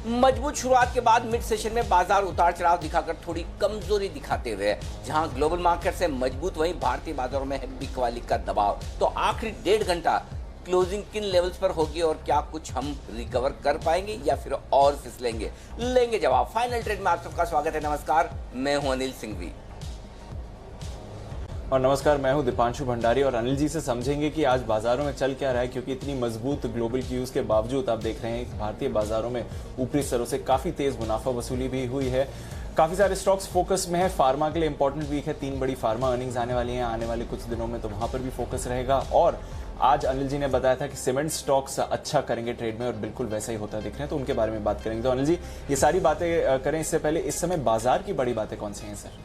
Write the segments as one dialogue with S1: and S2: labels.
S1: मजबूत शुरुआत के बाद मिड सेशन में बाजार उतार चढ़ाव दिखाकर थोड़ी कमजोरी दिखाते हुए जहां ग्लोबल मार्केट से मजबूत, वहीं भारतीय बाजारों में है बिकवाली का दबाव। तो आखिरी 1.5 घंटा क्लोजिंग किन लेवल्स पर होगी और क्या कुछ हम रिकवर कर पाएंगे या फिर और फिसलेंगे, लेंगे जवाब। फाइनल ट्रेड में आप सबका स्वागत है। नमस्कार, मैं हूं अनिल सिंघवी।
S2: और नमस्कार, मैं हूं दीपांशु भंडारी। और अनिल जी से समझेंगे कि आज बाजारों में चल क्या रहा है, क्योंकि इतनी मजबूत ग्लोबल क्यूज के बावजूद आप देख रहे हैं भारतीय बाजारों में ऊपरी स्तरों से काफी तेज मुनाफा वसूली भी हुई है। काफी सारे स्टॉक्स फोकस में है। फार्मा के लिए इंपॉर्टेंट वीक है, 3 बड़ी फार्मा अर्निंग्स आने वाली हैं आने वाले कुछ दिनों में, तो वहां पर भी फोकस रहेगा। और आज अनिल जी ने बताया था कि सीमेंट स्टॉक्स अच्छा करेंगे ट्रेड में, और बिल्कुल वैसा ही होता दिख रहे हैं, तो उनके बारे में बात करेंगे। तो अनिल जी, ये सारी बातें करें इससे पहले इस समय बाजार की बड़ी बातें कौन सी हैं सर?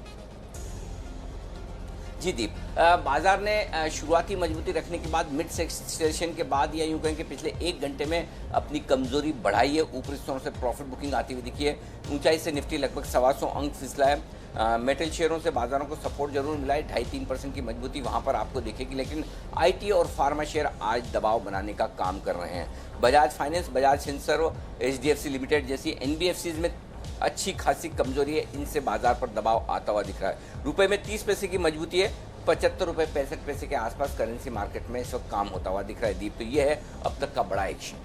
S1: जी दीप, बाजार ने शुरुआती मजबूती रखने के बाद मिड सेशन के बाद या यूं कहें कि पिछले 1 घंटे में अपनी कमजोरी बढ़ाई है। ऊपरी स्तरों से प्रॉफिट बुकिंग आती हुई दिखी है। ऊंचाई से निफ्टी लगभग 125 अंक फिसला है। मेटल शेयरों से बाजारों को सपोर्ट जरूर मिला है। 2.5-3% की मजबूती वहां पर आपको दिखेगी, लेकिन आईटी और फार्मा शेयर आज दबाव बनाने का काम कर रहे हैं। Bajaj finance, Bajaj Finserv, HDFC limited जैसी एनबीएफसीज में अच्छी खासी कमजोरी है। इनसे बाजार पर दबाव आता हुआ दिख रहा है। रुपए में 30 पैसे की मजबूती है। 75 रुपये 65 पैसे के आसपास करेंसी मार्केट में इस वक्त काम होता हुआ दिख रहा है। दीप, तो ये है अब तक का बड़ा एक्शन।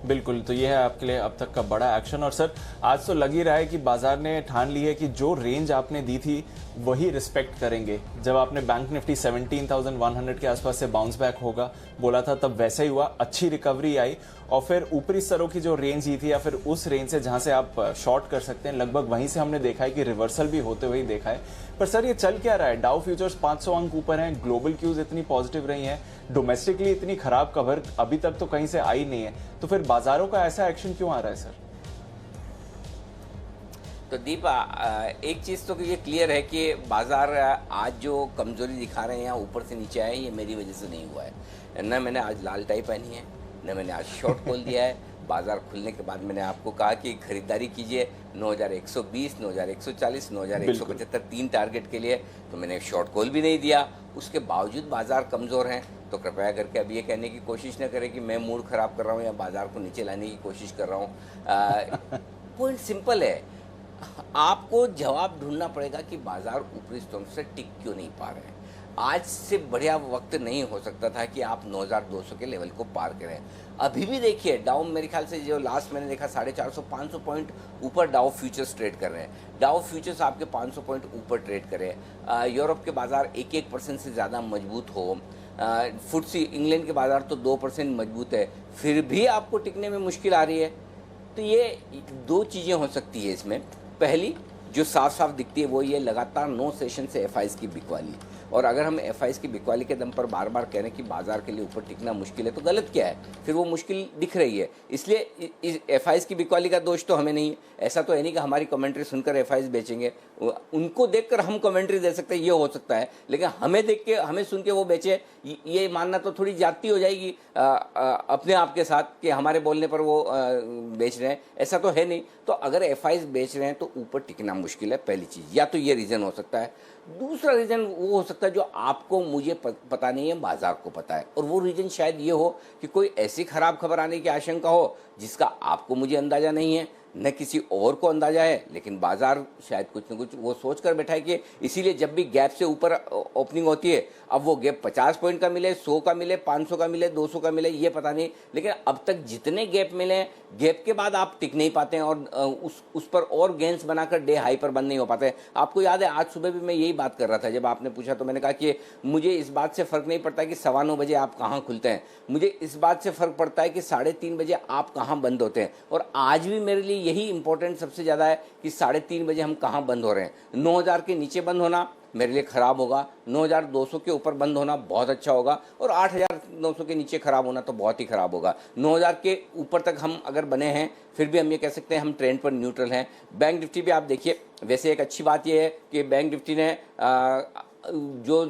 S2: बिल्कुल, तो ये है आपके लिए अब तक का बड़ा एक्शन। और सर, आज तो लग ही रहा है कि बाजार ने ठान ली है कि जो रेंज आपने दी थी वही रिस्पेक्ट करेंगे। जब आपने बैंक निफ्टी 17,100 के आसपास से बाउंस बैक होगा बोला था, तब वैसा ही हुआ। अच्छी रिकवरी आई और फिर ऊपरी स्तरों की जो रेंज ही थी या फिर उस रेंज से जहां से आप शॉर्ट कर सकते हैं, लगभग वहीं से हमने देखा है कि रिवर्सल भी होते हुए देखा है। पर सर, ये चल क्या रहा है? डाउ फ्यूचर्स 500 अंक ऊपर हैं, ग्लोबल क्यूज इतनी पॉजिटिव रही हैं, डोमेस्टिकली इतनी खराब खबर अभी तक तो कहीं से आई नहीं है, तो फिर बाजारों का ऐसा एक्शन क्यों आ रहा है सर?
S1: तो दीप, एक चीज़ तो ये क्लियर है कि बाजार आज जो कमजोरी दिखा रहे हैं या ऊपर से नीचे आए, ये मेरी वजह से नहीं हुआ है। न मैंने आज लाल टाई पहनी है, न मैंने आज शॉर्ट खोल दिया है। बाजार खुलने के बाद मैंने आपको कहा कि खरीदारी कीजिए 9,120, 9,140, 9,175 3 टारगेट के लिए, तो मैंने शॉर्ट कॉल भी नहीं दिया। उसके बावजूद बाजार कमज़ोर हैं, तो कृपया करके अब ये कहने की कोशिश न करें कि मैं मूड ख़राब कर रहा हूँ या बाजार को नीचे लाने की कोशिश कर रहा हूँ। पॉइंट सिंपल है, आपको जवाब ढूंढना पड़ेगा कि बाजार ऊपरी स्तरों से टिक क्यों नहीं पा रहे हैं। आज से बढ़िया वक्त नहीं हो सकता था कि आप 9,200 के लेवल को पार करें। अभी भी देखिए, डाउन मेरे ख्याल से जो लास्ट मैंने देखा 450-500 पॉइंट ऊपर डाउ फ्यूचर्स ट्रेड कर रहे हैं। डाउ फ्यूचर्स आपके 500 पॉइंट ऊपर ट्रेड करें। यूरोप के बाजार 1% से ज़्यादा मजबूत हो। फुटसी इंग्लैंड के बाजार तो 2% मजबूत है, फिर भी आपको टिकने में मुश्किल आ रही है। तो ये 2 चीज़ें हो सकती है इसमें। पहली जो साफ साफ दिखती है वो ये लगातार 9 सेशन से एफआईज की बिकवाली, और अगर हम एफआईज की बिकवाली के दम पर बार बार कह रहे हैं कि बाजार के लिए ऊपर टिकना मुश्किल है, तो गलत क्या है? फिर वो मुश्किल दिख रही है। इसलिए इस एफआईज की बिकवाली का दोष तो हमें नहीं है। ऐसा तो है नहीं कि हमारी कमेंट्री सुनकर एफआईज बेचेंगे। उनको देखकर हम कमेंट्री दे सकते हैं, ये हो सकता है, लेकिन हमें देख के, हमें सुन के वो बेचे, ये मानना तो थोड़ी ज्यादती हो जाएगी अपने आप के साथ कि हमारे बोलने पर वो बेच रहे हैं। ऐसा तो है नहीं। तो अगर एफआईज बेच रहे हैं तो ऊपर टिकना मुश्किल है, पहली चीज़। या तो ये रीज़न हो सकता है। दूसरा रीज़न वो हो सकता है जो आपको मुझे पता नहीं है, बाजार को पता है, और वो रीज़न शायद ये हो कि कोई ऐसी खराब खबर आने की आशंका हो जिसका आपको मुझे अंदाज़ा नहीं है, न किसी और को अंदाजा है, लेकिन बाजार शायद कुछ न कुछ वो सोच कर बैठा है कि इसीलिए जब भी गैप से ऊपर ओपनिंग होती है, अब वो गैप 50 पॉइंट का मिले, 100 का मिले, 500 का मिले, 200 का मिले, ये पता नहीं, लेकिन अब तक जितने गैप मिले हैं, गैप के बाद आप टिक नहीं पाते हैं और उस पर और गेंस बनाकर डे हाई पर बंद नहीं हो पाते। आपको याद है, आज सुबह भी मैं यही बात कर रहा था। जब आपने पूछा तो मैंने कहा कि मुझे इस बात से फ़र्क नहीं पड़ता कि 9:15 बजे आप कहाँ खुलते हैं, मुझे इस बात से फ़र्क पड़ता है कि 3:30 बजे आप कहाँ बंद होते हैं। और आज भी मेरे लिए यही इंपॉर्टेंट सबसे ज़्यादा है कि 3:30 बजे हम कहाँ बंद हो रहे हैं। 9,000 के नीचे बंद होना मेरे लिए ख़राब होगा, 9,200 के ऊपर बंद होना बहुत अच्छा होगा, और 8,900 के नीचे ख़राब होना तो बहुत ही ख़राब होगा। 9,000 के ऊपर तक हम अगर बने हैं, फिर भी हम ये कह सकते हैं हम ट्रेंड पर न्यूट्रल हैं। बैंक निफ्टी भी आप देखिए, वैसे एक अच्छी बात यह है कि बैंक निफ्टी ने जो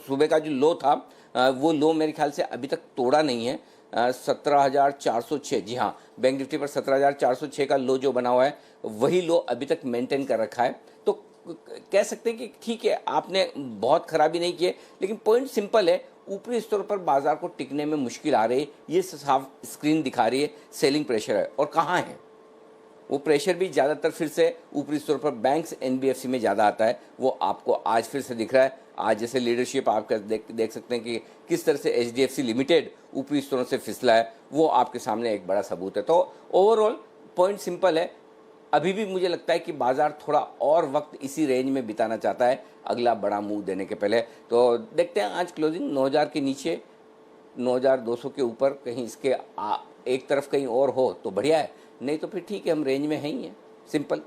S1: सुबह का जो लो था, वो लो मेरे ख्याल से अभी तक तोड़ा नहीं है। 17,406, जी हाँ, बैंक निफ्टी पर 17,406 का लो जो बना हुआ है, वही लो अभी तक मेंटेन कर रखा है। तो कह सकते हैं कि ठीक है, आपने बहुत खराबी नहीं की है, लेकिन पॉइंट सिंपल है, ऊपरी स्तर पर बाजार को टिकने में मुश्किल आ रही है, ये साफ स्क्रीन दिखा रही है, सेलिंग प्रेशर है। और कहाँ है वो प्रेशर? भी ज़्यादातर फिर से ऊपरी स्तर पर बैंक्स एनबीएफसी में ज़्यादा आता है, वो आपको आज फिर से दिख रहा है। आज जैसे लीडरशिप आप देख सकते हैं कि किस तरह से एचडीएफसी लिमिटेड ऊपरी स्तरों से फिसला है, वो आपके सामने एक बड़ा सबूत है। तो ओवरऑल पॉइंट सिंपल है, अभी भी मुझे लगता है कि बाजार थोड़ा और वक्त इसी रेंज में बिताना चाहता है अगला बड़ा मूव देने के पहले। तो देखते हैं आज क्लोजिंग 9000 के नीचे, 9200 के ऊपर कहीं इसके एक तरफ कहीं और हो तो बढ़िया है, नहीं तो फिर ठीक है, हम रेंज में हैं ही हैं, सिंपल।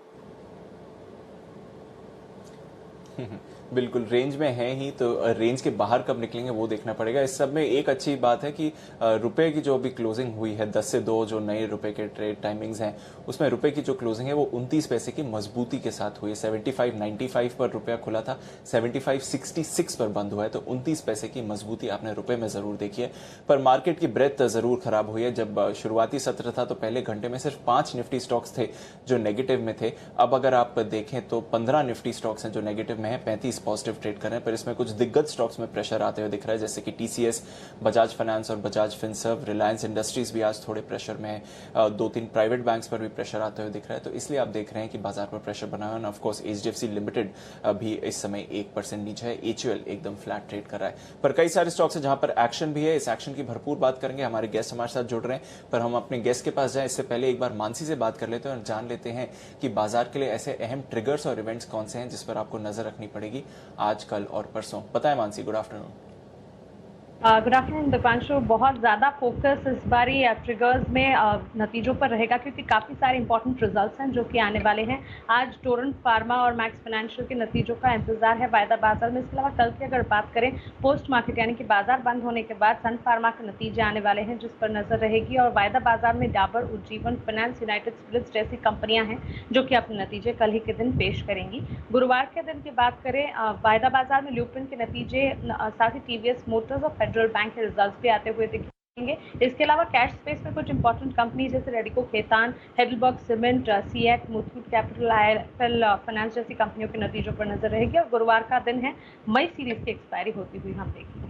S2: बिल्कुल रेंज में है ही, तो रेंज के बाहर कब निकलेंगे वो देखना पड़ेगा। इस सब में एक अच्छी बात है कि रुपए की जो अभी क्लोजिंग हुई है 10 से 2 जो नए रुपए के ट्रेड टाइमिंग्स हैं, उसमें रुपए की जो क्लोजिंग है वो 29 पैसे की मजबूती के साथ हुई है। 75.95 पर रुपया खुला था, 75.66 पर बंद हुआ है, तो 29 पैसे की मजबूती आपने रुपए में जरूर देखी है। पर मार्केट की ब्रेथ जरूर खराब हुई है। जब शुरुआती सत्र था तो पहले घंटे में सिर्फ 5 निफ्टी स्टॉक्स थे जो नेगेटिव में थे। अब अगर आप देखें तो 15 निफ्टी स्टॉक्स हैं जो नेगेटिव में है, 35 पॉजिटिव ट्रेड कर रहे हैं। पर इसमें कुछ दिग्गज स्टॉक्स में प्रेशर आते हुए दिख रहा है, जैसे कि टीसीएस, बजाज फाइनेंस और बजाज फिनसर्व। रिलायंस इंडस्ट्रीज भी आज थोड़े प्रेशर में है, 2-3 प्राइवेट बैंक्स पर भी प्रेशर आते हुए दिख रहा है। तो इसलिए आप देख रहे हैं कि बाजार पर प्रेशर बना हुआ है। ऑफकोर्स एचडीएफसी लिमिटेड भी इस समय 1% नीचे है, एचयूएल एकदम फ्लैट ट्रेड कर रहा है। पर कई सारे स्टॉक्स है जहां पर एक्शन भी है। इस एक्शन की भरपूर बात करेंगे, हमारे गेस्ट हमारे साथ जुड़ रहे हैं। पर हम अपने गेस्ट के पास जाए इससे पहले एक बार मानसी से बात कर लेते हैं और जान लेते हैं कि बाजार के लिए ऐसे अहम ट्रिगर्स और इवेंट्स कौन से हैं जिस पर आपको नजर रखनी पड़ेगी आज, कल और परसों। पता है Mansi, good afternoon.
S3: Good afternoon Deepanshu. बहुत ज़्यादा फोकस इस बारी ट्रिगर्स में नतीजों पर रहेगा, क्योंकि काफ़ी सारे इंपॉर्टेंट रिजल्ट्स हैं जो कि आने वाले हैं। आज टोरेंट फार्मा और मैक्स फाइनेंशियल के नतीजों का इंतजार है वायदा बाजार में। इसके अलावा कल की अगर बात करें पोस्ट मार्केट यानी कि बाजार बंद होने के बाद सन फार्मा के नतीजे आने वाले हैं, जिस पर नजर रहेगी। और वायदा बाजार में Dabur, Ujjivan, finance, United Spirits जैसी कंपनियां हैं जो कि अपने नतीजे कल ही के दिन पेश करेंगी। गुरुवार के दिन की बात करें, वायदा बाजार में ल्यूपिन के नतीजे, साथ ही टीवीएस मोटर्स और फेडरल बैंक के रिजल्ट्स भी आते हुए दिखेंगे। इसके अलावा कैश स्पेस में कुछ इंपॉर्टेंट कंपनी जैसे Radico Khaitan, Heidelberg cement, CEAT, Muthoot capital, IFL finance जैसी कंपनियों के नतीजों पर नजर रहेगी। और गुरुवार का दिन है मई सीरीज की एक्सपायरी होती हुई हम देखेंगे।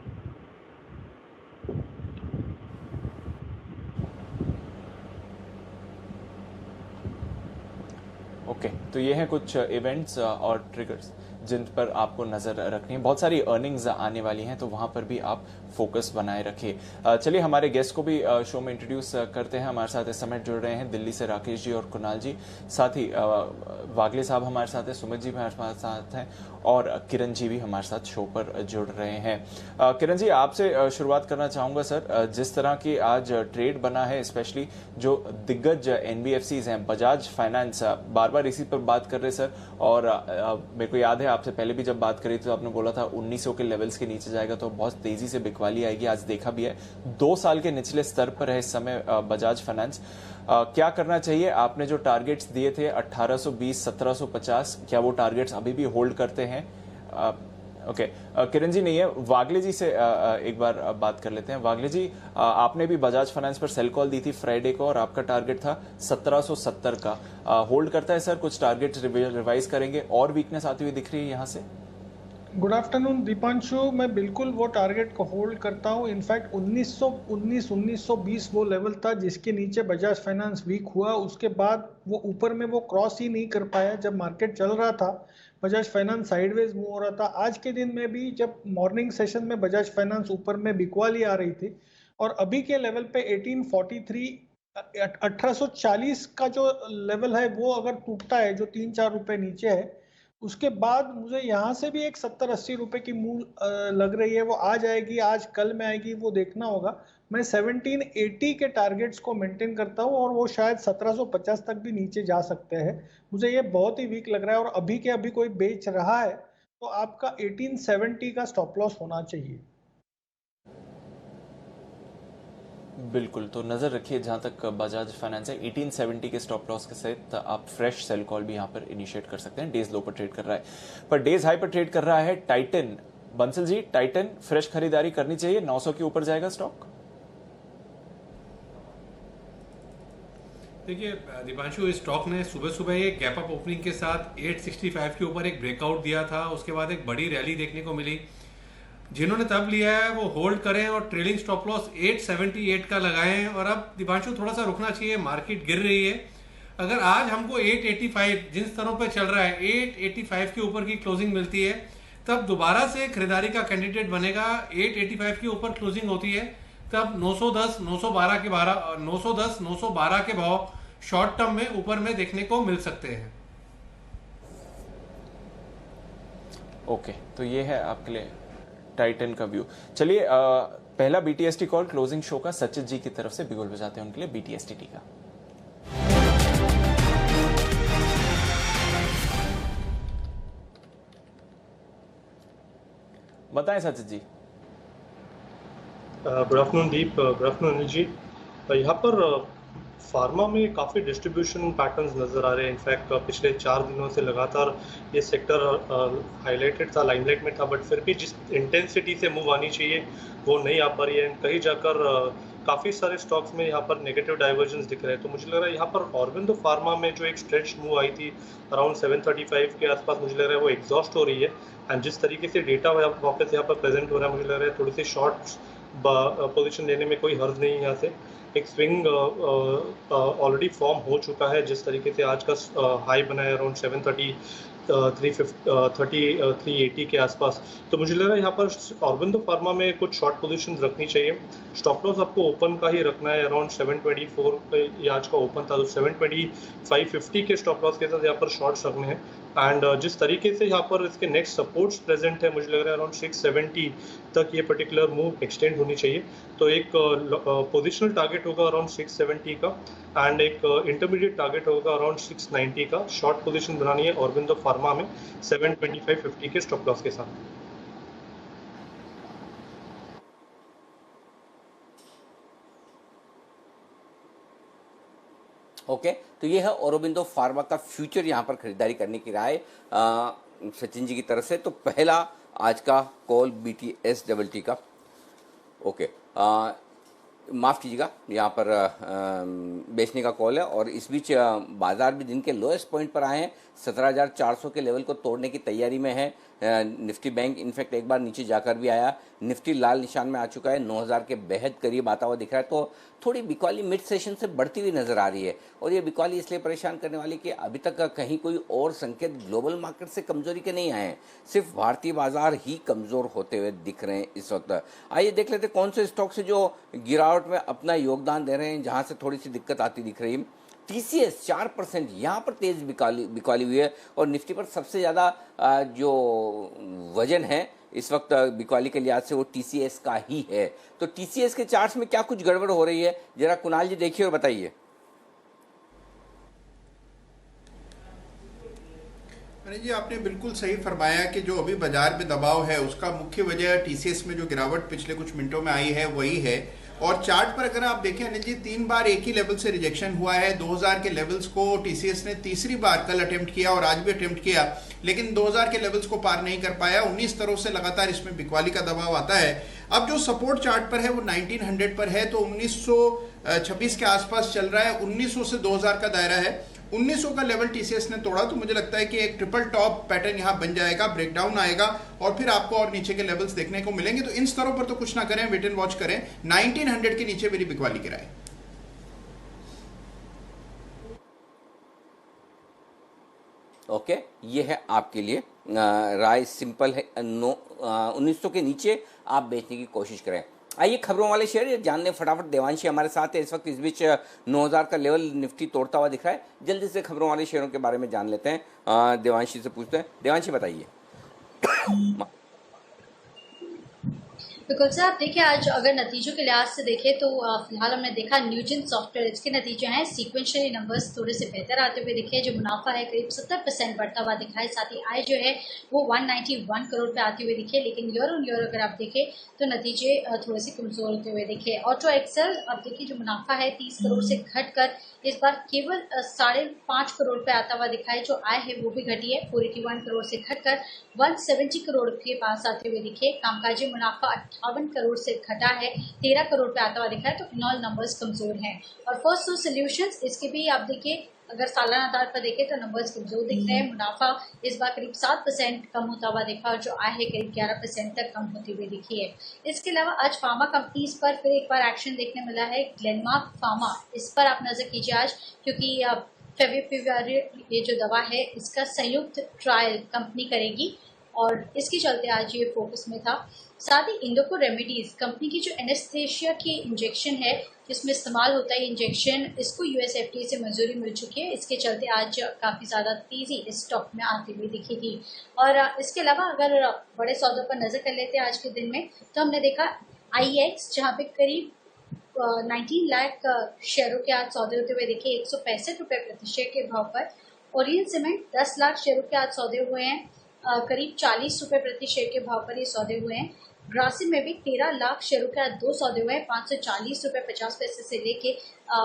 S2: ओके, तो ये हैं कुछ इवेंट्स और ट्रिगर्स जिन पर आपको नजर रखनी है। बहुत सारी अर्निंग्स आने वाली हैं, तो वहां पर भी आप फोकस बनाए रखिए। चलिए हमारे गेस्ट को भी शो में इंट्रोड्यूस करते हैं। हमारे साथ इस समय जुड़ रहे हैं दिल्ली से राकेश जी और कुणाल जी, साथ ही वागले साहब हमारे साथ हैं, सुमित जी भी हमारे साथ हैं और किरण जी भी हमारे साथ शो पर जुड़ रहे हैं। किरण जी, आपसे शुरुआत करना चाहूंगा सर। जिस तरह की आज ट्रेड बना है, स्पेशली जो दिग्गज एनबीएफसीज हैं, बजाज फाइनेंस, बार बार इसी पर बात कर रहे सर। और मेरे को याद है आपसे पहले भी जब बात करी तो आपने बोला था 1900 के लेवल्स के नीचे जाएगा तो बहुत तेजी से बिकवाली आएगी। आज देखा भी है 2 साल के निचले स्तर पर है इस समय बजाज फाइनेंस। क्या करना चाहिए? आपने जो टारगेट्स दिए थे 1820, 1750, क्या वो टारगेट्स अभी भी होल्ड करते हैं? ओके, किरण जी नहीं है, वागले जी से एक बार बात कर लेते हैं। वागले जी, आपने भी बजाज फाइनेंस पर सेल कॉल दी थी फ्राइडे को और आपका टारगेट था 1770 का। होल्ड करता है सर? कुछ टारगेट रिवाइज करेंगे? और वीकनेस आती हुई दिख रही है यहाँ से?
S4: गुड आफ्टरनून दीपांशु, मैं बिल्कुल वो टारगेट को होल्ड करता हूँ। इनफैक्ट 1920 वो लेवल था जिसके नीचे बजाज फाइनेंस वीक हुआ। उसके बाद वो ऊपर में वो क्रॉस ही नहीं कर पाया। जब मार्केट चल रहा था बजाज फाइनेंस साइडवेज मूव हो रहा था। आज के दिन में भी जब मॉर्निंग सेशन में बजाज फाइनेंस ऊपर में बिकवाली आ रही थी और अभी के लेवल पे 1840 का जो लेवल है वो अगर टूटता है, जो 3-4 रुपए नीचे है, उसके बाद मुझे यहाँ से भी एक 70-80 रुपए की मूव लग रही है। वो आ जाएगी, आज कल में आएगी, वो देखना होगा। मैं 1780 के टारगेट्स को मेंटेन करता हूँ और वो शायद 1750 तक भी नीचे जा सकते हैं। मुझे ये बहुत ही वीक लग रहा है और अभी के अभी कोई बेच रहा है तो आपका 1870 का स्टॉप लॉस होना चाहिए।
S2: बिल्कुल, तो नजर रखिए जहां तक बजाज फाइनेंस है 1870 के स्टॉप लॉस के साथ आप फ्रेश सेल कॉल भी यहां पर इनिशिएट कर सकते हैं। डेज लो पर ट्रेड कर रहा है, पर डेज हाई पर ट्रेड कर रहा है Titan. Bansal ji, Titan fresh खरीदारी करनी चाहिए? 900 के ऊपर जाएगा स्टॉक?
S5: देखिए दीपांशु, इस स्टॉक ने सुबह सुबह एक गैप अप ओपनिंग के साथ 865 के ऊपर एक ब्रेकआउट दिया था, उसके बाद एक बड़ी रैली देखने को मिली। जिन्होंने तब लिया है वो होल्ड करें और ट्रेलिंग स्टॉप लॉस 878 का लगाएं। और अब दीपांशु थोड़ा सा रुकना चाहिए, मार्केट गिर रही है। अगर आज हमको 885 जिन स्तरों पे चल रहा है 885 के ऊपर की क्लोजिंग मिलती है, तब दोबारा से खरीदारी का कैंडिडेट बनेगा। 885 के ऊपर क्लोजिंग होती है तब 910 912 के भाव शॉर्ट टर्म में ऊपर में देखने को मिल सकते हैं।
S2: ओके, तो ये है आपके लिए टाइटन का व्यू। चलिए पहला बीटीएसटी कॉल क्लोजिंग शो का सचित जी की तरफ से बिगुल बजाते हैं उनके लिए बीटीएसटी का। बताएं सचित जी।
S6: गुड आफ्टरनून दीप, गुड आफ्टरनून अनिल जी। यहाँ पर फार्मा में काफ़ी डिस्ट्रीब्यूशन पैटर्न्स नज़र आ रहे हैं। इनफैक्ट पिछले 4 दिनों से लगातार ये सेक्टर हाईलाइटेड था, लाइमलाइट में था, बट फिर भी जिस इंटेंसिटी से मूव आनी चाहिए वो नहीं आ पा रही है। कहीं जाकर काफ़ी सारे स्टॉक्स में यहाँ पर नेगेटिव डाइवर्जेंस दिख रहे हैं। तो मुझे लग रहा है यहाँ पर ऑरबिंदो फार्मा में जो एक स्ट्रेच मूव आई थी अराउंड 735 के आसपास, मुझे लग रहा है वो एग्जॉस्ट हो रही है। एंड जिस तरीके से डेटा वापस यहाँ पर प्रेजेंट हो रहा है, मुझे लग रहा है थोड़ी सी शॉर्ट पोजीशन लेने में कोई हर्ज नहीं है। यहाँ से एक स्विंग ऑलरेडी फॉर्म हो चुका है। जिस तरीके से आज का हाई बना है अराउंड 380 के आसपास, तो मुझे लग रहा है यहाँ पर ऑरबिंदो फार्मा में कुछ शॉर्ट पोजीशन रखनी चाहिए। स्टॉप लॉस आपको ओपन का ही रखना है, अराउंड 724 पे ये आज का ओपन था, तो 725.50 के स्टॉप लॉस के साथ यहाँ पर शॉर्ट्स रखने हैं। एंड जिस तरीके से यहाँ पर इसके नेक्स्ट सपोर्ट्स प्रेजेंट है, मुझे लग रहा है अराउंड 670 तक ये पर्टिकुलर मूव एक्सटेंड होनी चाहिए। तो एक पोजिशनल टारगेट होगा अराउंड 670 का एंड एक इंटरमीडिएट टारगेट होगा अराउंड 690 का। शॉर्ट पोजीशन बनानी है ऑरबिंदो फार्मा में 725.50 के स्टॉप लॉस के साथ।
S1: ओके, तो ये है औरोबिंदो फार्मा का फ्यूचर यहाँ पर खरीदारी करने की राय सचिन जी की तरफ से। तो पहला आज का कॉल BTST का। ओके, माफ़ कीजिएगा, यहाँ पर बेचने का कॉल है। और इस बीच बाजार भी दिन के लोएस्ट पॉइंट पर आए हैं, 17,400 के लेवल को तोड़ने की तैयारी में है। निफ्टी बैंक इनफैक्ट एक बार नीचे जाकर भी आया। निफ्टी लाल निशान में आ चुका है, 9,000 के बेहद करीब आता हुआ दिख रहा है। तो थोड़ी बिकवाली मिड सेशन से बढ़ती हुई नजर आ रही है। और ये बिकवाली इसलिए परेशान करने वाली कि अभी तक कहीं कोई और संकेत ग्लोबल मार्केट से कमजोरी के नहीं आए हैं, सिर्फ भारतीय बाजार ही कमजोर होते हुए दिख रहे हैं इस वक्त। आइए देख लेते कौन से स्टॉक से जो गिरावट में अपना योगदान दे रहे हैं, जहां से थोड़ी सी दिक्कत आती दिख रही है। TCS 4% यहाँ पर तेज बिकवाली हुई है। और निफ्टी पर सबसे ज़्यादा जो वजन है इस वक्त बिकवाली के लिहाज से वो TCS का ही है। तो TCS के चार्ट्स में क्या कुछ गड़बड़ हो रही है, जरा कुणाल जी देखिए और बताइए।
S7: जी, आपने बिल्कुल सही फरमाया कि जो अभी बाजार में दबाव है उसका मुख्य वजह TCS में जो गिरावट पिछले कुछ मिनटों में आई है वही है। और चार्ट पर अगर आप देखें अनिल जी, 3 बार एक ही लेवल से रिजेक्शन हुआ है। 2000 के लेवल्स को TCS ने तीसरी बार कल अटेम्प्ट किया और आज भी अटेम्प्ट किया, लेकिन 2000 के लेवल्स को पार नहीं कर पाया। 19 स्तरों से लगातार इसमें बिकवाली का दबाव आता है। अब जो सपोर्ट चार्ट पर है वो 1900 पर है, तो 1926 के आसपास चल रहा है। 1900 से 2000 का दायरा है। 1900 का लेवल TCS ने तोड़ा, तो मुझे लगता है कि एक ट्रिपल टॉप पैटर्न यहां बन जाएगा, ब्रेकडाउन आएगा और फिर आपको और नीचे के लेवल्स देखने को मिलेंगे। तो इन स्तरों पर तो कुछ ना करें, वेट एंड वॉच करें। 1900 के नीचे मेरी बिकवाली की राय।
S1: ओके, ये है आपके लिए राय, सिंपल है। 1900 के नीचे आप बेचने की कोशिश करें। आइए खबरों वाले शेयर जानने फटाफट। देवांशी हमारे साथ है इस वक्त। इस बीच 9,000 का लेवल निफ्टी तोड़ता हुआ दिख रहा है। जल्दी से खबरों वाले शेयरों के बारे में जान लेते हैं, देवांशी से पूछते हैं। देवांशी बताइए।
S8: बिल्कुल सर, आप देखिए आज अगर नतीजों के लिहाज से देखें तो फिलहाल हमने देखा न्यूजन सॉफ्टवेयर, इसके नतीजे हैं सीक्वेंशियली नंबर्स थोड़े से बेहतर आते हुए दिखे। जो मुनाफा है करीब 70% बढ़ता हुआ दिखा है। साथ ही आय जो है वो 191 करोड़ पे आते हुए दिखे। लेकिन ईयर ऑन ईयर अगर आप देखें तो नतीजे थोड़े से कमजोर होते हुए दिखे। ऑटो एक्सेल अब देखिए जो मुनाफा है 30 करोड़ से घटकर इस बार केवल 5.5 करोड़ पे आता हुआ दिखा है। जो आय है वो भी घटी है, 481 करोड़ से घटकर 170 करोड़ के पास आते हुए दिखे। कामकाजी मुनाफा 58 करोड़ से घटा है, 13 करोड़ पे आता हुआ दिखा है, तो फिलहाल नंबर्स कमजोर हैं। और फर्स्ट सोर्स सॉल्यूशंस, इसके भी आप देखिए अगर सालाना आधार पर देखें तो नंबर्स कमजोर दिख रहे हैं। मुनाफा इस बार करीब 7% कम होता हुआ देखा और जो आय है करीब 11% तक कम होती हुई दिखी है। इसके अलावा आज फार्मा कंपनीज पर फिर एक बार एक्शन देखने मिला है। ग्लेनमार्क फार्मा, इस पर आप नजर कीजिए आज, क्योंकि फेविपिराविर ये जो दवा है इसका संयुक्त ट्रायल कंपनी करेगी और इसके चलते आज ये फोकस में था। साथ ही इंडोको रेमेडीज कंपनी की जो एनेस्थेशिया की इंजेक्शन है जिसमें इस्तेमाल होता है इंजेक्शन, इसको यूएस एफडीए से मंजूरी मिल चुकी है। इसके चलते आज काफ़ी ज़्यादा तेज़ी इस स्टॉक में आती हुई दिखी थी। और इसके अलावा अगर बड़े सौदों पर नज़र कर लेते हैं आज के दिन में, तो हमने देखा IEX जहाँ पे करीब 19 लाख शेयरों के आज सौदे होते हुए देखे 165 रुपये प्रति शेयर के भाव पर। ओरियन सीमेंट 10 लाख शेयरों के आज सौदे हुए हैं, करीब 40 रुपये प्रति शेयर के भाव पर ये सौदे हुए हैं। ग्रासिम में भी 13 लाख शेयरों के आज 2 सौदे हुए हैं, 540 रुपये 50 पैसे से लेके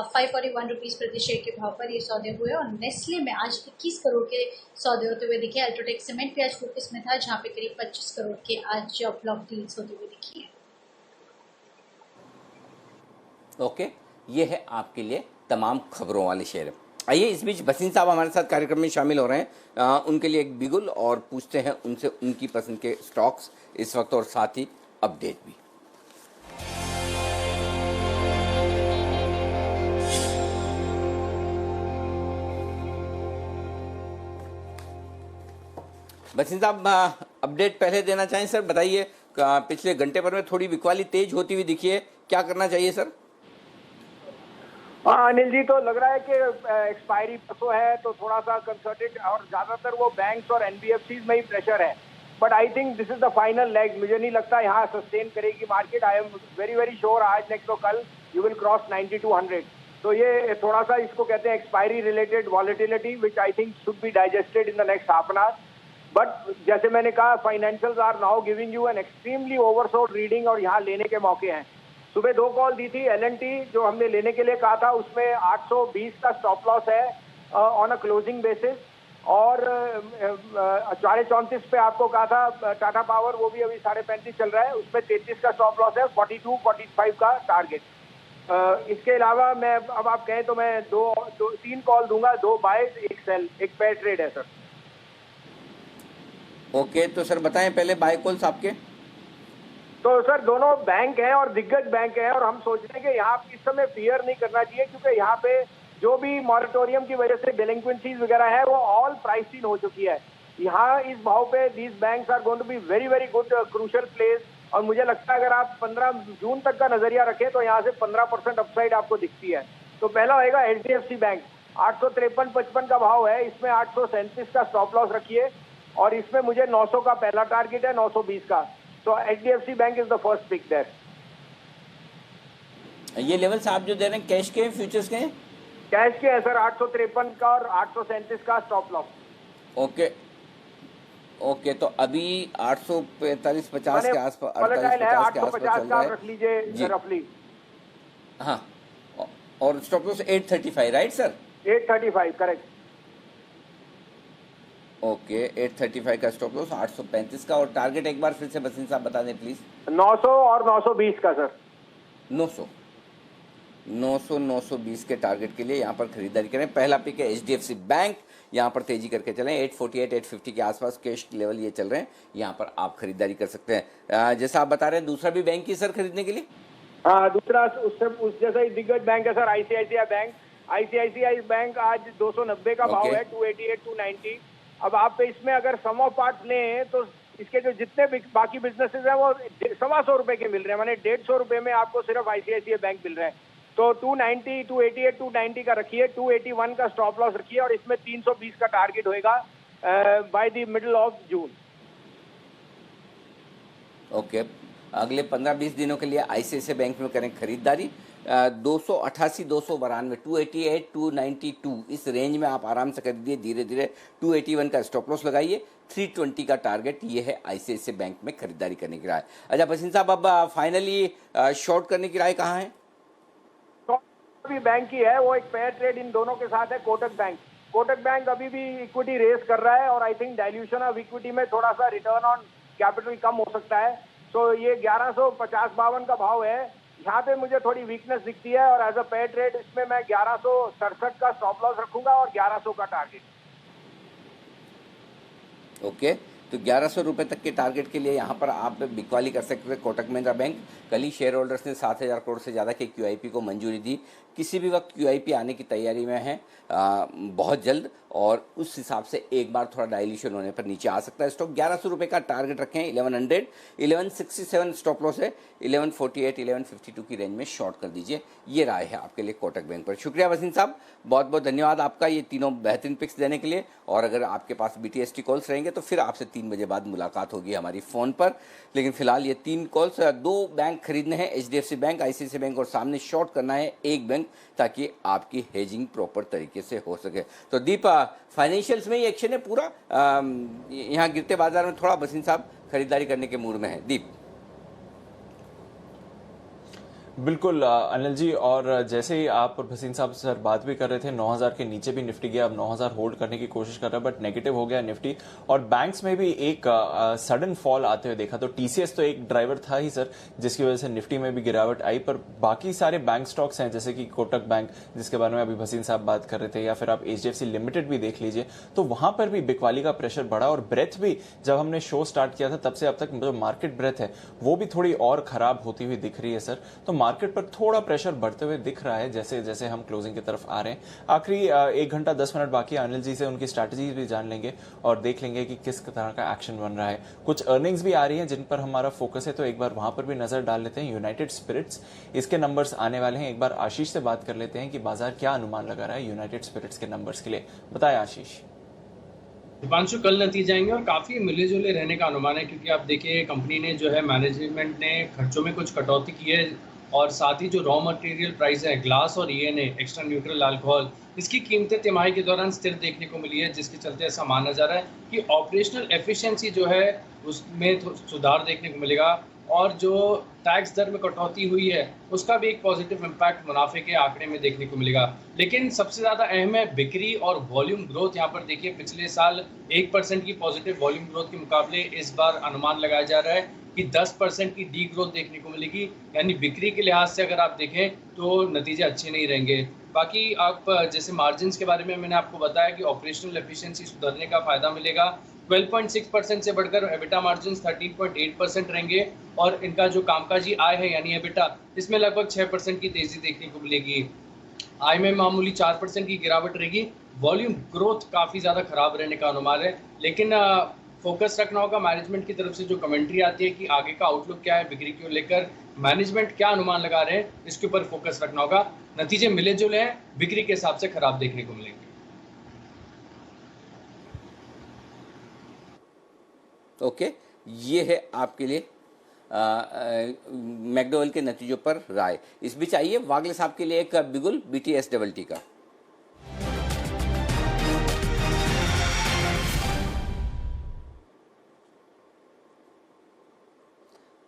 S8: 541 रुपीज़ प्रति शेयर के भाव पर ये सौदे हुए। और नेस्ले में आज 21 करोड़ के सौदे होते हुए दिखे। अल्ट्राटेक सीमेंट भी आज फोकस में था जहाँ पे करीब 25 करोड़ के आज ब्लॉक डील्स होते हुए दिखी है।
S1: ओके, ये है आपके लिए तमाम खबरों वाले शेयर। आइए इस बीच बसीन साहब हमारे साथ कार्यक्रम में शामिल हो रहे हैं। उनके लिए एक बिगुल और पूछते हैं उनसे उनकी पसंद के स्टॉक्स इस वक्त और साथ ही अपडेट भी। बसीन साहब अपडेट पहले देना चाहें सर, बताइए पिछले घंटे भर में थोड़ी बिकवाली तेज होती हुई दिखी है, क्या करना चाहिए सर?
S9: हाँ अनिल जी, तो लग रहा है कि एक्सपायरी परसों है तो थोड़ा सा कंसर्टेड और ज्यादातर वो बैंक्स और एनबीएफसीज में ही प्रेशर है। But I think this is the final leg. मुझे नहीं लगता यहाँ सस्टेन करेगी market. I am very very sure आज नेक्स्ट तो कल यू विल क्रॉस 90 to 100। तो ये थोड़ा सा इसको कहते हैं expiry related volatility which I think should be digested in the next half an hour. But जैसे मैंने कहा financials are now giving you an extremely oversold reading और यहाँ लेने के मौके हैं। सुबह 2 कॉल दी थी L&T जो हमने लेने के लिए कहा था, उसमें 820 का स्टॉप लॉस है ऑन अ क्लोजिंग बेसिस। और 434 पे आपको कहा था टाटा पावर, वो भी अभी 35.5 चल रहा है, उसमें 33 का स्टॉप लॉस है, 42-45 का टारगेट। इसके अलावा मैं अब आप कहें तो मैं 3 कॉल दूंगा, 2 बाय 1 सेल, एक पेयर ट्रेड है सर।
S1: ओके, तो सर बताएं पहले बाय कॉल्स आपके।
S9: तो सर दोनों बैंक है और दिग्गज बैंक है और हम सोच रहे हैं कि यहाँ इस समय फियर नहीं करना चाहिए क्योंकि यहाँ पे जो भी मॉरेटोरियम की वजह से डेलिंक्वेंसीज वगैरह है वो ऑल प्राइस इन हो चुकी है। यहाँ इस भाव पे these banks are going to be very very good crucial place. और मुझे लगता है अगर आप 15 जून तक का नजरिया रखें तो यहाँ से 15% अपसाइड आपको दिखती है। तो पहला होगा HDFC बैंक, 853-55 का भाव है, इसमें 837 का स्टॉप लॉस रखिए और इसमें मुझे 900 का पहला टारगेट है, 920 का। तो HDFC bank is the first pick there.
S1: ये लेवल्स आप जो दे रहे हैं कैश के फ्यूचर्स के हैं?
S9: कैश के है सर, 853 का और 837 का स्टॉप लॉस।
S1: ओके ओके, तो अभी 845-50 के आसपास,
S9: 850 का रख लीजिए रफली।
S1: हाँ, और stop loss 835 right sir?
S9: 835 correct.
S1: Okay, 835 का स्टॉप लॉस, 835 का, और टारगेट एक बार फिर से बसीन साहब बता दें प्लीज।
S9: 900 और 920 का सर।
S1: 920 के टारगेट के लिए यहाँ पर खरीदारी करें। पहला पिक है HDFC बैंक, यहाँ पर तेजी करके चलें, 848-850 के आसपास कैश लेवल ये चल रहे हैं, यहाँ पर आप खरीदारी कर सकते हैं। जैसा आप बता रहे हैं दूसरा भी बैंक ही सर खरीदने के लिए?
S9: हाँ, दूसरा उस जैसा ही दिग्गज बैंक है sir, ICICI bank. ICICI bank आज 290 का भाव है, 288-290। अब आप इसमें अगर सम ऑफ पार्ट्स लें तो इसके जो जितने बाकी बिजनेसेस हैं वो 125 रुपए के मिल रहे हैं, माने 150 रुपए में आपको सिर्फ ICICI बैंक मिल रहा है। तो 290, 288, 290 का रखिए, 281 का स्टॉप लॉस रखिए और इसमें 320 का टारगेट होएगा by the middle of June.
S1: Okay, अगले 15-20 दिनों के लिए ICICI बैंक में करें खरीदारी। 288, 292, 288, 292 इस रेंज में आप आराम से खरीदिए, धीरे धीरे 281 का स्टॉप लॉस लगाइए, 320 का टारगेट, ये है ICICI बैंक में खरीदारी करने की राय। अच्छा बसीन साहब, अब फाइनली शॉर्ट करने की राय कहाँ है?
S9: भी बैंक ही है, वो एक पेयर ट्रेड इन दोनों के साथ है कोटक बैंक। कोटक बैंक अभी भी इक्विटी रेस कर रहा है और I think dilution of equity में थोड़ा सा रिटर्न ऑन कैपिटल कम हो सकता है। तो ये 1150-52 का भाव है, यहाँ पे मुझे थोड़ी वीकनेस दिखती है और एज अ पेयर ट्रेड इसमें मैं 1167 का स्टॉप लॉस रखूंगा और 1100 का टारगेट।
S1: ओके, तो 1100 रुपये तक के टारगेट के लिए यहाँ पर आप बिकवाली कर सकते हैं। कोटक महिंद्रा बैंक, कल ही शेयर होल्डर्स ने 7000 करोड़ से ज़्यादा के QIP को मंजूरी दी। किसी भी वक्त QIP आने की तैयारी में है बहुत जल्द, और उस हिसाब से एक बार थोड़ा डाइल्यूशन होने पर नीचे आ सकता है स्टॉक। 1100 रुपये का टारगेट रखें, 1100, 1167 स्टॉप लॉस है, 1148, 1152 की रेंज में शॉर्ट कर दीजिए। ये राय है आपके लिए कोटक बैंक पर। शुक्रिया वसीम साहब, बहुत बहुत धन्यवाद आपका ये तीनों बेहतरीन पिक्स देने के लिए। और अगर आपके पास BTST कॉल्स रहेंगे तो फिर आपसे 3 बजे बाद मुलाकात होगी हमारी फ़ोन पर। लेकिन फिलहाल ये 3 कॉल्स, 2 बैंक खरीदने हैं, HDFC बैंक, ICICI बैंक, और सामने शॉर्ट करना है 1 बैंक, ताकि आपकी हेजिंग प्रॉपर तरीके से हो सके। तो दीप, फाइनेंशियल्स में ही एक्शन है पूरा, यहाँ गिरते बाजार में थोड़ा वसीम साहब खरीदारी करने के मूड में है। दीप।
S2: बिल्कुल अनिल जी, और जैसे ही आप और भसीन साहब सर बात भी कर रहे थे, 9000 के नीचे भी निफ्टी गया, अब 9000 होल्ड करने की कोशिश कर रहा है, बट नेगेटिव हो गया निफ्टी। और बैंक्स में भी एक सडन फॉल आते हुए देखा, तो TCS तो एक ड्राइवर था ही सर, जिसकी वजह से निफ्टी में भी गिरावट आई। पर बाकी सारे बैंक स्टॉक्स हैं, जैसे कि कोटक बैंक जिसके बारे में अभी भसीन साहब बात कर रहे थे, या फिर आप HDFC लिमिटेड भी देख लीजिए, तो वहां पर भी बिकवाली का प्रेशर बढ़ा। और ब्रेथ भी, जब हमने शो स्टार्ट किया था तब से अब तक जो मार्केट ब्रेथ है वो भी थोड़ी और खराब होती हुई दिख रही है सर। तो मार्केट पर थोड़ा प्रेशर बढ़ते हुए दिख रहा है जैसे जैसे हम क्लोजिंग की तरफ आ रहे हैं। आखिरी 1 घंटा 10 मिनट बाकी, अनिल जी से उनकी स्ट्रैटेजी भी जान लेंगे और देख लेंगे कि किस तरह का एक्शन बन रहा है। कुछ अर्निंग्स भी आ रही हैं जिन पर हमारा फोकस है, तो एक बार वहां पर भी नजर डाल लेते हैं। यूनाइटेड स्पिरिट्स, इसके नंबर्स आने वाले हैं, एक बार आशीष से बात कर लेते हैं कि बाजार क्या अनुमान लगा रहा है यूनाइटेड स्पिरिट्स के नंबर्स के लिए। बताएं आशीष।
S10: दीपांशु, कल नतीजे आएंगे और काफ़ी मिले जुले रहने का अनुमान है, क्योंकि आप देखिए कंपनी ने जो है, मैनेजमेंट ने खर्चों में कुछ कटौती की है, और साथ ही जो रॉ मटेरियल प्राइस है, ग्लास और ENA एक्स्ट्रा न्यूट्रल अल्कोहल, इसकी कीमतें तिमाही के दौरान स्थिर देखने को मिली है, जिसके चलते ऐसा माना जा रहा है कि ऑपरेशनल एफिशिएंसी जो है उसमें सुधार देखने को मिलेगा, और जो टैक्स दर में कटौती हुई है उसका भी एक पॉजिटिव इम्पैक्ट मुनाफे के आंकड़े में देखने को मिलेगा। लेकिन सबसे ज़्यादा अहम है बिक्री और वॉल्यूम ग्रोथ। यहाँ पर देखिए, पिछले साल 1% की पॉजिटिव वॉल्यूम ग्रोथ के मुकाबले इस बार अनुमान लगाया जा रहा है कि 10% की डी ग्रोथ देखने को मिलेगी। यानी बिक्री के लिहाज से अगर आप देखें तो नतीजे अच्छे नहीं रहेंगे। बाकी आप जैसे मार्जिन्स के बारे में मैंने आपको बताया कि ऑपरेशनल एफिशिएंसी सुधरने का फायदा मिलेगा। 12.6% से बढ़कर एबिटा मार्जिन 13.8% रहेंगे, और इनका जो कामकाजी आय है यानी एबिटा, इसमें लगभग 6% की तेजी देखने को मिलेगी। आय में मामूली 4% की गिरावट रहेगी। वॉल्यूम ग्रोथ काफ़ी ज़्यादा खराब रहने का अनुमान है, लेकिन फोकस रखना होगा मैनेजमेंट की तरफ से। जो कमेंट्री आती है कि आगे का आउटलुक क्या है बिक्री को लेकर, मैनेजमेंट क्या अनुमान लगा रहे हैं, इसके ऊपर फोकस रखना होगा। नतीजे मिले जुले हैं, बिक्री के हिसाब से खराब देखने को मिलेंगे।
S1: ओके, ये है आपके लिए मैकडोवेल के नतीजों पर राय। इस बीच आइए वागले साहब के लिए एक बिगुल BTST का।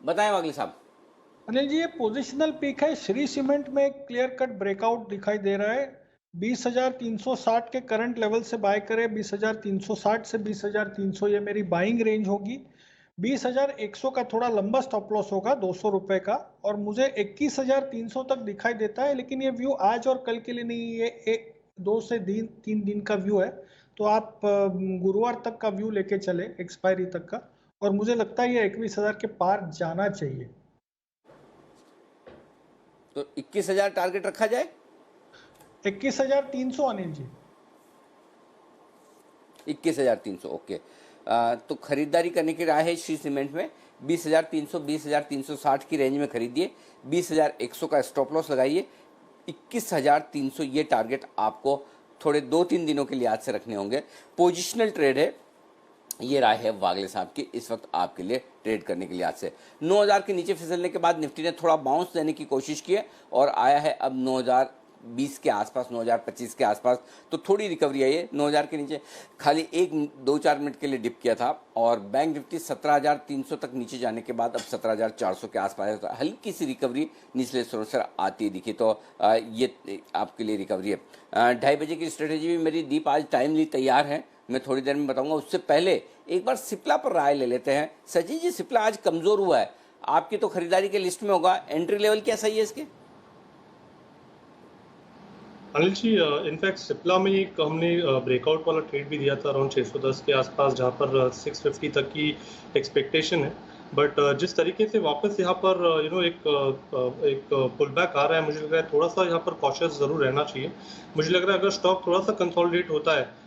S1: बताएं वागले साहब।
S4: अनिल जी, ये पोजिशनल पीक है। श्री सीमेंट में एक क्लियर कट ब्रेकआउट दिखाई दे रहा है। 20,360 के करंट लेवल से बाय करें। 20,360 से 20,300 ये मेरी बाइंग रेंज होगी। 20,100 का थोड़ा लंबा स्टॉप लॉस होगा 200 रुपए का, और मुझे 21,300 तक दिखाई देता है। लेकिन ये व्यू आज और कल के लिए नहीं, ये 2 से 3 दिन का व्यू है। तो आप गुरुवार तक का व्यू लेके चले, एक्सपायरी तक का, और मुझे लगता है ये 21,000 के पार जाना चाहिए।
S1: तो 21,000 टारगेट रखा जाए।
S4: 21,300 अनिल जी।
S1: 21,300 ओके। तो खरीदारी करने की राय है श्री सीमेंट में 20,300, 20,360 की रेंज में खरीदिए। 20,100 का स्टॉप लॉस लगाइए। 21,300 ये टारगेट आपको थोड़े 2-3 दिनों के लिहाज से रखने होंगे। पोजिशनल ट्रेड है, ये राय है वागले साहब की इस वक्त आपके लिए ट्रेड करने के लिहाज से। 9,000 के नीचे फिसलने के बाद निफ्टी ने थोड़ा बाउंस देने की कोशिश की है और आया है अब 9,020 के आसपास, 9,025 के आसपास। तो थोड़ी रिकवरी आई है। 9,000 के नीचे खाली 1-2-4 मिनट के लिए डिप किया था, और बैंक निफ्टी 17,300 तक नीचे जाने के बाद अब 17,400 के आसपास है। हल्की सी रिकवरी निचले स्तर से आती दिखी, तो ये आपके लिए रिकवरी है। 2:30 बजे की स्ट्रेटेजी भी मेरी दीप आज टाइमली तैयार है, मैं थोड़ी देर में बताऊंगा। उससे पहले एक बार सिप्ला पर राय ले लेते हैं। सचिन जी, सिप्ला आज कमज़ोर हुआ है, आपकी तो खरीदारी के लिस्ट में होगा। एंट्री लेवल क्या सही है इसके?
S6: अनिल जी, इनफैक्ट सिप्ला में एक हमने ब्रेकआउट वाला ट्रेड भी दिया था अराउंड 610 के आसपास, जहाँ पर 650 तक की एक्सपेक्टेशन है। बट जिस तरीके से वापस यहाँ पर एक पुल बैक आ रहा है, मुझे लग रहा है थोड़ा सा यहाँ पर कॉशियस ज़रूर रहना चाहिए। मुझे लग रहा है अगर स्टॉक थोड़ा सा कंसोलिडेट होता है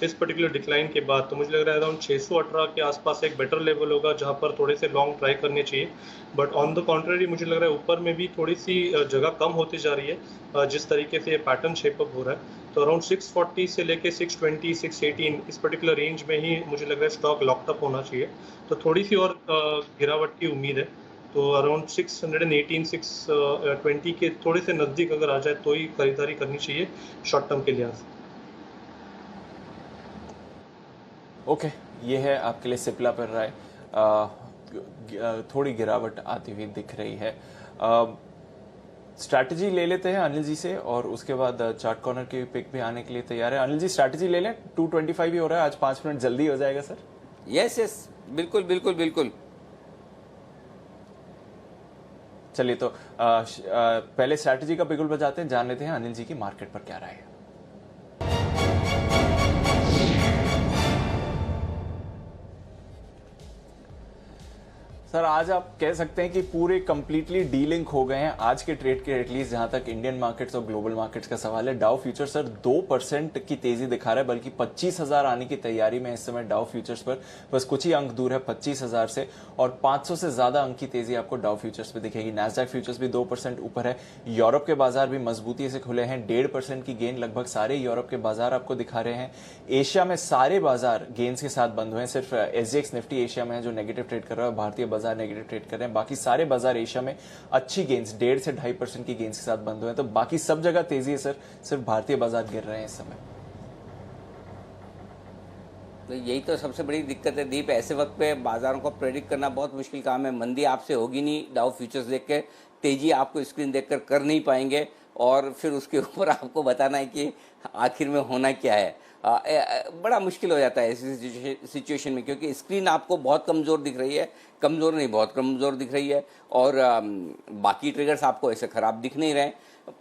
S6: इस पर्टिकुलर डिक्लाइन के बाद, तो मुझे लग रहा है अराउंड 618 के आसपास एक बेटर लेवल होगा जहाँ पर थोड़े से लॉन्ग ट्राई करने चाहिए। बट ऑन द कॉन्ट्ररी मुझे लग रहा है ऊपर में भी थोड़ी सी जगह कम होती जा रही है जिस तरीके से ये पैटर्न शेपअप हो रहा है। तो अराउंड 640 से लेके 620 618 इस पर्टिकुलर रेंज में ही मुझे लग रहा है स्टॉक लॉकअप होना चाहिए। तो थोड़ी सी और गिरावट की उम्मीद है। तो अराउंड 618 620 के थोड़े से नज़दीक अगर आ जाए तो ही खरीदारी करनी चाहिए शॉर्ट टर्म के लिहाज से।
S2: ओके, ये है आपके लिए सिप्ला पर राय। थोड़ी गिरावट आती हुई दिख रही है। स्ट्रैटेजी ले लेते हैं अनिल जी से और उसके बाद चार्ट कॉर्नर की पिक भी आने के लिए तैयार है। अनिल जी, स्ट्रैटेजी ले लें। 225 ही हो रहा है आज, 5 मिनट जल्दी हो जाएगा सर।
S1: यस, बिल्कुल बिल्कुल बिल्कुल।
S2: चलिए, तो पहले स्ट्रैटेजी का बिगुल बजाते हैं, जान लेते हैं अनिल जी की मार्केट पर क्या राय है। सर, आज आप कह सकते हैं कि पूरे कंप्लीटली डीलिंक हो गए हैं आज के ट्रेड के, एटलीस्ट जहां तक इंडियन मार्केट्स और ग्लोबल मार्केट्स का सवाल है। डाउ फ्यूचर्स सर 2% की तेजी दिखा रहा है, बल्कि 25,000 आने की तैयारी में इस समय डाउ फ्यूचर्स पर। बस कुछ ही अंक दूर है 25,000 से, और 500 से ज्यादा अंक की तेजी आपको डाउ फ्यूचर्स पे दिखेगी। नैस्डैक फ्यूचर्स भी 2% ऊपर है। यूरोप के बाजार भी मजबूती से खुले हैं, 1.5% की गेन लगभग सारे यूरोप के बाजार आपको दिखा रहे हैं। एशिया में सारे बाजार गेन्स के साथ बंद हुए हैं, सिर्फ SGX निफ्टी एशिया में है जो नेगेटिव ट्रेड कर रहा है, भारतीय बाजार नेगेटिव ट्रेड कर रहे हैं। बाकी सारे बाजार एशिया में अच्छी गेन्स 1.5 से 2.5% की गेन्स के साथ बंद हुए हैं। तो बाकी सब जगह तेजी है सर, सिर्फ भारतीय बाजार गिर रहे हैं इस समय।
S1: तो यही तो सबसे बड़ी दिक्कत है दीप, ऐसे वक्त पे बाजारों को प्रेडिक्ट करना बहुत मुश्किल काम है। मंदी आपसे होगी नहीं, डाउ फ्यूचर्स देख के, तेजी आपको स्क्रीन देखकर कर नहीं पाएंगे, और फिर उसके ऊपर आपको बताना है कि आखिर में होना क्या है। बड़ा मुश्किल हो जाता है ऐसी सिचुएशन में, क्योंकि स्क्रीन आपको बहुत कमज़ोर दिख रही है, कमज़ोर नहीं बहुत कमज़ोर दिख रही है, और बाकी ट्रिगर्स आपको ऐसे ख़राब दिख नहीं रहे।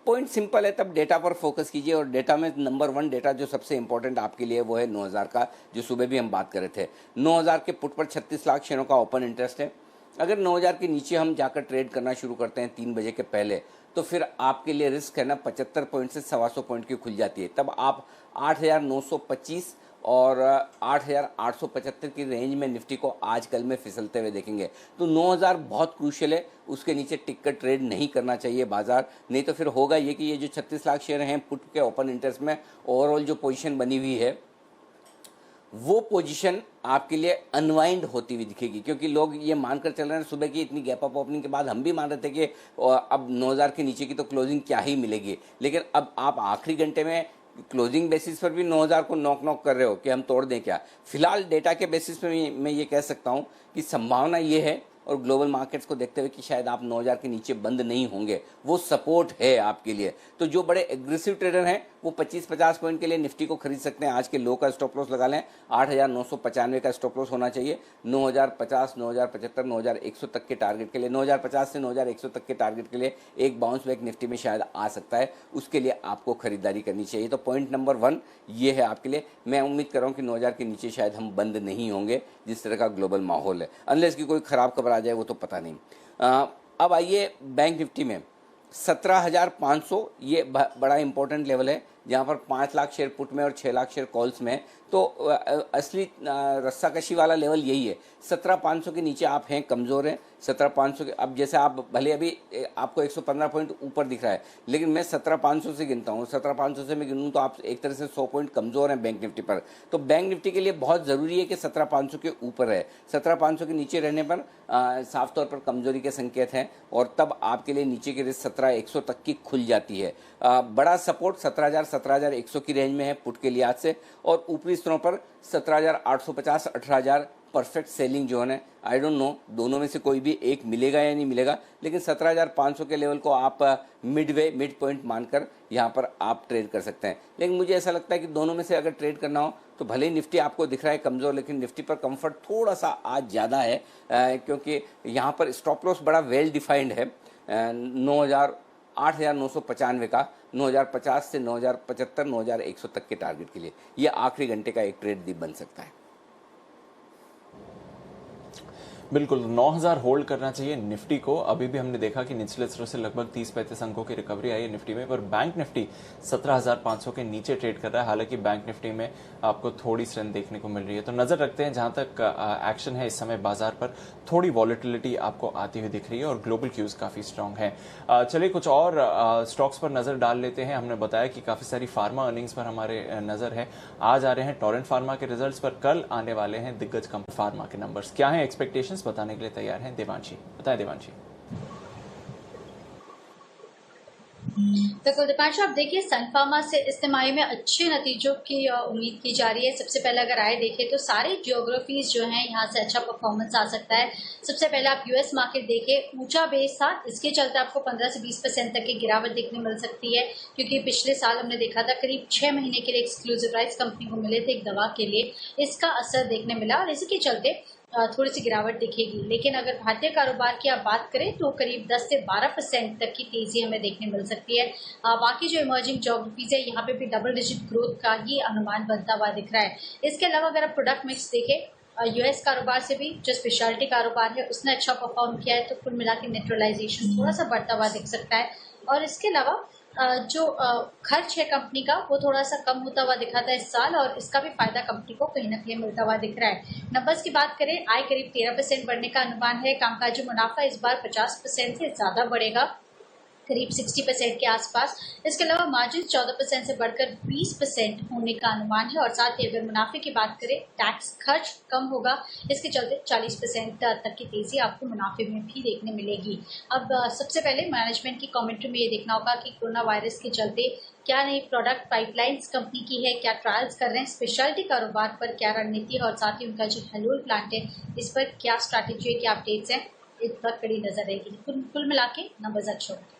S1: पॉइंट सिंपल है, तब डेटा पर फोकस कीजिए, और डेटा में नंबर 1 डेटा जो सबसे इंपॉर्टेंट आपके लिए वो है 9,000 का, जो सुबह भी हम बात कर रहे थे। 9,000 के पुट पर 36 लाख शेयरों का ओपन इंटरेस्ट है। अगर 9,000 के नीचे हम जाकर ट्रेड करना शुरू करते हैं 3 बजे के पहले, तो फिर आपके लिए रिस्क है ना 75 पॉइंट से 125 पॉइंट की खुल जाती है। तब आप 8,925 और 8,875 की रेंज में निफ्टी को आज कल में फिसलते हुए देखेंगे। तो 9,000 बहुत क्रूशियल है, उसके नीचे टिक कर ट्रेड नहीं करना चाहिए बाजार। नहीं तो फिर होगा ये कि ये जो 36 लाख शेयर हैं पुट के ओपन इंटरेस्ट में, ओवरऑल जो पोजीशन बनी हुई है वो पोजीशन आपके लिए अनवाइंड होती हुई दिखेगी, क्योंकि लोग ये मानकर चल रहे हैं सुबह की इतनी गैप अप ओपनिंग के बाद, हम भी मान रहे थे कि अब 9,000 के नीचे की तो क्लोजिंग क्या ही मिलेगी, लेकिन अब आप आखिरी घंटे में क्लोजिंग बेसिस पर भी 9,000 को नॉक कर रहे हो कि हम तोड़ दें क्या। फिलहाल डेटा के बेसिस पे मैं ये कह सकता हूँ कि संभावना ये है, और ग्लोबल मार्केट्स को देखते हुए कि शायद आप 9,000 के नीचे बंद नहीं होंगे, वो सपोर्ट है आपके लिए। तो जो बड़े एग्रेसिव ट्रेडर हैं वो 25-50 पॉइंट के लिए निफ्टी को खरीद सकते हैं। आज के लो का स्टॉप लॉस लगा लें, 8,995 का स्टॉप लॉस होना चाहिए। 9,050, 9,075, 9,100 तक के टारगेट के लिए, 9,050 से 9,100 तक के टारगेट के लिए एक बाउंस बैक निफ्टी में शायद आ सकता है, उसके लिए आपको खरीदारी करनी चाहिए। तो पॉइंट नंबर 1 ये है आपके लिए। मैं उम्मीद कर रहा हूँ कि 9,000 के नीचे शायद हम बंद नहीं होंगे, जिस तरह का ग्लोबल माहौल है, अनलेस की कोई ख़राब खबर आ जाए, वो तो पता नहीं। अब आइए बैंक निफ्टी में 17,500 ये बड़ा इंपॉर्टेंट लेवल है, जहाँ पर 5 लाख शेयर पुट में और 6 लाख शेयर कॉल्स में। तो असली रस्साकशी वाला लेवल यही है। 17,500 के नीचे आप हैं, कमज़ोर हैं। 17,500 के, अब जैसे आप भले अभी आपको 115 पॉइंट ऊपर दिख रहा है, लेकिन मैं 17,500 से गिनता हूँ। 17,500 से मैं गिनूँ तो आप एक तरह से 100 पॉइंट कमज़ोर हैं बैंक निफ्टी पर। तो बैंक निफ्टी के लिए बहुत ज़रूरी है कि 17,500 के ऊपर है। 17,500 के नीचे रहने पर साफ तौर पर कमज़ोरी के संकेत हैं, और तब आपके लिए नीचे की रिस्क 17,100 तक की खुल जाती है। बड़ा सपोर्ट 17,000 17,100 की रेंज में है पुट के लिहाज से, और ऊपरी स्तरों पर 17,850 18,000 परफेक्ट सेलिंग जोन है। आई डोंट नो दोनों में से कोई भी एक मिलेगा या नहीं मिलेगा, लेकिन 17,500 के लेवल को आप मिड पॉइंट मानकर यहाँ पर आप ट्रेड कर सकते हैं। लेकिन मुझे ऐसा लगता है कि दोनों में से अगर ट्रेड करना हो तो भले ही निफ्टी आपको दिख रहा है कमज़ोर, लेकिन निफ्टी पर कंफर्ट थोड़ा सा आज ज़्यादा है, क्योंकि यहाँ पर स्टॉप लॉस बड़ा वेल डिफाइंड है। 8,995 का 9,050 से 9,075 9,100 तक के टारगेट के लिए ये आखिरी घंटे का एक ट्रेड दी बन सकता है।
S2: बिल्कुल 9,000 होल्ड करना चाहिए निफ्टी को। अभी भी हमने देखा कि निचले स्तरों से लगभग 30-35 अंकों की रिकवरी आई है निफ्टी में, पर बैंक निफ्टी 17,500 के नीचे ट्रेड कर रहा है। हालांकि बैंक निफ्टी में आपको थोड़ी स्ट्रेंथ देखने को मिल रही है। तो नजर रखते हैं जहां तक एक्शन है इस समय बाजार पर, थोड़ी वॉलेटिलिटी आपको आती हुई दिख रही है और ग्लोबल क्यूज काफी स्ट्रांग है। चलिए कुछ और स्टॉक्स पर नजर डाल लेते हैं। हमने बताया कि काफी सारी फार्मा अर्निंग्स पर हमारे नजर है। आज आ रहे हैं टोरेंट फार्मा के रिजल्ट्स, पर कल आने वाले हैं दिग्गज कंपनी फार्मा के नंबर्स। क्या है एक्सपेक्टेशंस बताने के लिए तैयार हैं देवांशी। बताएं देवांशी।
S8: बिल्कुल दीपांशु, आप देखिए सन फार्मा से इस तिमाही में अच्छे नतीजों की उम्मीद की जा रही है। सबसे पहले अगर आए देखें तो सारे ज्योग्राफीज जो हैं यहाँ से अच्छा परफॉर्मेंस आ सकता है। सबसे पहले आप यूएस मार्केट देखें, ऊंचा बेस था, इसके चलते आपको 15 से 20% तक की गिरावट देखने मिल सकती है, क्योंकि पिछले साल हमने देखा था करीब 6 महीने के लिए एक्सक्लूसिव राइट्स कंपनी को मिले थे एक दवा के लिए, इसका असर देखने मिला और इसी के चलते थोड़ी सी गिरावट दिखेगी। लेकिन अगर भारतीय कारोबार की आप बात करें तो करीब 10 से 12% तक की तेजी हमें देखने मिल सकती है। बाकी जो इमर्जिंग ज्योग्राफीज है यहाँ पे भी डबल डिजिट ग्रोथ का ही अनुमान बनता हुआ दिख रहा है। इसके अलावा अगर आप प्रोडक्ट मिक्स देखें, यूएस कारोबार से भी जो स्पेशलिटी कारोबार है उसने अच्छा परफॉर्म किया है, तो कुल मिला के न्यूट्रलाइजेशन थोड़ा सा बढ़ता हुआ दिख सकता है। और इसके अलावा जो खर्च है कंपनी का वो थोड़ा सा कम होता हुआ दिखा था इस साल, और इसका भी फायदा कंपनी को कहीं ना कहीं मिलता हुआ दिख रहा है। नंबर्स की बात करें, आय करीब 13% बढ़ने का अनुमान है। कामकाजी मुनाफा इस बार 50% से ज्यादा बढ़ेगा, करीब 60% के आसपास। इसके अलावा मार्जिन 14% से बढ़कर 20% होने का अनुमान है। और साथ ही अगर मुनाफे की बात करें, टैक्स खर्च कम होगा, इसके चलते 40% तक की तेजी आपको मुनाफे में भी देखने मिलेगी। अब सबसे पहले मैनेजमेंट की कमेंट्री में ये देखना होगा कि कोरोना वायरस के चलते क्या नई प्रोडक्ट पाइपलाइंस कंपनी की है, क्या ट्रायल्स कर रहे हैं, स्पेशलिटी कारोबार पर क्या रणनीति है, और साथ ही उनका जो हलोल प्लांट है इस पर क्या स्ट्रैटेजी है, क्या अपडेट्स हैं, इस पर कड़ी नजर रहेगी। कुल मिला के नंबर्स अच्छे होंगे।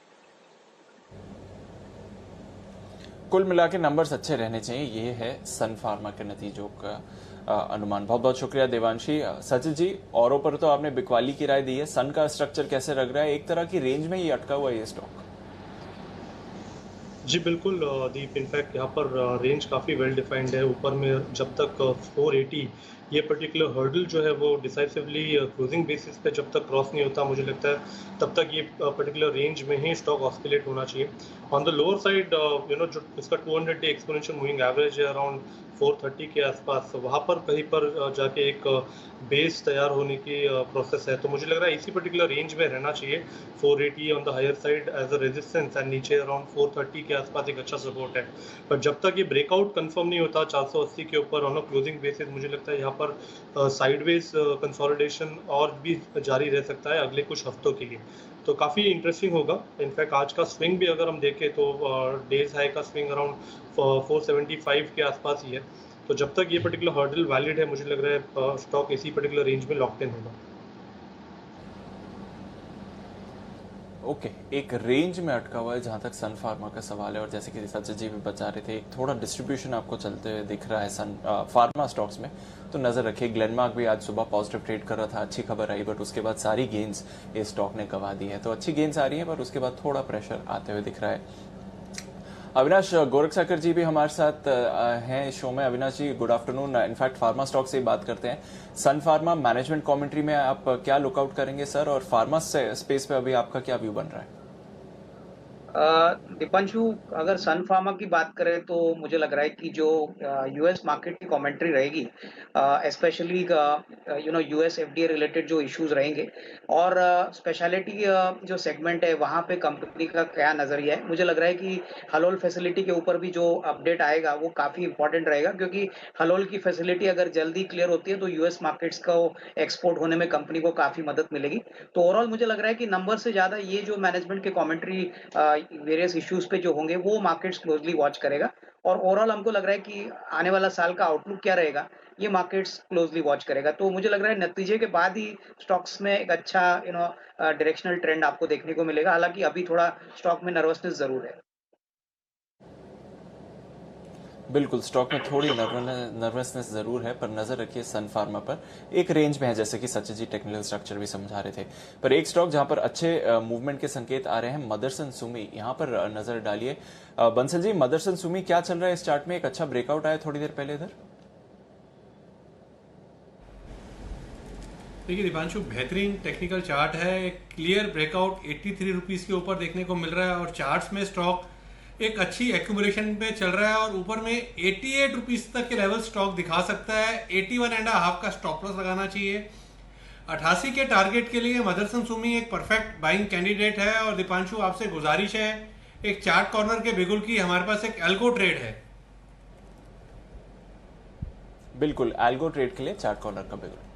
S2: कुल मिला के नंबर्स अच्छे रहने चाहिए, ये है सन फार्मा के नतीजों का अनुमान। बहुत बहुत शुक्रिया देवांशी। सचिन जी, औरों पर तो आपने बिकवाली की राय दी है, सन का स्ट्रक्चर कैसे लग रहा है? एक तरह की रेंज में ही अटका हुआ है ये स्टॉक।
S6: जी बिल्कुल दीप, इनफैक्ट यहाँ पर रेंज काफ़ी वेल डिफाइंड है। ऊपर में जब तक 480 ये पर्टिकुलर हर्डल जो है वो डिसाइसिवली क्लोजिंग बेसिस पे जब तक क्रॉस नहीं होता, मुझे लगता है तब तक ये पर्टिकुलर रेंज में ही स्टॉक ऑस्किलेट होना चाहिए। ऑन द लोअर साइड जो इसका 200 डे एक्सपोनेंशियल मूविंग एवरेज है अराउंड 430 के आसपास, वहाँ पर कहीं पर जाके एक बेस तैयार होने की प्रोसेस है। तो मुझे लग रहा है इसी पर्टिकुलर रेंज में रहना चाहिए। 480 on the higher side as a resistance and नीचे अराउंड 430 के आसपास एक अच्छा सपोर्ट है। पर जब तक ये ब्रेकआउट कंफर्म नहीं होता 480 के ऊपर ऑन अ क्लोजिंग बेसिस, मुझे लगता है यहाँ पर साइडवेज कंसोलिडेशन और भी जारी रह सकता है अगले कुछ हफ्तों के लिए। तो काफ़ी इंटरेस्टिंग होगा। इनफैक्ट आज का स्विंग भी अगर हम देखें तो डेज हाई का स्विंग अराउंड 475 के आसपास ही है। तो जब तक ये पर्टिकुलर हर्डल वैलिड है, मुझे लग रहा है स्टॉक इसी पर्टिकुलर रेंज में लॉक्ड इन होगा।
S2: ओके, एक रेंज में अटका हुआ है जहां तक सन फार्मा का सवाल है। और जैसे कि सचिन जी भी बता रहे थे, एक थोड़ा डिस्ट्रीब्यूशन आपको चलते हुए दिख रहा है सन फार्मा स्टॉक्स में, तो नजर रखिए। ग्लेनमार्क भी आज सुबह पॉजिटिव ट्रेड कर रहा था, अच्छी खबर आई, बट उसके बाद सारी गेंस इस स्टॉक ने गवा दी है। तो अच्छी गेंस आ रही है, पर उसके बाद थोड़ा प्रेशर आते हुए दिख रहा है। अविनाश गोरखसागर जी भी हमारे साथ हैं इस शो में। Avinash ji, good afternoon. In fact pharma stock से ही बात करते हैं। सन फार्मा मैनेजमेंट कमेंट्री में आप क्या लुकआउट करेंगे सर, और फार्मा स्पेस पे अभी आपका क्या व्यू बन रहा है?
S11: दीपांशु, अगर सन फार्मा की बात करें तो मुझे लग रहा है कि जो यूएस मार्केट की कमेंट्री रहेगी, स्पेशली यूएस एफडीए रिलेटेड जो इश्यूज रहेंगे, और स्पेशलिटी जो सेगमेंट है वहाँ पे कंपनी का क्या नजरिया है, मुझे लग रहा है कि हलोल फैसिलिटी के ऊपर भी जो अपडेट आएगा वो काफी इंपॉर्टेंट रहेगा, क्योंकि हलोल की फैसिलिटी अगर जल्दी क्लियर होती है तो यूएस मार्केट्स को एक्सपोर्ट होने में कंपनी को काफी मदद मिलेगी। तो ओवरऑल मुझे लग रहा है कि नंबर से ज्यादा ये जो मैनेजमेंट के कमेंट्री वेरियस इश्यूज पे जो होंगे वो मार्केट्स क्लोजली वॉच करेगा, और ओवरऑल हमको लग रहा है कि आने वाला साल का आउटलुक क्या रहेगा, ये मार्केट्स क्लोज़ली वॉच करेगा। तो मुझे लग रहा है नतीजे के बाद ही स्टॉक्स में एक अच्छा डायरेक्शनल ट्रेंड आपको देखने को मिलेगा। हालाँकि अभी थोड़ा स्टॉक में नर्वसनेस ज़रूर है।
S2: बिल्कुल, स्टॉक में थोड़ी नर्वसनेस ज़रूर है, पर नज़र रखिए सन फार्मा पर। एक रेंज में है, जैसे कि सचिन जी टेक्निकल स्ट्रक्चर भी समझा रहे थे। पर एक स्टॉक जहां पर अच्छे मूवमेंट के संकेत आ रहे हैं, मदरसन सुमी, यहां पर नज़र डालिए। बंसल जी, मदरसन सुमी क्या चल रहा है इस चार्ट में? एक अच्छा ब्रेकआउट आया थोड़ी देर पहले इधर।
S5: देखिए दीपांशु, बेहतरीन टेक्निकल चार्ट है। एक क्लियर ब्रेकआउट 83 रुपीज़ के ऊपर देखने को मिल रहा है और चार्ट्स में स्टॉक एक अच्छी एक्यूमुलेशन पे चल रहा है और ऊपर में 88 रुपीज़ तक के लेवल स्टॉक दिखा सकता है। 81.5 का स्टॉप लॉस लगाना चाहिए। 88 के टारगेट के लिए मदरसन सुमी एक परफेक्ट बाइंग कैंडिडेट है। और दीपांशु, आपसे गुजारिश है, एक चार्ट कॉर्नर के बिगुल की हमारे पास एक एल्गो ट्रेड है।
S2: बिल्कुल, एल्गो ट्रेड के लिए चार्ट कॉर्नर का बिगुल।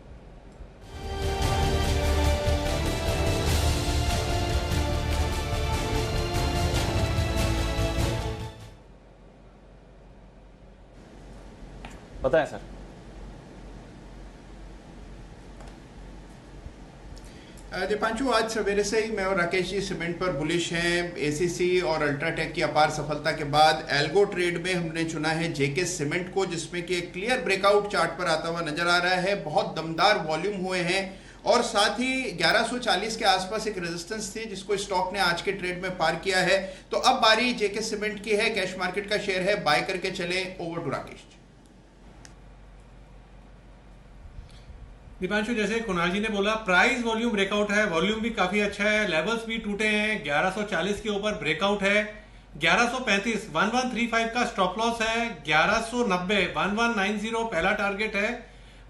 S2: बताएं सर।
S7: दीपांशु, आज सवेरे से ही मैं और राकेश जी सीमेंट पर बुलिश हैं। एसीसी और अल्ट्राटेक की अपार सफलता के बाद एल्गो ट्रेड में हमने चुना है जेके सीमेंट को, जिसमें कि एक क्लियर ब्रेकआउट चार्ट पर आता हुआ नजर आ रहा है। बहुत दमदार वॉल्यूम हुए हैं और साथ ही 1140 के आसपास एक रेजिस्टेंस थी जिसको स्टॉक ने आज के ट्रेड में पार किया है। तो अब बारी जेके सीमेंट की है, कैश मार्केट का शेयर है, बाय करके चले। Over to Rakesh.
S5: दीपांशु, जैसे कुणाल जी ने बोला, प्राइस वॉल्यूम ब्रेकआउट है, वॉल्यूम भी काफी अच्छा है, लेवल्स भी टूटे हैं। 1140 के ऊपर ब्रेकआउट है। 1135 1135 का स्टॉप लॉस है। 1190 1190 पहला टारगेट है।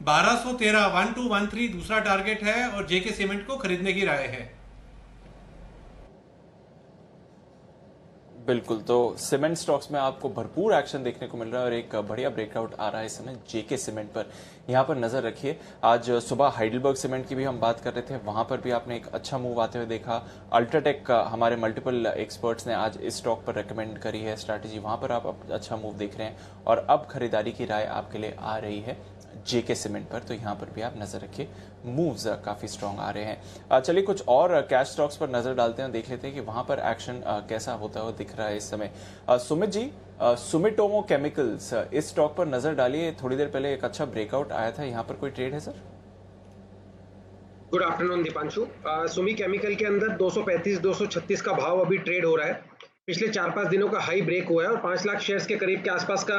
S5: 1213 1213 दूसरा टारगेट है और जेके सीमेंट को खरीदने की राय है।
S2: बिल्कुल, तो सीमेंट स्टॉक्स में आपको भरपूर एक्शन देखने को मिल रहा है और एक बढ़िया ब्रेकआउट आ रहा है इस समय जेके सीमेंट पर। यहाँ पर नजर रखिए। आज सुबह हाइडलबर्ग सीमेंट की भी हम बात कर रहे थे, वहां पर भी आपने एक अच्छा मूव आते हुए देखा। अल्ट्राटेक का हमारे मल्टीपल एक्सपर्ट्स ने आज इस स्टॉक पर रेकमेंड करी है स्ट्रैटेजी, वहां पर आप अच्छा मूव देख रहे हैं और अब खरीदारी की राय आपके लिए आ रही है जेके सीमेंट पर। तो यहाँ पर भी आप नजर रखिए, मूव्स काफी स्ट्रांग आ रहे हैं। चलिए कुछ और कैश स्टॉक्स पर नजर डालते हैं, देख लेते हैं कि वहां पर एक्शन कैसा होता हुआ दिख रहा है इस समय। सुमित जी, सुमिटोमो केमिकल्स, इस स्टॉक पर नजर डालिए। थोड़ी देर पहले एक अच्छा ब्रेकआउट आया था, यहाँ पर कोई ट्रेड है sir?
S12: Good afternoon Deepanshu. Sumi chemical के अंदर 235-236 का भाव अभी ट्रेड हो रहा है। पिछले 4-5 दिनों का हाई ब्रेक हुआ है और 5 लाख शेयर्स के करीब के आसपास का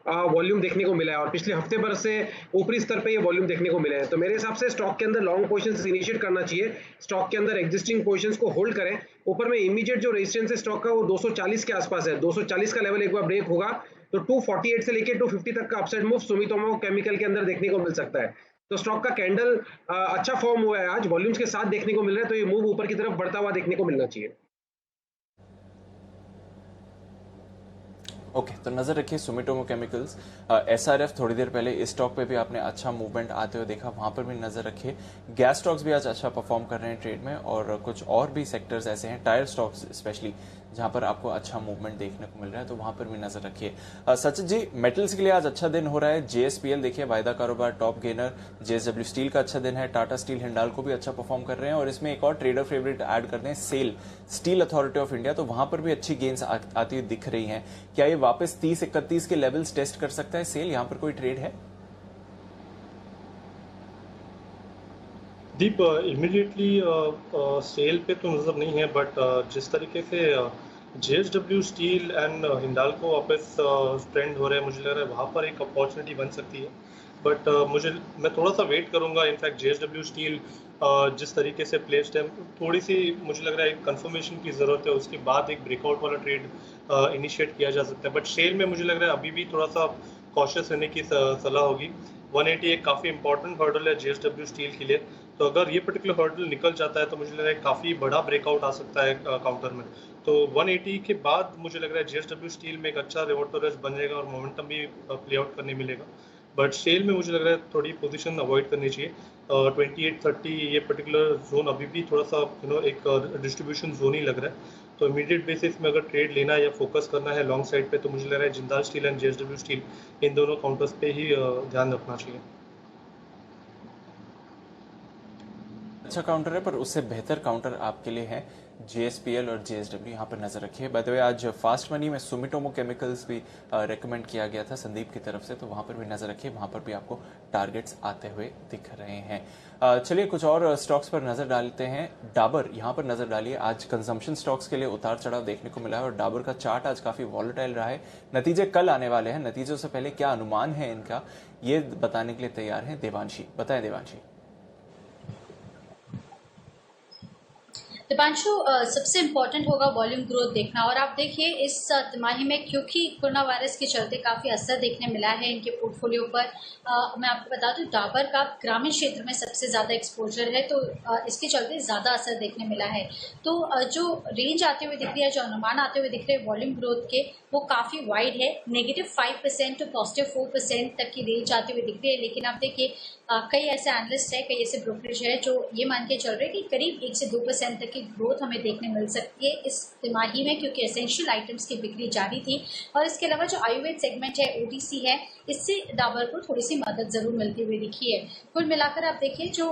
S12: वॉल्यूम देखने को मिला है और पिछले हफ्ते भर से ऊपरी स्तर पे ये वॉल्यूम देखने को मिले हैं। तो मेरे हिसाब से स्टॉक के अंदर लॉन्ग पोजीशंस इनिशिएट करना चाहिए। स्टॉक के अंदर एग्जिस्टिंग पोजीशंस को होल्ड करें। ऊपर में इमीडिएट जो रेजिस्टेंस है स्टॉक का वो 240 के आसपास है। 240 का लेवल एक बार ब्रेक होगा तो 248 से लेकर 250 तक का अपसाइड मूव सुमिटोमो केमिकल के अंदर देखने को मिल सकता है। तो स्टॉक का कैंडल अच्छा फॉर्म हुआ है, आज वॉल्यूम्स के साथ देखने को मिल रहा है, तो ये मूव ऊपर की तरफ बढ़ता हुआ देखने को मिलना चाहिए।
S2: ओके, तो नजर रखिए सुमिटोमो केमिकल्स। एसआरएफ थोड़ी देर पहले इस स्टॉक पे भी आपने अच्छा मूवमेंट आते हुए देखा, वहां पर भी नजर रखिए। गैस स्टॉक्स भी आज अच्छा परफॉर्म कर रहे हैं ट्रेड में और कुछ और भी सेक्टर्स ऐसे हैं, टायर स्टॉक्स स्पेशली, जहां पर आपको अच्छा मूवमेंट देखने को मिल रहा है, तो वहां पर भी नजर रखिए। सचिन जी, मेटल्स के लिए आज अच्छा दिन हो रहा है। जेएसपीएल देखिए वायदा कारोबार टॉप गेनर, जेएसडब्ल्यू स्टील का अच्छा दिन है, टाटा स्टील हिंडाल्को भी अच्छा परफॉर्म कर रहे हैं और इसमें एक और ट्रेडर फेवरेट ऐड करते हैं SAIL, Steel Authority of India, तो वहां पर भी अच्छी गेन्स आती हुई दिख रही हैं। क्या ये वापस 30-31 के लेवल्स टेस्ट कर सकता है सेल? यहां पर कोई ट्रेड है?
S6: दीप, इमीडिएटली सेल पे तो नज़र नहीं है, बट जिस तरीके से जेएसडब्ल्यू स्टील एंड हिंडाल्को वापस ट्रेंड हो रहे हैं, मुझे लग रहा है वहाँ पर एक अपॉर्चुनिटी बन सकती है। बट मैं थोड़ा सा वेट करूँगा। इनफैक्ट जेएसडब्ल्यू स्टील जिस तरीके से प्लेस्ड है, थोड़ी सी मुझे लग रहा है एक कंफर्मेशन की ज़रूरत है, उसके बाद एक ब्रेकआउट वाला ट्रेड इनिशिएट किया जा सकता है। बट सेल में मुझे लग रहा है अभी भी थोड़ा सा कॉशियस रहने की सलाह होगी। 180 एक काफ़ी इंपॉर्टेंट हर्डल है जेएसडब्ल्यू स्टील के लिए, तो अगर ये पर्टिकुलर हर्डल निकल जाता है तो मुझे लग रहा है काफ़ी बड़ा ब्रेकआउट आ सकता है काउंटर में। तो 180 के बाद मुझे लग रहा है जेएसडब्ल्यू स्टील में एक अच्छा रिवर्टोरेस बनेगा और मोमेंटम भी प्ले आउट करने मिलेगा। बट सेल में मुझे लग रहा है थोड़ी पोजीशन अवॉइड करनी चाहिए। 2830 ये पर्टिकुलर जोन अभी भी थोड़ा सा एक डिस्ट्रीब्यूशन जोन ही लग रहा है। तो इमीडिएट बेसिस में अगर ट्रेड लेना है या फोकस करना है लॉन्ग साइड पे, तो मुझे लग रहा है Jindal steel and JSW steel, इन दोनों काउंटर्स पे ही ध्यान रखना चाहिए।
S2: अच्छा काउंटर है, पर उससे बेहतर काउंटर आपके लिए है JSPL और JSW, यहाँ पर नजर रखिए। बाय द वे आज फास्ट मनी में सुमिटोमो केमिकल्स भी रेकमेंड किया गया था संदीप की तरफ से, तो वहाँ पर भी नजर रखिए, वहाँ पर भी आपको टारगेट्स आते हुए दिख रहे हैं। चलिए कुछ और स्टॉक्स पर नजर डालते हैं। डाबर यहाँ पर नजर डालिए। आज कंजम्पशन स्टॉक्स के लिए उतार चढ़ाव देखने को मिला है और डाबर का चार्ट आज काफी वॉलेटाइल रहा है। नतीजे कल आने वाले हैं, नतीजों से पहले क्या अनुमान है इनका, ये बताने के लिए तैयार है देवांशी। बताएं देवांशी।
S8: दीपांशु, सबसे इम्पोर्टेंट होगा वॉल्यूम ग्रोथ देखना। और आप देखिए इस तिमाही में क्योंकि कोरोना वायरस के चलते काफ़ी असर देखने मिला है इनके पोर्टफोलियो पर। मैं आपको बता दूं डाबर का ग्रामीण क्षेत्र में सबसे ज़्यादा एक्सपोजर है, तो इसके चलते ज़्यादा असर देखने मिला है। तो जो रेंज आते हुए दिख रही है, जो अनुमान आते हुए दिख रहे हैं वॉल्यूम ग्रोथ के, वो काफ़ी वाइड है। -5% टू +4% तक की रेंज आते हुए दिख रही है। लेकिन आप देखिए कई ऐसे एनालिस्ट है, कई ऐसे ब्रोकरेज है जो ये मान के चल रहे हैं कि करीब 1 से 2% तक की ग्रोथ हमें देखने मिल सकती है इस तिमाही में, क्योंकि एसेंशियल आइटम्स की बिक्री जारी थी। और इसके अलावा जो आयुर्वेद सेगमेंट है, OTC है, इससे डाबर को थोड़ी सी मदद जरूर मिलती हुई दिखी है। कुल मिलाकर आप देखिए जो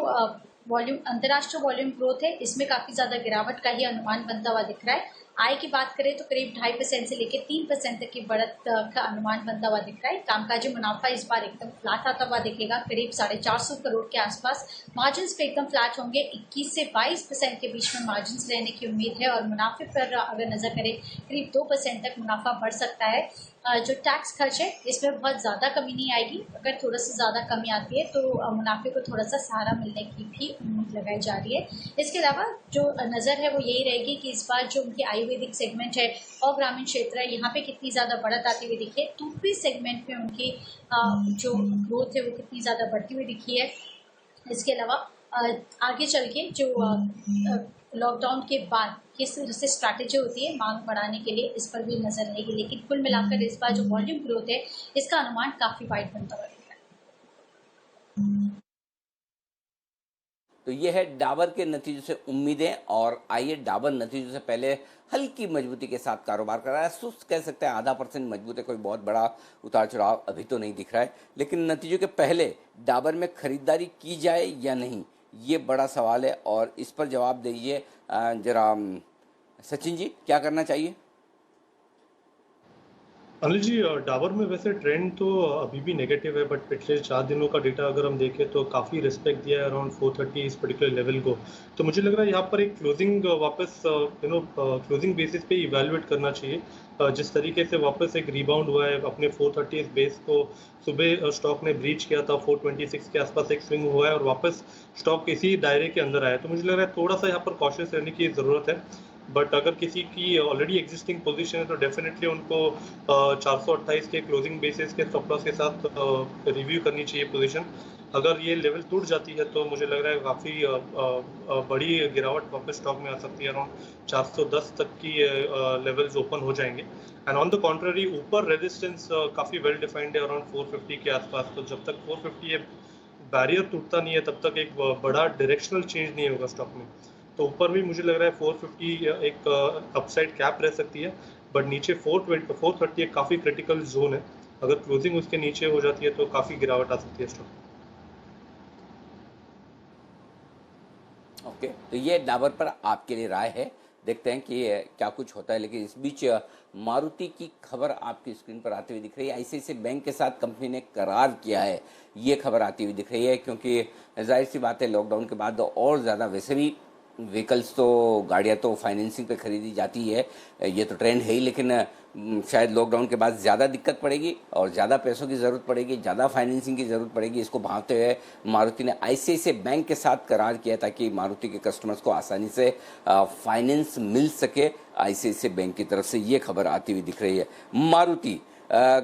S8: वॉल्यूम अंतर्राष्ट्रीय वॉल्यूम ग्रोथ है, इसमें काफ़ी ज़्यादा गिरावट का ही अनुमान बनता हुआ दिख रहा है। आय की बात करें तो करीब 2.5% से लेकर 3% तक की बढ़त का अनुमान बनता हुआ दिख रहा है। कामकाजी मुनाफा इस बार एकदम फ्लैट आता हुआ दिखेगा, करीब 450 करोड़ के आसपास। मार्जिन्स पे एकदम फ्लैट होंगे, 21 से 22% के बीच में मार्जिन्स रहने की उम्मीद है। और मुनाफे पर अगर नजर करें करीब 2% तक मुनाफा बढ़ सकता है। जो टैक्स खर्च है इसमें बहुत ज़्यादा कमी नहीं आएगी, अगर थोड़ा सा ज़्यादा कमी आती है तो मुनाफे को थोड़ा सा सहारा मिलने की भी उम्मीद लगाई जा रही है। इसके अलावा जो नज़र है वो यही रहेगी कि इस बार जो उनकी आयुर्वेदिक सेगमेंट है और ग्रामीण क्षेत्र है, यहाँ पे कितनी ज़्यादा बढ़त आती हुई दिखी है। टूथपेस्ट सेगमेंट में उनकी जो ग्रोथ है वो कितनी ज़्यादा बढ़ती हुई दिखी है। इसके अलावा आगे चल के जो लॉकडाउन के बाद किस तरह से स्ट्रैटेजी होती है मांग बढ़ाने के लिए, इस पर भी नजर रहेगी। लेकिन कुल मिलाकर इस बार जो वॉल्यूम ग्रोथ है इसका अनुमान काफी वाइड बनता हुआ दिख रहा है।
S1: तो ये है डाबर के नतीजों से उम्मीदें। और आइए डाबर नतीजों से पहले हल्की मजबूती के साथ कारोबार कर रहा है, सुस्त कह सकते हैं, 0.5% मजबूत है, कोई बहुत बड़ा उतार चढ़ाव अभी तो नहीं दिख रहा है। लेकिन नतीजों के पहले डाबर में खरीदारी की जाए या नहीं, ये बड़ा सवाल है। और इस पर जवाब दीजिए जरा सचिन जी, क्या करना चाहिए?
S6: अनिल जी, डाबर में वैसे ट्रेंड तो अभी भी नेगेटिव है, बट पिछले 4 दिनों का डेटा अगर हम देखें तो काफ़ी रिस्पेक्ट दिया है अराउंड 430 इस पर्टिकुलर लेवल को। तो मुझे लग रहा है यहाँ पर एक क्लोजिंग वापस क्लोजिंग बेसिस पे इवैल्यूएट करना चाहिए। जिस तरीके से वापस एक रिबाउंड हुआ है अपने 430 बेस को, सुबह स्टॉक ने ब्रीच किया था, 426 के आसपास एक स्विंग हुआ है और वापस स्टॉक इसी दायरे के अंदर आया। तो मुझे लग रहा है थोड़ा सा यहाँ पर कॉशियस रहने की ज़रूरत है। बट अगर किसी की ऑलरेडी एग्जिस्टिंग पोजीशन है तो डेफिनेटली उनको 428 के क्लोजिंग बेसिस के स्टॉप लॉस के साथ रिव्यू करनी चाहिए पोजीशन। अगर ये लेवल टूट जाती है तो मुझे लग रहा है काफ़ी बड़ी गिरावट वापस स्टॉक में आ सकती है, अराउंड 410 तक की लेवल्स ओपन हो जाएंगे। एंड ऑन द कॉन्ट्ररी ऊपर रेजिस्टेंस काफ़ी वेल डिफाइंड है अराउंड 450 के आसपास। तो जब तक 450 ये बैरियर टूटता नहीं है तब तक एक बड़ा डायरेक्शनल चेंज नहीं होगा स्टॉक में। तो ऊपर भी मुझे लग रहा है 450 एक अपसाइड कैप रह सकती है, बट नीचे 430 एक काफ़ी क्रिटिकल जोन है। अगर क्लोजिंग उसके नीचे हो जाती है तो काफ़ी गिरावट आ सकती है स्टॉक।
S1: ओके, तो ये डाबर पर आपके लिए राय है, देखते हैं कि क्या कुछ होता है। लेकिन इस बीच मारुति की खबर आपकी स्क्रीन पर आती हुई दिख रही है। ICICI बैंक के साथ कंपनी ने करार किया है, ये खबर आती हुई दिख रही है, क्योंकि जाहिर सी बात है लॉकडाउन के बाद और ज़्यादा वैसे भी व्हीकल्स तो गाड़ियाँ तो फाइनेंसिंग पे खरीदी जाती है, ये तो ट्रेंड है ही। लेकिन शायद लॉकडाउन के बाद ज़्यादा दिक्कत पड़ेगी और ज़्यादा पैसों की ज़रूरत पड़ेगी, ज़्यादा फाइनेंसिंग की ज़रूरत पड़ेगी। इसको भांपते हुए मारुति ने ICICI बैंक के साथ करार किया ताकि मारुति के कस्टमर्स को आसानी से फाइनेंस मिल सके ICICI बैंक की तरफ से। ये खबर आती हुई दिख रही है। मारुति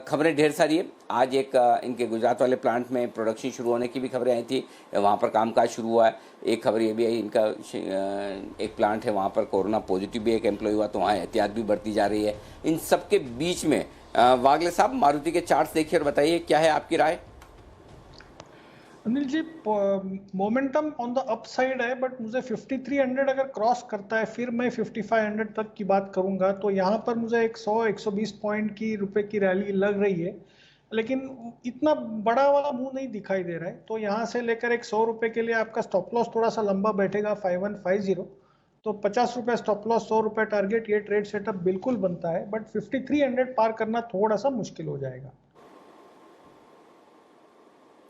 S1: खबरें ढेर सारी है। आज एक इनके गुजरात वाले प्लांट में प्रोडक्शन शुरू होने की भी खबरें आई थी, वहाँ पर कामकाज शुरू हुआ है। एक खबर ये भी आई, इनका एक प्लांट है वहाँ पर कोरोना पॉजिटिव भी एक एम्प्लॉय हुआ, तो वहाँ एहतियात भी बढ़ती जा रही है। इन सब के बीच में वागले साहब मारुति के चार्ट्स देखिए और बताइए क्या है आपकी राय।
S4: Anil ji, momentum on the upside है, बट मुझे 5300 अगर क्रॉस करता है फिर मैं 5500 तक की बात करूंगा। तो यहाँ पर मुझे 100-120 पॉइंट की रुपए की रैली लग रही है, लेकिन इतना बड़ा वाला मुंह नहीं दिखाई दे रहा है। तो यहाँ से लेकर एक 100 रुपए के लिए आपका स्टॉप लॉस थोड़ा सा लंबा बैठेगा 5150। तो 50 रुपए स्टॉप लॉस, 100 रुपए टारगेट, ये ट्रेड सेटअप बिल्कुल बनता है, बट 5300 पार करना थोड़ा सा मुश्किल हो जाएगा।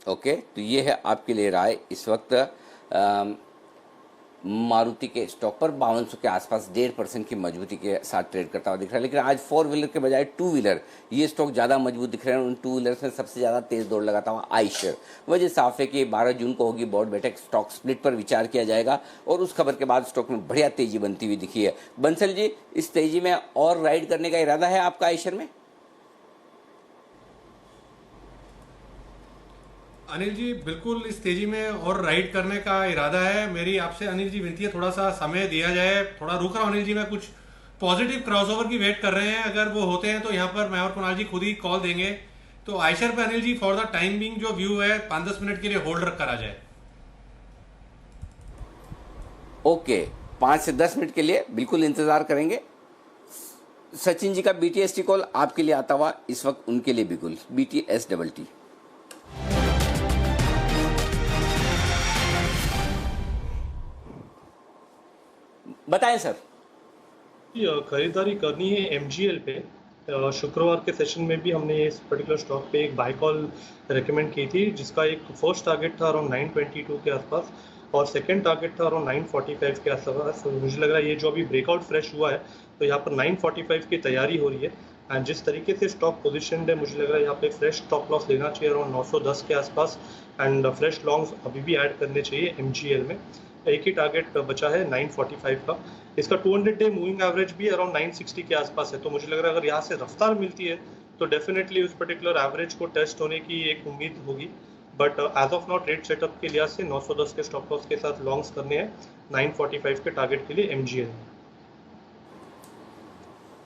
S1: ओके, तो ये है आपके लिए राय। इस वक्त मारुति के स्टॉक पर 5200 के आसपास 1.5% की मजबूती के साथ ट्रेड करता हुआ दिख रहा है, लेकिन आज 4 व्हीलर के बजाय 2 व्हीलर ये स्टॉक ज़्यादा मजबूत दिख रहे हैं। उन 2 व्हीलर्स में सबसे ज़्यादा तेज दौड़ लगाता हुआ आइशर। वजह साफ है कि 12 जून को होगी बोर्ड बैठक, स्टॉक स्प्लिट पर विचार किया जाएगा और उस खबर के बाद स्टॉक में बढ़िया तेजी बनती हुई दिखी है। बंसल जी, इस तेजी में और राइड करने का इरादा है आपका आइशर में?
S5: अनिल जी, बिल्कुल इस तेजी में और राइड करने का इरादा है। मेरी आपसे अनिल जी विनती है, थोड़ा सा समय दिया जाए। थोड़ा रुक रहा हूँ अनिल जी, मैं कुछ पॉजिटिव क्रॉसओवर की वेट कर रहे हैं। अगर वो होते हैं तो यहाँ पर मैं और कुणाल जी खुद ही कॉल देंगे। तो आइशर पे Anil ji for the time being जो व्यू है 5-10 मिनट के लिए होल्ड करा जाए।
S1: ओके, 5 से 10 मिनट के लिए बिल्कुल इंतजार करेंगे। सचिन जी का BTST कॉल आपके लिए आता हुआ इस वक्त उनके लिए बिल्कुल BTST। बताएं सर।
S6: खरीदारी करनी है MGL पे। शुक्रवार के सेशन में भी हमने इस पर्टिकुलर स्टॉक पे एक बाय कॉल रेकमेंड की थी, जिसका एक फर्स्ट टारगेट था अराउंड 922 के आसपास और सेकंड टारगेट था अराउंड 945 के आसपास। मुझे लग रहा है ये जो अभी ब्रेकआउट फ्रेश हुआ है तो यहाँ पर 945 की तैयारी हो रही है। एंड जिस तरीके से स्टॉक पोजिशन है, मुझे लग रहा है यहाँ पे फ्रेश स्टॉप लॉस लेना चाहिए अराउंड 910 के आसपास एंड फ्रेश लॉन्ग्स अभी भी ऐड करने चाहिए MGL में। एक ही टारगेट बचा है 945 का। इसका 200 डे मूविंग एवरेज भी अराउंड 960 के आसपास है। तो मुझे लग रहा है अगर यहाँ से रफ्तार मिलती है तो डेफिनेटली उस पर्टिकुलर एवरेज को टेस्ट होने की एक उम्मीद होगी। But as of now trade setup के लिहाज से 910 के स्टॉप लॉस के साथ लॉन्ग्स करने हैं 945 के टारगेट के लिए MGL।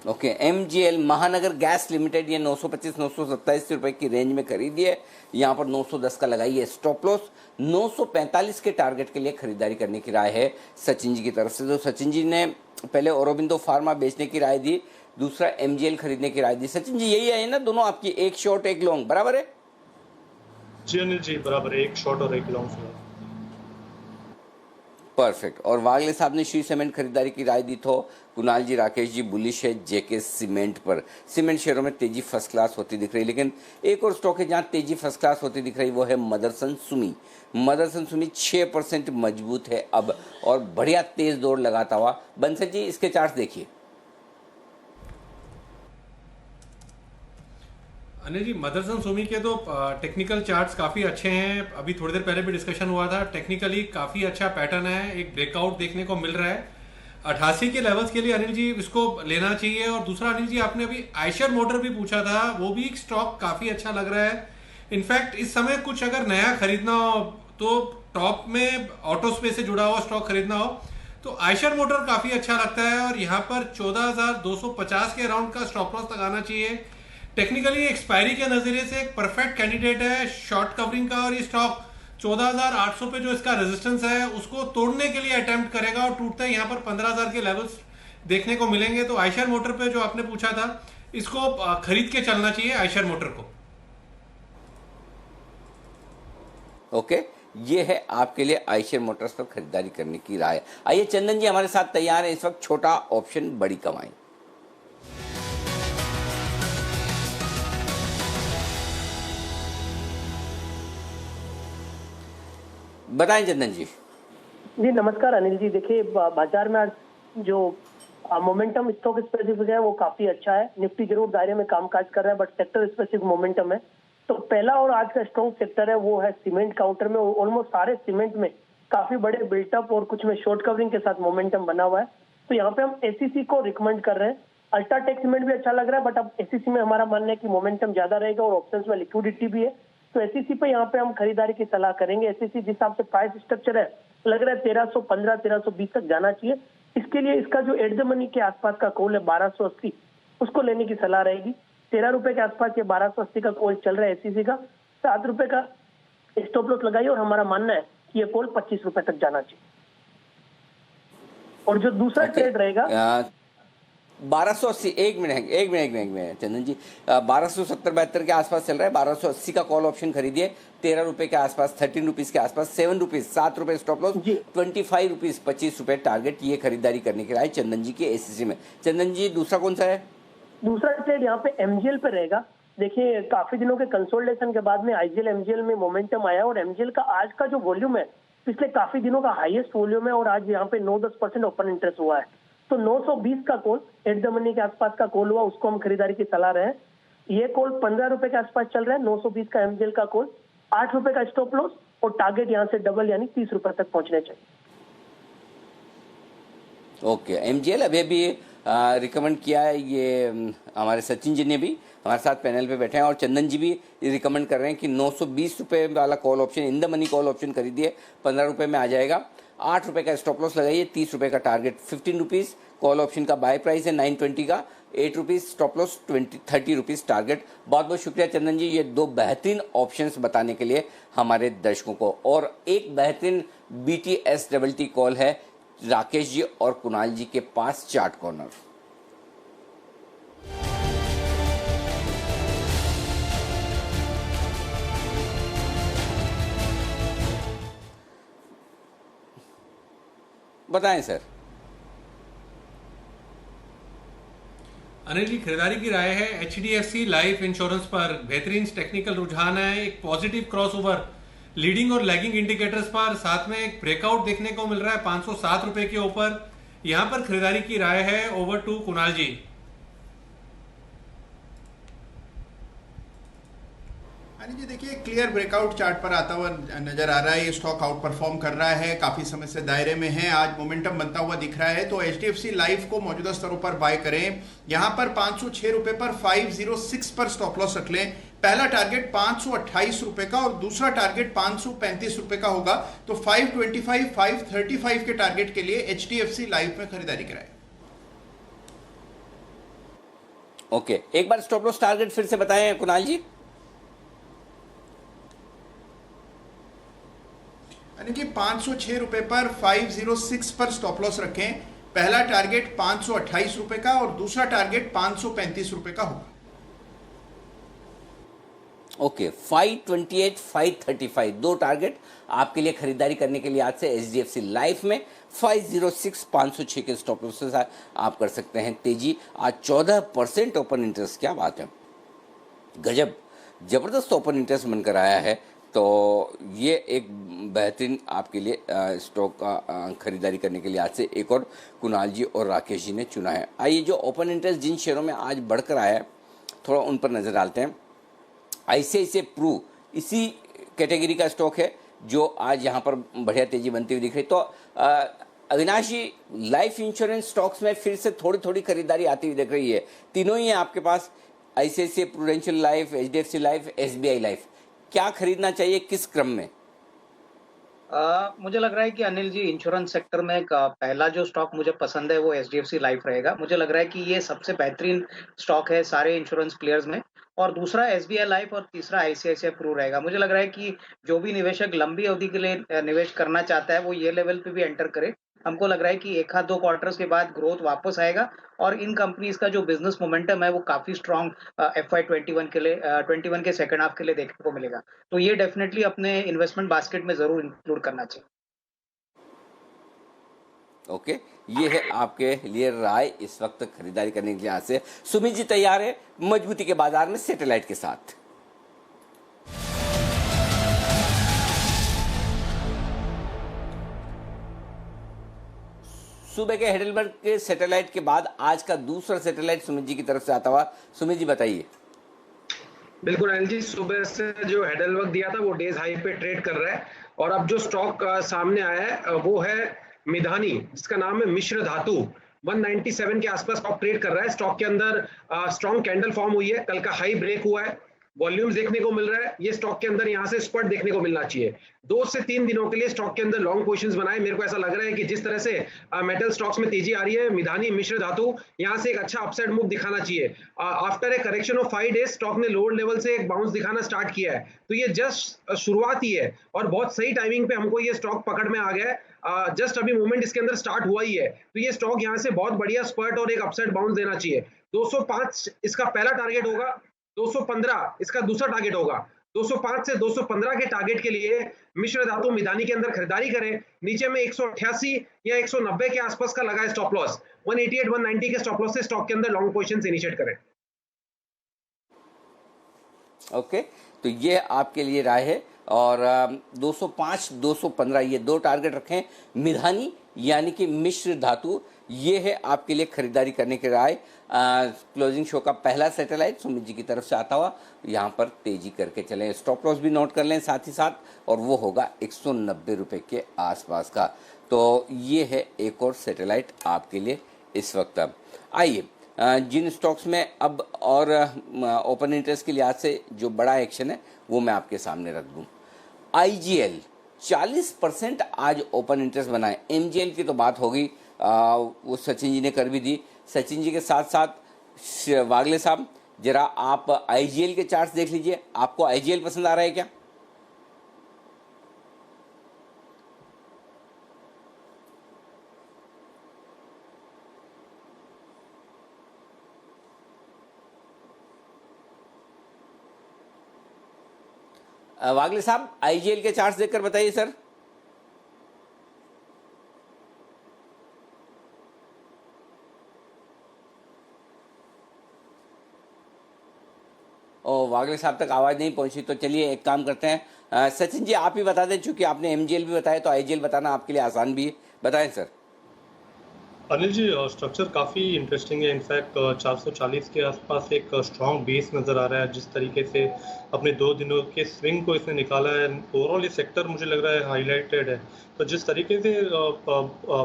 S1: ओके, MGL महानगर गैस लिमिटेड ये 925-927 रुपए की रेंज में खरीदी है। यहाँ पर 910 का लगाइए स्टॉप लॉस। 945 के टारगेट के लिए खरीदारी करने की राय है सचिन जी की तरफ से। तो सचिन जी ने पहले औरोबिंदो फार्मा बेचने की राय दी, दूसरा MGL खरीदने की राय दी। सचिन जी, यही है ना दोनों आपकी, एक शॉर्ट एक लॉन्ग, बराबर है?
S6: जी अनिल जी, बराबर है, एक शॉर्ट और एक लॉन्ग।
S1: परफेक्ट। और वागले साहब ने श्री सीमेंट खरीदारी की राय दी। तो कुणाल जी, राकेश जी बुलिश है JK सीमेंट पर। सीमेंट शेयरों में तेजी फर्स्ट क्लास होती दिख रही है, लेकिन एक और स्टॉक है जहां तेजी फर्स्ट क्लास होती दिख रही, वो है मदरसन सुमी। मदरसन सुमी 6% मजबूत है अब और बढ़िया तेज दौड़ लगाता हुआ। बंसल जी, इसके चार्ट देखिए।
S5: अनिल जी, मदरसन सुमी के तो टेक्निकल चार्ट्स काफ़ी अच्छे हैं। अभी थोड़ी देर पहले भी डिस्कशन हुआ था, टेक्निकली काफ़ी अच्छा पैटर्न है, एक ब्रेकआउट देखने को मिल रहा है 88 के लेवल्स के लिए। अनिल जी, इसको लेना चाहिए। और दूसरा अनिल जी, आपने अभी आइशर मोटर भी पूछा था, वो भी एक स्टॉक काफ़ी अच्छा लग रहा है। इनफैक्ट इस समय कुछ अगर नया खरीदना हो तो टॉप में ऑटो स्पेस से जुड़ा हुआ स्टॉक खरीदना हो तो आइशर मोटर काफ़ी अच्छा लगता है और यहाँ पर 14,250 के अराउंड का स्टॉप लॉस लगाना चाहिए। टेक्निकली एक्सपायरी के नजरिए से एक परफेक्ट कैंडिडेट है शॉर्ट कवरिंग का और ये स्टॉक 14,800 पे जो इसका रेजिस्टेंस है उसको तोड़ने के लिए अटेम्प्ट करेगा और टूटते यहाँ पर 15,000 के लेवल्स देखने को मिलेंगे। तो आइशर मोटर पे जो आपने पूछा था, इसको खरीद के चलना चाहिए आइशर मोटर को।
S1: ओके, ये है आपके लिए आइशर मोटर्स पर खरीदारी करने की राय। आइए चंदन जी हमारे साथ तैयार है इस वक्त, छोटा ऑप्शन बड़ी कमाई। बताएं चंदन जी।
S13: जी नमस्कार अनिल जी। देखिए, बाजार में आज जो मोमेंटम स्टॉक स्पेसिफिक है वो काफी अच्छा है। निफ्टी जरूर दायरे में कामकाज कर रहा है, बट सेक्टर स्पेसिफिक मोमेंटम है। तो पहला और आज का स्ट्रॉन्ग सेक्टर है वो है सीमेंट काउंटर में। ऑलमोस्ट सारे सीमेंट में काफी बड़े बिल्टअप और कुछ में शॉर्ट कवरिंग के साथ मोमेंटम बना हुआ है। तो यहाँ पे हम ACC को रिकमेंड कर रहे हैं। अल्ट्राटेक सीमेंट भी अच्छा लग रहा है, बट अब ACC में हमारा मानना है कि मोमेंटम ज्यादा रहेगा और ऑप्शंस में लिक्विडिटी भी है। तो ACC पे यहाँ पे हम खरीदारी की सलाह करेंगे। ACC जिस हिसाब से प्राइस स्ट्रक्चर है, लग रहा है 1315 1320 तक जाना चाहिए। इसके लिए इसका जो एट द मनी के आसपास का कॉल है 1280, उसको लेने की सलाह रहेगी। 13 रुपए के आसपास ये 1280 का कॉल चल रहा है ACC का। 7 रुपए का स्टॉप लॉस लगाइए और हमारा मानना है कि ये कॉल 25 रुपए तक जाना चाहिए। और जो दूसरा ट्रेड रहेगा
S1: 1280, एक मिनट चंदन जी, 1270-72 के आसपास चल रहा है। 1280 का कॉल ऑप्शन खरीदिए 13 रुपए के आसपास, 13 रुपीज के आसपास, 7 रुपीज, 7 रुपए स्टॉप लॉस, 25 रुपीज, 25 रुपए टारगेट। ये खरीदारी करने के लिए चंदन जी के एसीसी में। चंदन जी दूसरा कौन सा है?
S13: दूसरा ट्रेड यहाँ पे एमजीएल पे रहेगा। देखिए काफी दिनों के कंसोलिडेशन के बाद में आईजीएल एमजीएल में मोमेंटम आया और एमजीएल का आज का जो वॉल्यूम है पिछले काफी दिनों का हाईएस्ट वॉल्यूम है और आज यहाँ पे 9-10% ओपन इंटरेस्ट हुआ है। तो 920 का कॉल एट द मनी के आसपास का कॉल हुआ, उसको हम खरीदारी की सलाह रहे हैं। ये कॉल 15 रुपए के आसपास चल रहा है। 920 का एमजीएल का कॉल, 8 रुपए का स्टॉप लॉस और टारगेट यहाँ से डबल यानी 30 रुपए तक पहुंचने चाहिए।
S1: ओके, एमजीएल अभी भी रिकमेंड किया है, ये हमारे सचिन जी ने भी हमारे साथ पैनल पे बैठे हैं और चंदन जी भी रिकमेंड कर रहे हैं कि 920 रुपए वाला call option, in the money call option खरीदिए, 15 रुपए में आ जाएगा। 8 रुपए का स्टॉप लॉस लगाइए, 30 रुपए का टारगेट, 15 रुपीज कॉल ऑप्शन का बाय प्राइस है, 920 का, 8 rupees stop loss, 30 rupees target. बहुत बहुत शुक्रिया चंदन जी, ये दो बेहतरीन ऑप्शंस बताने के लिए हमारे दर्शकों को। और एक बेहतरीन BTSWT कॉल है राकेश जी और कुणाल जी के पास, चार्ट कॉर्नर। बताएं सर।
S5: अनिल जी, खरीदारी की राय है HDFC लाइफ इंश्योरेंस पर। बेहतरीन टेक्निकल रुझान है, एक पॉजिटिव क्रॉसओवर लीडिंग और लैगिंग इंडिकेटर्स पर, साथ में एक ब्रेकआउट देखने को मिल रहा है 507 रुपए के ऊपर। यहां पर खरीदारी की राय है। ओवर टू कुणाल जी।
S7: जी देखिए, क्लियर ब्रेकआउट चार्ट पर आता हुआ नजर आ रहा है। ये स्टॉक आउट परफॉर्म कर रहा है, काफी समय से दायरे में है, आज मोमेंटम बनता हुआ दिख रहा है। तो HDFC लाइफ को मौजूदा स्तरों पर बाय करें। यहां पर 506 रुपए पर 506 पर स्टॉप लॉस रख लें। पहला टारगेट 528 रुपए का और दूसरा टारगेट 535 रुपए का होगा। तो 525, 535 के टारगेट के लिए HDFC लाइफ में खरीदारी कराएं।
S1: ओके, एक बार स्टॉप लॉस टारगेट फिर से बताएं कुणाल जी।
S7: यानी कि 506 रुपए पर 506 पर स्टॉप लॉस रखें। पहला टारगेट 528 रुपए का और दूसरा टारगेट 535 रुपए का होगा।
S1: ओके, 528, 535 दो टारगेट आपके लिए खरीदारी करने के लिए आज से HDFC लाइफ में। 506, 506 के स्टॉप लॉस से आप कर सकते हैं तेजी। आज 14% ओपन इंटरेस्ट, क्या बात है, गजब, जबरदस्त ओपन इंटरेस्ट बनकर आया है। तो ये एक बेहतरीन आपके लिए स्टॉक का खरीदारी करने के लिए आज से एक और कुणाल जी और राकेश जी ने चुना है। आइए, जो ओपन इंटरेस्ट जिन शेयरों में आज बढ़कर आया है थोड़ा उन पर नज़र डालते हैं। ICICI प्रू इसी कैटेगरी का स्टॉक है जो आज यहाँ पर बढ़िया तेजी बनती हुई दिख रही। तो अविनाश जी, लाइफ इंश्योरेंस स्टॉक्स में फिर से थोड़ी थोड़ी खरीदारी आती हुई दिख रही है। तीनों ही है आपके पास, ICICI prudential life, HDFC life, SBI life. क्या खरीदना चाहिए, किस क्रम में?
S11: मुझे लग रहा है कि अनिल जी, इंश्योरेंस सेक्टर में पहला जो स्टॉक मुझे पसंद है वो HDFC लाइफ रहेगा। मुझे लग रहा है कि ये सबसे बेहतरीन स्टॉक है सारे इंश्योरेंस प्लेयर्स में। और दूसरा SBI लाइफ और तीसरा ICICI प्रू रहेगा। मुझे लग रहा है कि जो भी निवेशक लंबी अवधि के लिए निवेश करना चाहता है वो ये लेवल पे भी एंटर करे। हमको लग रहा है कि 1-2 क्वार्टर्स के बाद ग्रोथ वापस आएगा और इन कंपनीज का जो बिजनेस मोमेंटम है वो काफी स्ट्रांग FY21 के लिए 21 के सेकंड हाफ के लिए देखने को मिलेगा। तो ये डेफिनेटली अपने इन्वेस्टमेंट बास्केट में जरूर इंक्लूड करना चाहिए।
S1: ओके, ये है आपके लिए राय इस वक्त खरीदारी करने के लिए। से सुमित जी तैयार है मजबूती के बाजार में सैटेलाइट के साथ। सुबह के हेडलबर्ग के सैटेलाइट के बाद आज का दूसरा सैटेलाइट सुमित जी की तरफ से आता हुआ। सुमित जी बताइए।
S12: बिल्कुल अनिल जी, सुबह से जो हेडलबर्ग दिया था वो डेज हाई पे ट्रेड कर रहा है और अब जो स्टॉक सामने आया है वो है मिधानी, इसका नाम है मिश्र धातु। 197 के आसपास स्टॉक ट्रेड कर रहा है। स्टॉक के अंदर स्ट्रॉन्ग कैंडल फॉर्म हुई है, कल का हाई ब्रेक हुआ है वॉल्यूम्स देखने को मिल रहा है, ये स्टॉक के अंदर यहाँ से स्पर्ट देखने को मिलना चाहिए। 2 से 3 दिनों के लिए स्टॉक के अंदर लॉन्ग पोजीशंस बनाए। मेरे को ऐसा लग रहा है कि जिस तरह से मेटल स्टॉक्स में तेजी आ रही है, मिधानी, मिश्र धातु, यहाँ से एक अच्छा अपसाइड मूव दिखाना चाहिए। After a correction of 5 days stock ने लोअर लेवल से एक बाउंस दिखाना स्टार्ट किया है, तो ये जस्ट शुरुआत ही है और बहुत सही टाइमिंग पे हमको ये स्टॉक पकड़ में आ गया है। जस्ट अभी मूवमेंट इसके अंदर स्टार्ट हुआ ही है, तो ये स्टॉक यहाँ से बहुत बढ़िया स्पर्ट और एक अपसाइड बाउंस देना चाहिए। 205 इसका पहला टारगेट होगा, 215 इसका दूसरा टारगेट होगा। 205 से 215 के टारगेट के लिए मिश्र धातु मिधानी के अंदर खरीदारी करें। नीचे में 188 या 190 के आसपास का लगा है स्टॉप लॉस। 188 190 के स्टॉप लॉस से स्टॉक के अंदर लॉन्ग पोजीशन इनिशिएट करें।
S1: ओके, तो ये आपके लिए राय है। और 205 215 ये 2 टारगेट रखें। मिधानी यानी कि मिश्र धातु, ये है आपके लिए खरीदारी करने की राय। क्लोजिंग शो का पहला सैटेलाइट सुमित जी की तरफ से आता हुआ, यहाँ पर तेजी करके चलें। स्टॉप लॉस भी नोट कर लें साथ ही साथ, और वो होगा 190 रुपये के आसपास का। तो ये है एक और सैटेलाइट आपके लिए इस वक्त। आइए जिन स्टॉक्स में अब और ओपन इंटरेस्ट के लिहाज से जो बड़ा एक्शन है वो मैं आपके सामने रख दूँ। IGL 40% आज ओपन इंटरेस्ट बनाए। MGL की तो बात होगी, वो सचिन जी ने कर भी दी। सचिन जी के साथ साथ वागले साहब, जरा आप IGL के चार्ट्स देख लीजिए। आपको IGL पसंद आ रहा है क्या? वागले साहब IGL के चार्ट्स देखकर बताइए सर। ओ, वागले साहब तक आवाज़ नहीं पहुंची, तो चलिए एक काम करते हैं, सचिन जी आप ही बता दें, चूंकि आपने MGL भी बताया तो IGL बताना आपके लिए आसान भी है। बताएं सर।
S6: अनिल जी, स्ट्रक्चर काफ़ी इंटरेस्टिंग है। इनफैक्ट 440 के आसपास एक स्ट्रॉन्ग बेस नज़र आ रहा है। जिस तरीके से अपने 2 दिनों के स्विंग को इसने निकाला है, ओवरऑल ये सेक्टर मुझे लग रहा है हाईलाइटेड है। तो जिस तरीके से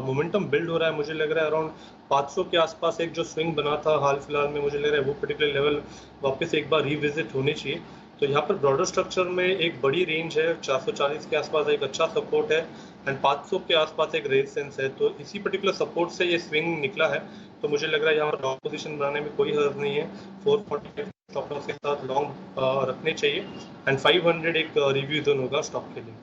S6: मोमेंटम बिल्ड हो रहा है, मुझे लग रहा है अराउंड 500 के आसपास एक जो स्विंग बना था हाल फिलहाल में, मुझे लग रहा है वो पर्टिकुलर लेवल वापस एक बार रिविजिट होने चाहिए। तो यहाँ पर ब्रॉडर स्ट्रक्चर में एक बड़ी रेंज है, 440 के आसपास एक अच्छा सपोर्ट है एंड 500 के आसपास एक रेजिस्टेंस है। तो इसी पर्टिकुलर सपोर्ट से ये स्विंग निकला है, तो मुझे लग रहा है यहाँ पर लॉन्ग पोजीशन बनाने में कोई हर्ज नहीं है। 445 स्टॉप लॉस के साथ लॉन्ग रखने चाहिए एंड 500 एक रिव्यू जोन होगा स्टॉक के लिए।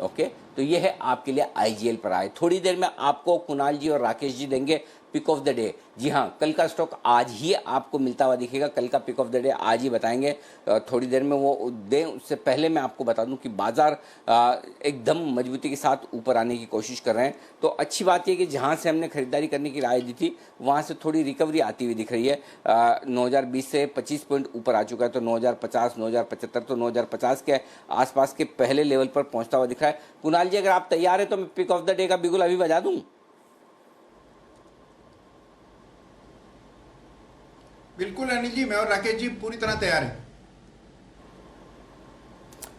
S1: ओके, तो ये है आपके लिए IGL पर आए। थोड़ी देर में आपको कुणाल जी और राकेश जी देंगे पिक ऑफ द डे। जी हाँ, कल का स्टॉक आज ही आपको मिलता हुआ दिखेगा। कल का पिक ऑफ द डे आज ही बताएंगे, थोड़ी देर में वो दें। उससे पहले मैं आपको बता दूं कि बाजार एकदम मजबूती के साथ ऊपर आने की कोशिश कर रहे हैं। तो अच्छी बात यह कि जहां से हमने खरीदारी करने की राय दी थी वहां से थोड़ी रिकवरी आती हुई दिख रही है। 9020 से 25 पॉइंट ऊपर आ चुका है, तो 9050, 9075, तो 9050 के आसपास के पहले लेवल पर पहुंचता हुआ दिख रहा है। कुणाल जी, अगर आप तैयार है तो मैं पिक ऑफ द डे का बिगुल अभी बजा दूं।
S7: बिल्कुल अनिल जी, मैं और राकेश जी पूरी तरह तैयार हैं।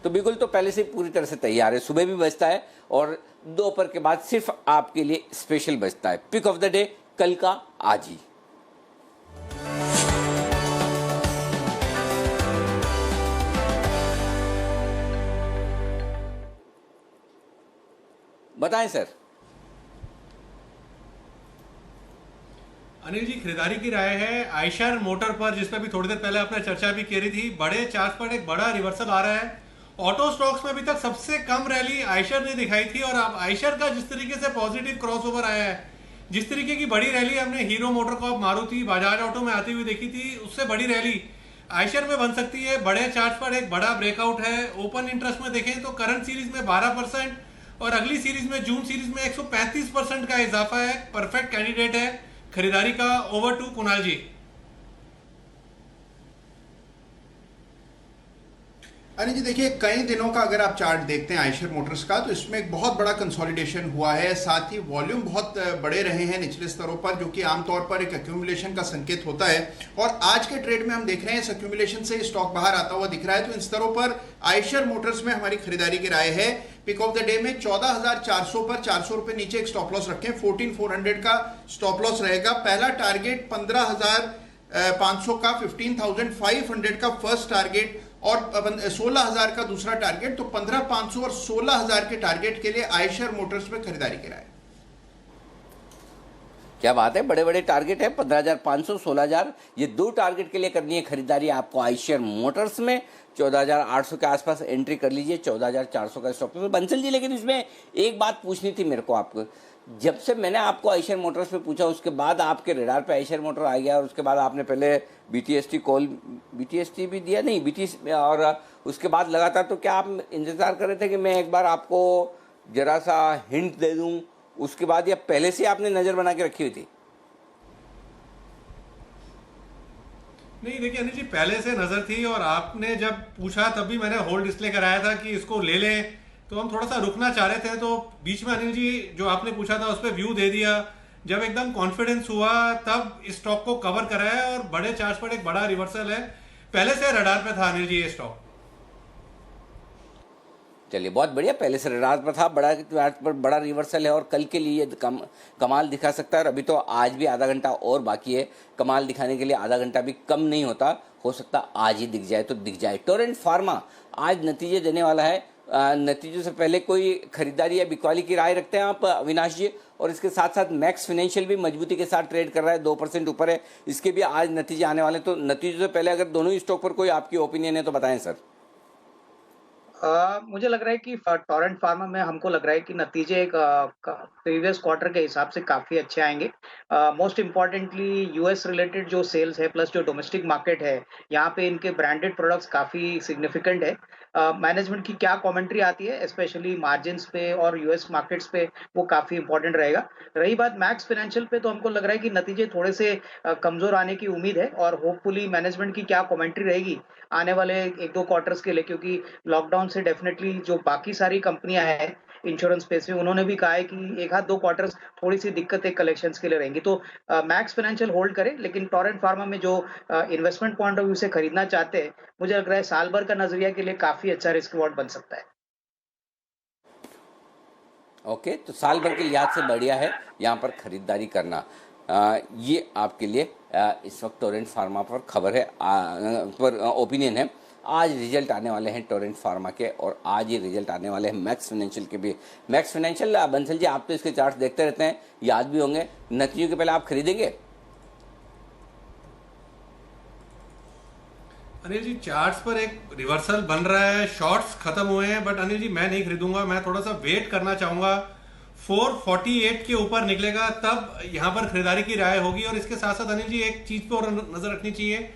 S1: तो बिल्कुल, तो पहले से पूरी तरह से तैयार है। सुबह भी बजता है और दोपहर के बाद सिर्फ आपके लिए स्पेशल बजता है। पिक ऑफ द डे कल का आज ही। बताएं सर।
S5: अनिल जी, खरीदारी की राय है आयशर मोटर पर, जिस पर भी थोड़ी देर पहले आपने चर्चा भी करी थी। बड़े चार्ज पर एक बड़ा रिवर्सल आ रहा है। ऑटो स्टॉक्स में अभी तक सबसे कम रैली आयशर ने दिखाई थी, और अब आयशर का जिस तरीके से पॉजिटिव क्रॉसओवर आया है, जिस तरीके की बड़ी रैली हमने हीरो मोटरकॉर्प, मारुति, बजाज ऑटो में आती हुई देखी थी, उससे बड़ी रैली आयशर में बन सकती है। बड़े चार्ज पर एक बड़ा ब्रेकआउट है। ओपन इंटरेस्ट में देखें तो करंट सीरीज में 12% और अगली सीरीज में जून सीरीज में 135% का इजाफा है। परफेक्ट कैंडिडेट है खरीदारी का। ओवर टू कुणाल जी।
S7: अनिल जी देखिए, कई दिनों का अगर आप चार्ट देखते हैं आयशर मोटर्स का, तो इसमें एक बहुत बड़ा कंसोलिडेशन हुआ है। साथ ही वॉल्यूम बहुत बड़े रहे हैं निचले स्तरों पर, जो कि आमतौर पर एक एक्यूमुलेशन का संकेत होता है। और आज के ट्रेड में हम देख रहे हैं इस एक्यूमुलेशन से स्टॉक बाहर आता हुआ दिख रहा है। तो इन स्तरों पर आयशर मोटर्स में हमारी खरीदारी की राय है। पिक ऑफ द डे में 14,400 पर 400 रुपए नीचे एक स्टॉप लॉस रखें। 14,400 का स्टॉप लॉस रहेगा। पहला टारगेट 500 का, 15,500 का फर्स्ट टारगेट और 16,000 का दूसरा टारगेट। तो 15,500 और 16,000 के टारगेट के लिए आयशर मोटर्स में खरीदारी की राय।
S1: क्या बात है, बड़े बड़े टारगेट है, 15,500, 16,000, ये दो टारगेट के लिए करनी है खरीदारी आपको आयशर मोटर्स में। 14,800 के आसपास एंट्री कर लीजिए, 14,400 का स्टॉप लॉस। बंसल जी, लेकिन इसमें एक बात पूछनी थी मेरे को आपको। जब से मैंने आपको आयशर मोटर्स पे पूछा, उसके बाद आपके रेडार पे आयशर मोटर आ गया, और उसके बाद आपने पहले बीटीएसटी कॉल, बीटीएसटी भी दिया नहीं, बीटीएस, और उसके बाद लगातार। तो क्या आप इंतजार कर रहे थे कि मैं एक बार आपको जरा सा हिंट दे दूं, उसके बाद, या पहले से आपने नजर बना के रखी हुई थी?
S5: नहीं, देखिए अनिल जी, पहले से नजर थी, और आपने जब पूछा तब भी मैंने होल्ड इसलिए कराया था कि इसको ले लें। तो हम थोड़ा सा रुकना चाह रहे थे, तो बीच में अनिल जी जो आपने पूछा था उस पर व्यू दे दिया। जब एकदम कॉन्फिडेंस हुआ तब इस स्टॉक को कवर कराया, और बड़े चार्ज पर एक बड़ा रिवर्सल है। पहले से रडार पे था अनिल जी ये स्टॉक।
S1: चलिए, बहुत बढ़िया, पहले से रडार पर था, बड़ा रिवर्सल है, और कल के लिए कमाल दिखा सकता है। और अभी तो आज भी आधा घंटा और बाकी है, कमाल दिखाने के लिए आधा घंटा भी कम नहीं होता, हो सकता आज ही दिख जाए तो दिख जाए। टोरेंट फार्मा आज नतीजे देने वाला है। नतीजों से पहले कोई खरीदारी या बिकवाली की राय रखते हैं आप अविनाश जी? और इसके साथ साथ मैक्स फाइनेंशियल भी मजबूती के साथ ट्रेड कर रहा है, 2% ऊपर है, इसके भी आज नतीजे आने वाले। तो नतीजों से पहले अगर दोनों ही स्टॉक पर कोई आपकी ओपिनियन है तो बताएं सर।
S11: मुझे लग रहा है कि टोरेंट फार्मा में हमको लग रहा है कि नतीजे प्रीवियस क्वार्टर के हिसाब से काफी अच्छे आएंगे। मोस्ट इम्पॉर्टेंटली यूएस रिलेटेड जो सेल्स है प्लस जो डोमेस्टिक मार्केट है, यहाँ पे इनके ब्रांडेड प्रोडक्ट्स काफी सिग्निफिकेंट है। मैनेजमेंट की क्या कमेंट्री आती है स्पेशली मार्जिन्स पे और यूएस मार्केट्स पे, वो काफी इंपॉर्टेंट रहेगा। रही बात मैक्स फाइनेंशियल पे, तो हमको लग रहा है कि नतीजे थोड़े से कमजोर आने की उम्मीद है, और होपफुली मैनेजमेंट की क्या कमेंट्री रहेगी आने वाले 1-2 क्वार्टर्स के लिए, क्योंकि लॉकडाउन से डेफिनेटली जो बाकी सारी कंपनियां हैं इंश्योरेंस स्पेस में, उन्होंने भी कहा है कि 1-2 क्वार्टर्स थोड़ी सी दिक्कतें कलेक्शंस के लिए रहेंगी। तो मैक्स फाइनेंशियल होल्ड करें, लेकिन टोरेंट फार्मा में जो इन्वेस्टमेंट पॉइंट ऑफ व्यू से खरीदना चाहते हैं, मुझे लग रहा है साल भर का नजरिया के लिए काफी अच्छा रिस्क रिवॉर्ड बन सकता है।
S1: ओके, तो साल भर के लिहाज से बढ़िया है यहाँ पर खरीदारी करना। ये आपके लिए इस वक्त टोरेंट फार्मा पर खबर है, पर ओपिनियन है। आज रिजल्ट आने वाले हैं टोरेंट फार्मा के, और आज ये रिजल्ट आने वाले हैं मैक्स फाइनेंशियल के भी। मैक्स फाइनेंशियल, बंसल जी आप तो इसके चार्ट देखते रहते हैं, याद भी होंगे, नतीजों के पहले आप खरीदेंगे?
S5: अनिल जी, चार्ट्स पर एक रिवर्सल बन रहा है, शॉर्ट्स खत्म हुए हैं, बट अनिल जी मैं नहीं खरीदूंगा, मैं थोड़ा सा वेट करना चाहूंगा। 448 के ऊपर निकलेगा तब यहां पर खरीदारी की राय होगी। और इसके साथ साथ अनिल जी एक चीज पर नजर रखनी चाहिए,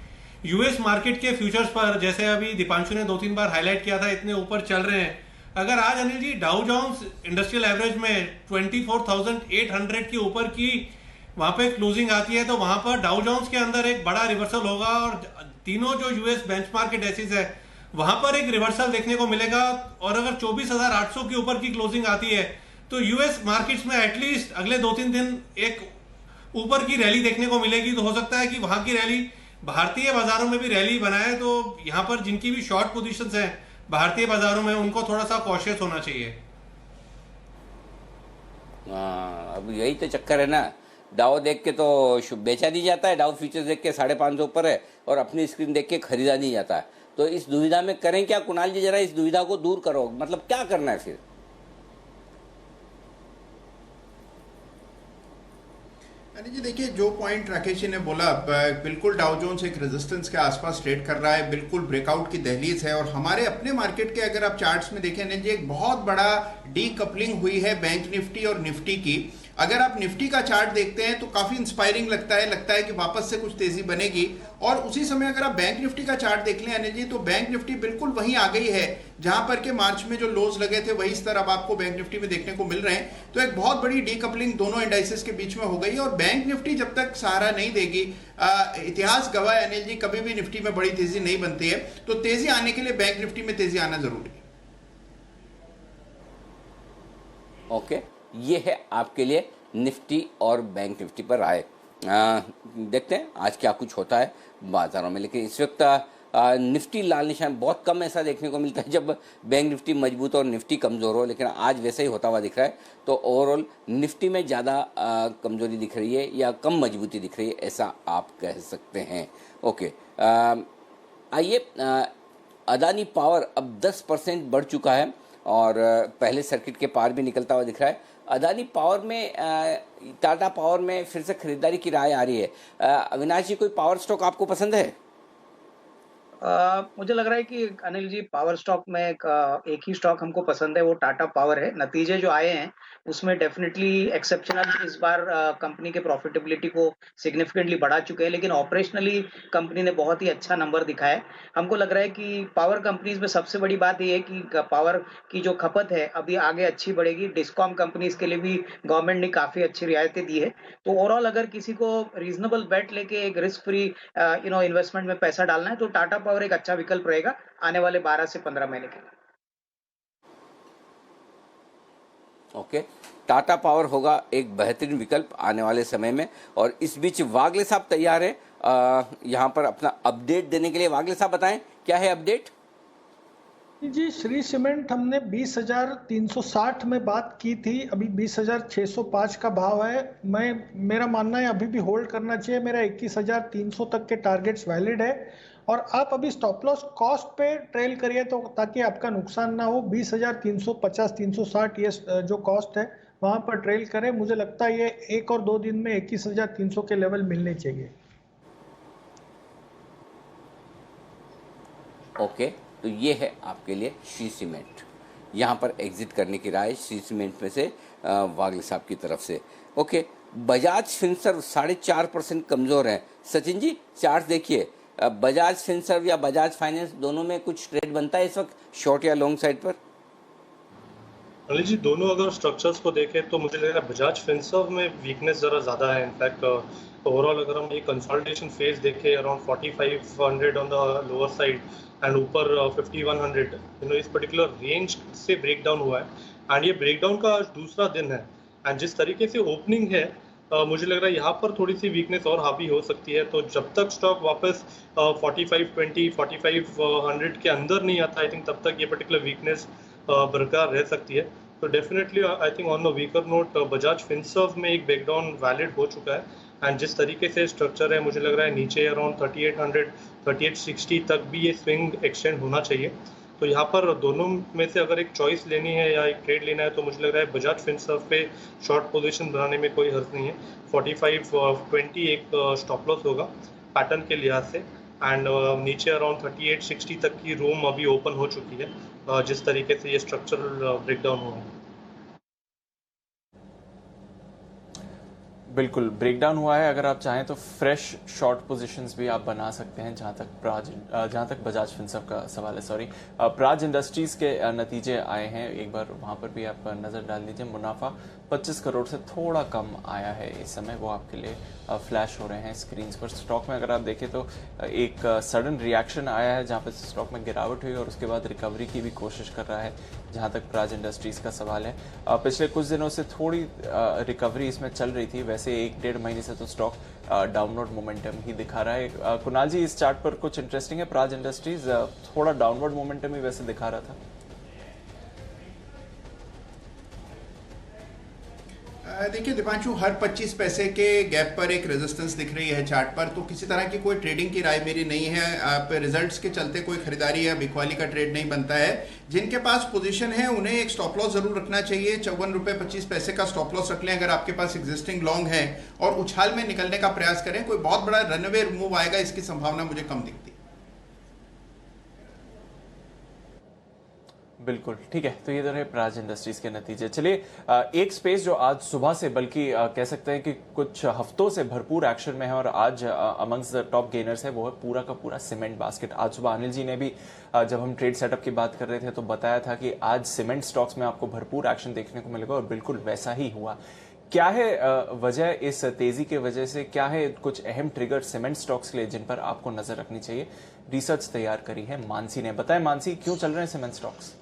S5: यूएस मार्केट के फ्यूचर्स पर, जैसे अभी दीपांशु ने 2-3 बार हाईलाइट किया था, इतने ऊपर चल रहे हैं। अगर आज Anil ji Dow Jones industrial average में 24,800 के ऊपर की वहां पे क्लोजिंग आती है, तो वहां पर डाउ जोन्स के अंदर एक बड़ा रिवर्सल होगा, और तीनों जो यूएस बेंचमार्क के इंडेक्सेस है वहां पर एक रिवर्सल देखने को मिलेगा। और अगर 24,800 के ऊपर की क्लोजिंग आती है, तो यूएस मार्केट्स में एटलीस्ट अगले 2-3 दिन एक ऊपर की रैली देखने को मिलेगी। तो हो सकता है कि वहां की रैली भारतीय बाजारों में भी रैली बनाए। तो यहां पर जिनकी भी शॉर्ट पोजीशंस हैं भारतीय बाजारों में, उनको थोड़ा सा कॉशियस होना चाहिए।
S1: अब यही तो चक्कर है ना, डाउ देख के तो बेचा नहीं जाता है, डाउ फ्यूचर्स देख के 550 ऊपर है, और अपनी स्क्रीन देख के खरीदा नहीं जाता है। तो इस दुविधा में करें क्या कुणाल जी, जरा इस दुविधा को दूर करो, मतलब क्या करना है फिर?
S7: जी देखिए, जो पॉइंट राकेश जी ने बोला, बिल्कुल डाउ जोन्स एक रेजिस्टेंस के आसपास ट्रेड कर रहा है, बिल्कुल ब्रेकआउट की दहलीज है। और हमारे अपने मार्केट के अगर आप चार्ट्स में देखें जी, एक बहुत बड़ा डीकपलिंग हुई है बैंक निफ्टी और निफ्टी की। अगर आप निफ्टी का चार्ट देखते हैं तो काफी इंस्पायरिंग लगता है कि वापस से कुछ तेजी बनेगी। और उसी समय अगर आप बैंक निफ्टी का चार्ट देख लें अनिल जी, तो बैंक निफ्टी बिल्कुल वहीं आ गई है जहां पर के मार्च में जो लोज लगे थे, वही स्तर अब आपको बैंक निफ्टी में देखने को मिल रहे हैं। तो एक बहुत बड़ी डीकपलिंग दोनों इंडाइसेस के बीच में हो गई है, और बैंक निफ्टी जब तक सहारा नहीं देगी, इतिहास गवाह है अनिल जी, कभी भी निफ्टी में बड़ी तेजी नहीं बनती है। तो तेजी आने के लिए बैंक निफ्टी में तेजी आना जरूरी है।
S1: ओके, ये है आपके लिए निफ्टी और बैंक निफ्टी पर राय। देखते हैं आज क्या कुछ होता है बाजारों में। लेकिन इस वक्त निफ्टी लाल निशान, बहुत कम ऐसा देखने को मिलता है जब बैंक निफ्टी मजबूत और निफ्टी कमज़ोर हो, लेकिन आज वैसा ही होता हुआ दिख रहा है। तो ओवरऑल निफ्टी में ज़्यादा कमज़ोरी दिख रही है या कम मजबूती दिख रही है, ऐसा आप कह सकते हैं। ओके, आइए, अदानी पावर अब 10% बढ़ चुका है और पहले सर्किट के पार भी निकलता हुआ दिख रहा है। अदानी पावर में, टाटा पावर में फिर से खरीदारी की राय आ रही है। अविनाश जी, कोई पावर स्टॉक आपको पसंद है?
S11: मुझे लग रहा है कि अनिल जी, पावर स्टॉक में एक ही स्टॉक हमको पसंद है, वो टाटा पावर है। नतीजे जो आए हैं उसमें डेफिनेटली एक्सेप्शनल इस बार कंपनी के प्रॉफिटेबिलिटी को सिग्निफिकेंटली बढ़ा चुके हैं, लेकिन ऑपरेशनली कंपनी ने बहुत ही अच्छा नंबर दिखाया है। हमको लग रहा है कि पावर कंपनीज में सबसे बड़ी बात ये है कि पावर की जो खपत है अभी आगे अच्छी बढ़ेगी। डिस्कॉम कंपनीज के लिए भी गवर्नमेंट ने काफी अच्छी रियायतें दी है। तो ओवरऑल अगर किसी को रीजनेबल बेट लेके एक रिस्क फ्री इन्वेस्टमेंट में पैसा डालना है तो टाटा पावर एक अच्छा विकल्प रहेगा आने वाले 12 से 15 महीने के लिए।
S1: ओके, टाटा पावर होगा एक बेहतरीन विकल्प आने वाले समय में। और इस बीच वागले साहब तैयार है यहाँ पर अपना अपडेट देने के लिए। वागले साहब बताएं, क्या है अपडेट?
S4: जी, श्री सीमेंट हमने 20,360 में बात की थी, अभी 20,605 का भाव है। मेरा मानना है अभी भी होल्ड करना चाहिए। मेरा 21,300 तक के टारगेट्स वैलिड है और आप अभी स्टॉप लॉस कॉस्ट पे ट्रेल करिए तो ताकि आपका नुकसान ना हो। 20,350 360 ये जो कॉस्ट है वहां पर ट्रेल करें। मुझे लगता है ये 1 और 2 दिन में 21,300 के लेवल मिलने चाहिए।
S1: ओके, तो ये है आपके लिए श्री सीमेंट। यहाँ पर एग्जिट करने की राय श्री सीमेंट में से वागले साहब की तरफ से। ओके, बजाज फिनसर्व 4.5% कमज़ोर है। सचिन जी, चार्ट देखिए, बजाज फिनसर्व या बजाज फाइनेंस दोनों में कुछ ट्रेड बनता है इस वक्त, शॉर्ट या लॉन्ग साइड पर?
S6: अनिल जी, दोनों अगर स्ट्रक्चर्स को देखें तो मुझे लग रहा है बजाज फिनसर्व में वीकनेस ज़रा ज़्यादा है। इनफैक्ट ओवरऑल अगर हम ये कंसोलिडेशन फेज देखें around 4500 on the lower side and ऊपर 5100, इस पर्टिकुलर रेंज से ब्रेक डाउन हुआ है एंड ये ब्रेक डाउन का आज दूसरा दिन है। एंड जिस तरीके से ओपनिंग है मुझे लग रहा है यहाँ पर थोड़ी सी वीकनेस और हावी हो सकती है। तो जब तक स्टॉक वापस 4520 4500 के अंदर नहीं आता, आई थिंक तब तक ये पर्टिकुलर वीकनेस बरकरार रह सकती है। तो definitely I think on the weaker note Bajaj Finserv में एक ब्रेकडाउन वैलिड हो चुका है एंड जिस तरीके से स्ट्रक्चर है मुझे लग रहा है नीचे अराउंड 3800 3860 तक भी ये स्विंग एक्सटेंड होना चाहिए। तो यहाँ पर दोनों में से अगर एक चॉइस लेनी है या एक ट्रेड लेना है तो मुझे लग रहा है बजाज फिनसर्व पे शॉर्ट पोजीशन बनाने में कोई हर्ज नहीं है। 4520 एक स्टॉप लॉस होगा पैटर्न के लिहाज से एंड नीचे अराउंड 3860 तक की रूम अभी ओपन हो चुकी है जिस तरीके से ये स्ट्रक्चरल ब्रेकडाउन हुआ है।
S2: बिल्कुल ब्रेकडाउन हुआ है। अगर आप चाहें तो फ्रेश शॉर्ट पोजीशंस भी आप बना सकते हैं। जहां तक बजाज फिनसर्व का सवाल है, सॉरी, प्राज इंडस्ट्रीज के नतीजे आए हैं, एक बार वहां पर भी आप नजर डाल लीजिए। मुनाफा 25 करोड़ से थोड़ा कम आया है इस समय, वो आपके लिए फ्लैश हो रहे हैं स्क्रीन पर। स्टॉक में अगर आप देखें तो एक सडन रिएक्शन आया है जहां पर स्टॉक में गिरावट हुई और उसके बाद रिकवरी की भी कोशिश कर रहा है जहां तक प्राज इंडस्ट्रीज का सवाल है। पिछले कुछ दिनों से थोड़ी रिकवरी इसमें चल रही थी, वैसे 1-1.5 महीने से तो स्टॉक डाउनवर्ड मोमेंटम ही दिखा रहा है। कुणाल जी, इस चार्ट पर कुछ इंटरेस्टिंग है? प्राज इंडस्ट्रीज थोड़ा डाउनवर्ड मोमेंटम ही वैसे दिखा रहा था।
S7: देखिए दीपांशु, हर 25 पैसे के गैप पर एक रेजिस्टेंस दिख रही है चार्ट पर, तो किसी तरह की कोई ट्रेडिंग की राय मेरी नहीं है। आप रिजल्ट्स के चलते कोई खरीदारी या बिकवाली का ट्रेड नहीं बनता है। जिनके पास पोजीशन है उन्हें एक स्टॉप लॉस जरूर रखना चाहिए। 54 रुपये 25 पैसे का स्टॉप लॉस रख लें अगर आपके पास एग्जिस्टिंग लॉन्ग है और उछाल में निकलने का प्रयास करें। कोई बहुत बड़ा रनअवे मूव आएगा इसकी संभावना मुझे कम दिखती है।
S2: बिल्कुल ठीक है, तो ये तो रहे प्राज इंडस्ट्रीज के नतीजे। चलिए, एक स्पेस जो आज सुबह से, बल्कि कह सकते हैं कि कुछ हफ्तों से भरपूर एक्शन में है और आज अमंग्स द टॉप गेनर्स है, वो है पूरा का पूरा सीमेंट बास्केट। आज सुबह अनिल जी ने भी जब हम ट्रेड सेटअप की बात कर रहे थे तो बताया था कि आज सीमेंट स्टॉक्स में आपको भरपूर एक्शन देखने को मिलेगा और बिल्कुल वैसा ही हुआ। क्या है वजह इस तेजी के वजह से? क्या है कुछ अहम ट्रिगर सीमेंट स्टॉक्स के लिए जिन पर आपको नजर रखनी चाहिए? रिसर्च तैयार करी है मानसी ने। बताएं मानसी, क्यों चल रहे हैं सीमेंट स्टॉक्स?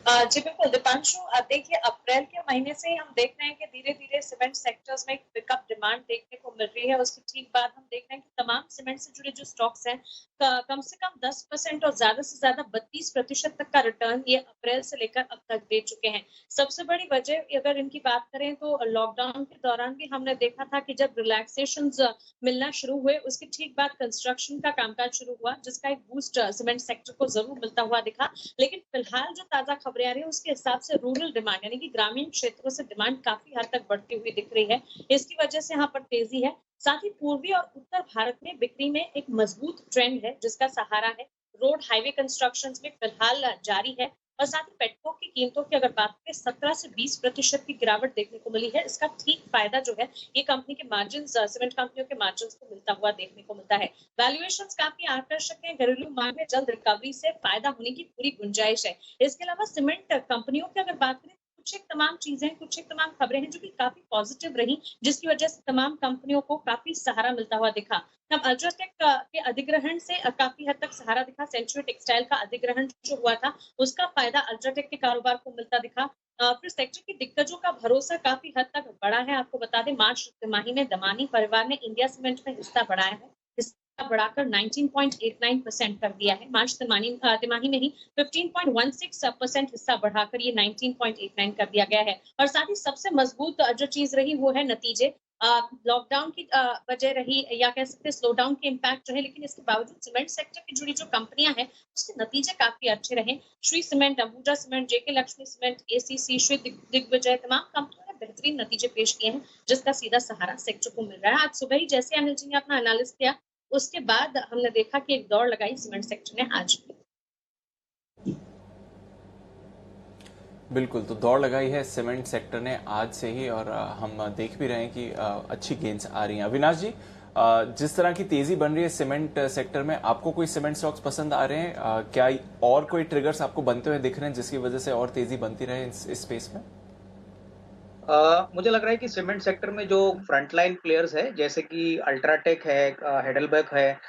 S3: जी बिल्कुल दीपांशु, देखिए अप्रैल के महीने से ही हम देख रहे हैं कि धीरे धीरे सीमेंट सेक्टर्स में एक पिकअप डिमांड देखने को मिल रही है। उसके ठीक बाद हम देख रहे हैं कि तमाम सीमेंट से जुड़े जो स्टॉक्स हैं कम से कम 10% और ज्यादा से ज्यादा 32% तक का रिटर्न ये अप्रैल से लेकर अब तक दे चुके हैं। सबसे बड़ी वजह अगर इनकी बात करें तो लॉकडाउन के दौरान भी हमने देखा था कि जब रिलैक्सेशन मिलना शुरू हुए उसके ठीक बाद कंस्ट्रक्शन का कामकाज शुरू हुआ, जिसका एक बूस्ट सीमेंट सेक्टर को जरूर मिलता हुआ दिखा। लेकिन फिलहाल जो ताजा खबरें आ रही है उसके हिसाब से रूरल डिमांड यानी कि ग्रामीण क्षेत्रों से डिमांड काफी हद तक बढ़ती हुई दिख रही है। इसकी वजह से यहाँ पर तेजी है। साथ ही पूर्वी और उत्तर भारत में बिक्री में एक मजबूत ट्रेंड है जिसका सहारा है रोड हाईवे कंस्ट्रक्शन में फिलहाल जारी है। और साथ ही पेट्रोल की कीमतों की अगर बात करें 17 से 20% की गिरावट देखने को मिली है। इसका ठीक फायदा जो है ये कंपनी के मार्जिन सीमेंट कंपनियों के मार्जिन को मिलता हुआ देखने को मिलता है। वैल्यूएशंस काफी आकर्षक है। घरेलू मांग में जल्द रिकवरी से फायदा होने की पूरी गुंजाइश है। इसके अलावा सीमेंट कंपनियों की अगर बात करें कुछ एक तमाम खबरें हैं जो कि काफी पॉजिटिव रही, जिसकी वजह से तमाम कंपनियों को काफी सहारा मिलता हुआ दिखा। अब अल्ट्राटेक के अधिग्रहण से काफी हद तक सहारा दिखा। सेंचुरी टेक्सटाइल का अधिग्रहण जो हुआ था उसका फायदा अल्ट्राटेक के कारोबार को मिलता दिखा। फिर सेक्टर की दिग्गजों का भरोसा काफी हद तक बढ़ा है। आपको बता दें मार्च तिमाही में दमानी परिवार ने इंडिया सीमेंट में हिस्सा बढ़ाया है, बढ़ाकर 19.89% कर दिया है। मार्च तिमाही में ही 15.16% हिस्सा बढ़ाकर ये 19.89 कर दिया गया है। और साथ ही सबसे मजबूत जो चीज रही वो है नतीजे। लॉकडाउन की वजह रही या कह सकते हैं स्लोडाउन के इम्पैक्ट रहे, लेकिन इसके बावजूद सीमेंट सेक्टर की जुड़ी जो कंपनियां हैं उसके नतीजे काफी अच्छे रहे। श्री सीमेंट, अंबुजा सीमेंट, जेके लक्ष्मी सीमेंट, एसीसी, श्री दिग्विजय तमाम कंपनियों ने बेहतरीन नतीजे पेश किए हैं, जिसका सीधा सहारा सेक्टर को मिल रहा है। आज सुबह ही जैसे अनिल जी ने अपना एनालिसिस किया उसके बाद हमने देखा कि एक दौड़ लगाई सीमेंट सेक्टर ने आज भी।
S2: बिल्कुल, तो दौड़ लगाई है सीमेंट सेक्टर ने आज से ही और हम देख भी रहे हैं कि अच्छी गेंस आ रही हैं। अविनाश जी, जिस तरह की तेजी बन रही है सीमेंट सेक्टर में, आपको कोई सीमेंट स्टॉक्स पसंद आ रहे हैं? क्या और कोई ट्रिगर्स आपको बनते हुए दिख रहे हैं जिसकी वजह से और तेजी बनती रहे इस स्पेस में?
S11: मुझे लग रहा है कि सीमेंट सेक्टर में जो फ्रंटलाइन प्लेयर्स है जैसे कि अल्ट्राटेक है, हेडलबर्ग है,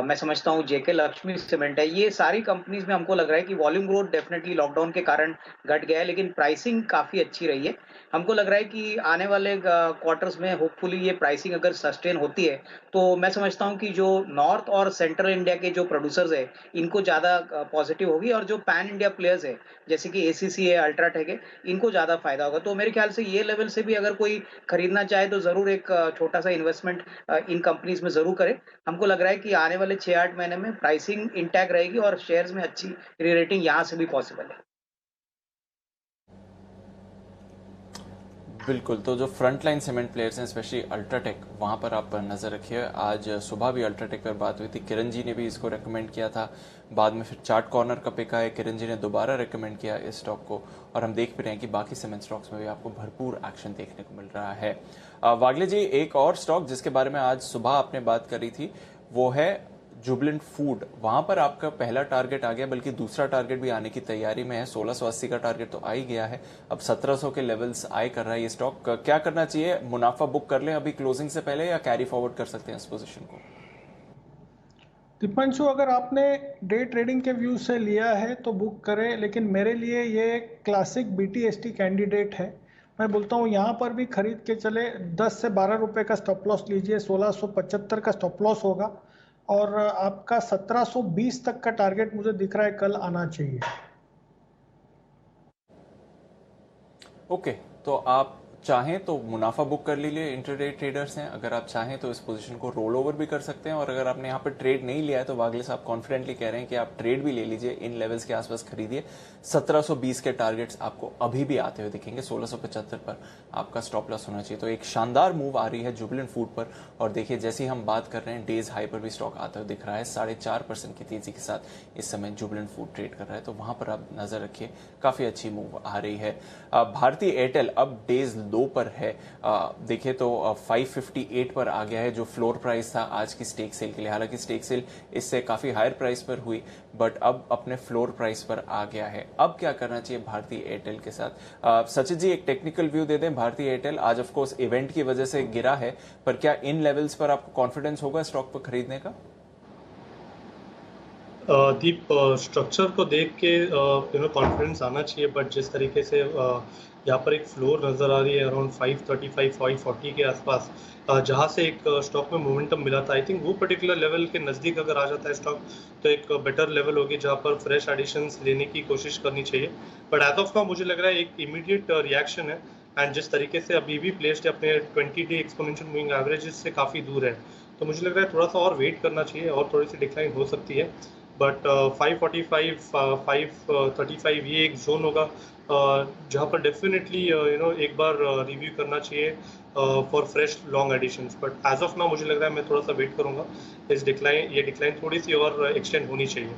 S11: मैं समझता हूँ जेके लक्ष्मी सीमेंट है, ये सारी कंपनीज में हमको लग रहा है कि वॉल्यूम ग्रोथ डेफिनेटली लॉकडाउन के कारण घट गया है, लेकिन प्राइसिंग काफी अच्छी रही है। हमको लग रहा है कि आने वाले क्वार्टर्स में होपफुली ये प्राइसिंग अगर सस्टेन होती है तो मैं समझता हूँ कि जो नॉर्थ और सेंट्रल इंडिया के जो प्रोड्यूसर्स है इनको ज्यादा पॉजिटिव होगी और जो पैन इंडिया प्लेयर्स है जैसे कि एसीसी है, अल्ट्राटेक है, इनको ज्यादा फायदा होगा। तो मेरे ख्याल से ये लेवल से भी अगर कोई खरीदना चाहे तो जरूर एक छोटा सा इन्वेस्टमेंट इन कंपनीज में जरूर करे। हमको लग रहा है कि आने वाले 6-8 महीने में प्राइसिंग इंटैक्ट रहेगी और शेयर्स में अच्छी री-रेटिंग यहां से भी पॉसिबल है।
S2: बिल्कुल, तो जो फ्रंट लाइन सीमेंट प्लेयर्स हैं स्पेशली अल्ट्राटेक, वहां पर आप नजर रखिए। आज सुबह भी अल्ट्राटेक पर बात हुई थी, किरण जी ने भी इसको रेकमेंड किया था, बाद में फिर चार्ट कॉर्नर का पिक आया, किरण जी ने दोबारा रेकमेंड किया इस स्टॉक को, और हम देख भी रहे हैं कि बाकी सीमेंट स्टॉक्स में भी आपको भरपूर एक्शन देखने को मिल रहा है। वागले जी, एक और स्टॉक जिसके बारे में आज सुबह आपने बात करी थी वो है जुबिलेंट फूड। वहां पर आपका पहला टारगेट आ गया, बल्कि दूसरा टारगेट भी आने की तैयारी में है। 1680 का टारगेट तो आ ही गया है, अब 1700 के लेवल्स आए कर रहा है ये स्टॉक। क्या करना चाहिए? मुनाफा बुक कर लें अभी क्लोजिंग से पहले या कैरी फॉरवर्ड कर सकते हैं इस पोजीशन को?
S4: दीपांशु, अगर आपने डे ट्रेडिंग के व्यू से लिया है तो बुक करें, लेकिन मेरे लिए ये क्लासिक BTST कैंडिडेट है। मैं बोलता हूँ यहाँ पर भी खरीद के चले। 10 से 12 रुपए का स्टॉप लॉस लीजिए, 1675 का स्टॉप लॉस होगा और आपका 1720 तक का टारगेट मुझे दिख रहा है कल आना चाहिए।
S2: ओके, तो आप चाहें तो मुनाफा बुक कर लीजिए, इंटरडे ट्रेडर्स हैं। अगर आप चाहें तो इस पोजीशन को रोल ओवर भी कर सकते हैं, और अगर आपने यहाँ पर ट्रेड नहीं लिया है तो वागले साहब कॉन्फिडेंटली कह रहे हैं कि आप ट्रेड भी ले लीजिए, इन लेवल्स के आसपास खरीदिए। 1720 के टारगेट्स आपको अभी भी आते हुए दिखेंगे, 1675 पर आपका स्टॉप लॉस होना चाहिए। तो एक शानदार मूव आ रही है जुबिलेंट फूड पर, और देखिए जैसे ही हम बात कर रहे हैं डेज हाई पर भी स्टॉक आता हुआ दिख रहा है। 4.5% की तेजी के साथ इस समय जुबिलेंट फूड ट्रेड कर रहा है, तो वहां पर आप नजर रखिए, काफी अच्छी मूव आ रही है। भारतीय एयरटेल अब डेज लो पर है, देखिए तो 558 पर आ गया है, जो फ्लोर प्राइस था आज की स्टेक सेल के लिए। हालांकि स्टेक सेल इससे काफी हायर प्राइस पर हुई, बट अब अपने फ्लोर प्राइस पर आ गया है। अब क्या करना चाहिए भारतीय एयरटेल के साथ? सचिन जी, एक टेक्निकल व्यू दे दें। भारतीय एयरटेल आज ऑफ कोर्स इवेंट की वजह से गिरा है, पर क्या इन लेवल्स पर आपको कॉन्फिडेंस होगा स्टॉक पर खरीदने का?
S6: दीप, स्ट्रक्चर को देख के कॉन्फिडेंस आना चाहिए, बट जिस तरीके से यहाँ पर एक फ्लोर नज़र आ रही है अराउंड 535 540 के आसपास, जहाँ से एक स्टॉक में मोमेंटम मिला था, आई थिंक वो पर्टिकुलर लेवल के नज़दीक अगर आ जाता है स्टॉक तो एक बेटर लेवल होगी जहाँ पर फ्रेश एडिशंस लेने की कोशिश करनी चाहिए। बट एज ऑफ नाउ मुझे लग रहा है एक इमीडिएट रिएक्शन है, एंड जिस तरीके से अभी भी प्लेस्ड अपने 20 डे एक्सपोनेंशियल मूविंग एवरेजेस से काफ़ी दूर है, तो मुझे लग रहा है थोड़ा सा और वेट करना चाहिए और थोड़ी सी डिक्लाइन हो सकती है। बट 545 535 ये एक जोन होगा जहाँ पर डेफिनेटली एक बार रिव्यू करना चाहिए for fresh long additions. But as of now मुझे लग रहा है मैं थोड़ा सा वेट करूँगा, ये डिक्लाइन थोड़ी सी और एक्सटेंड होनी चाहिए।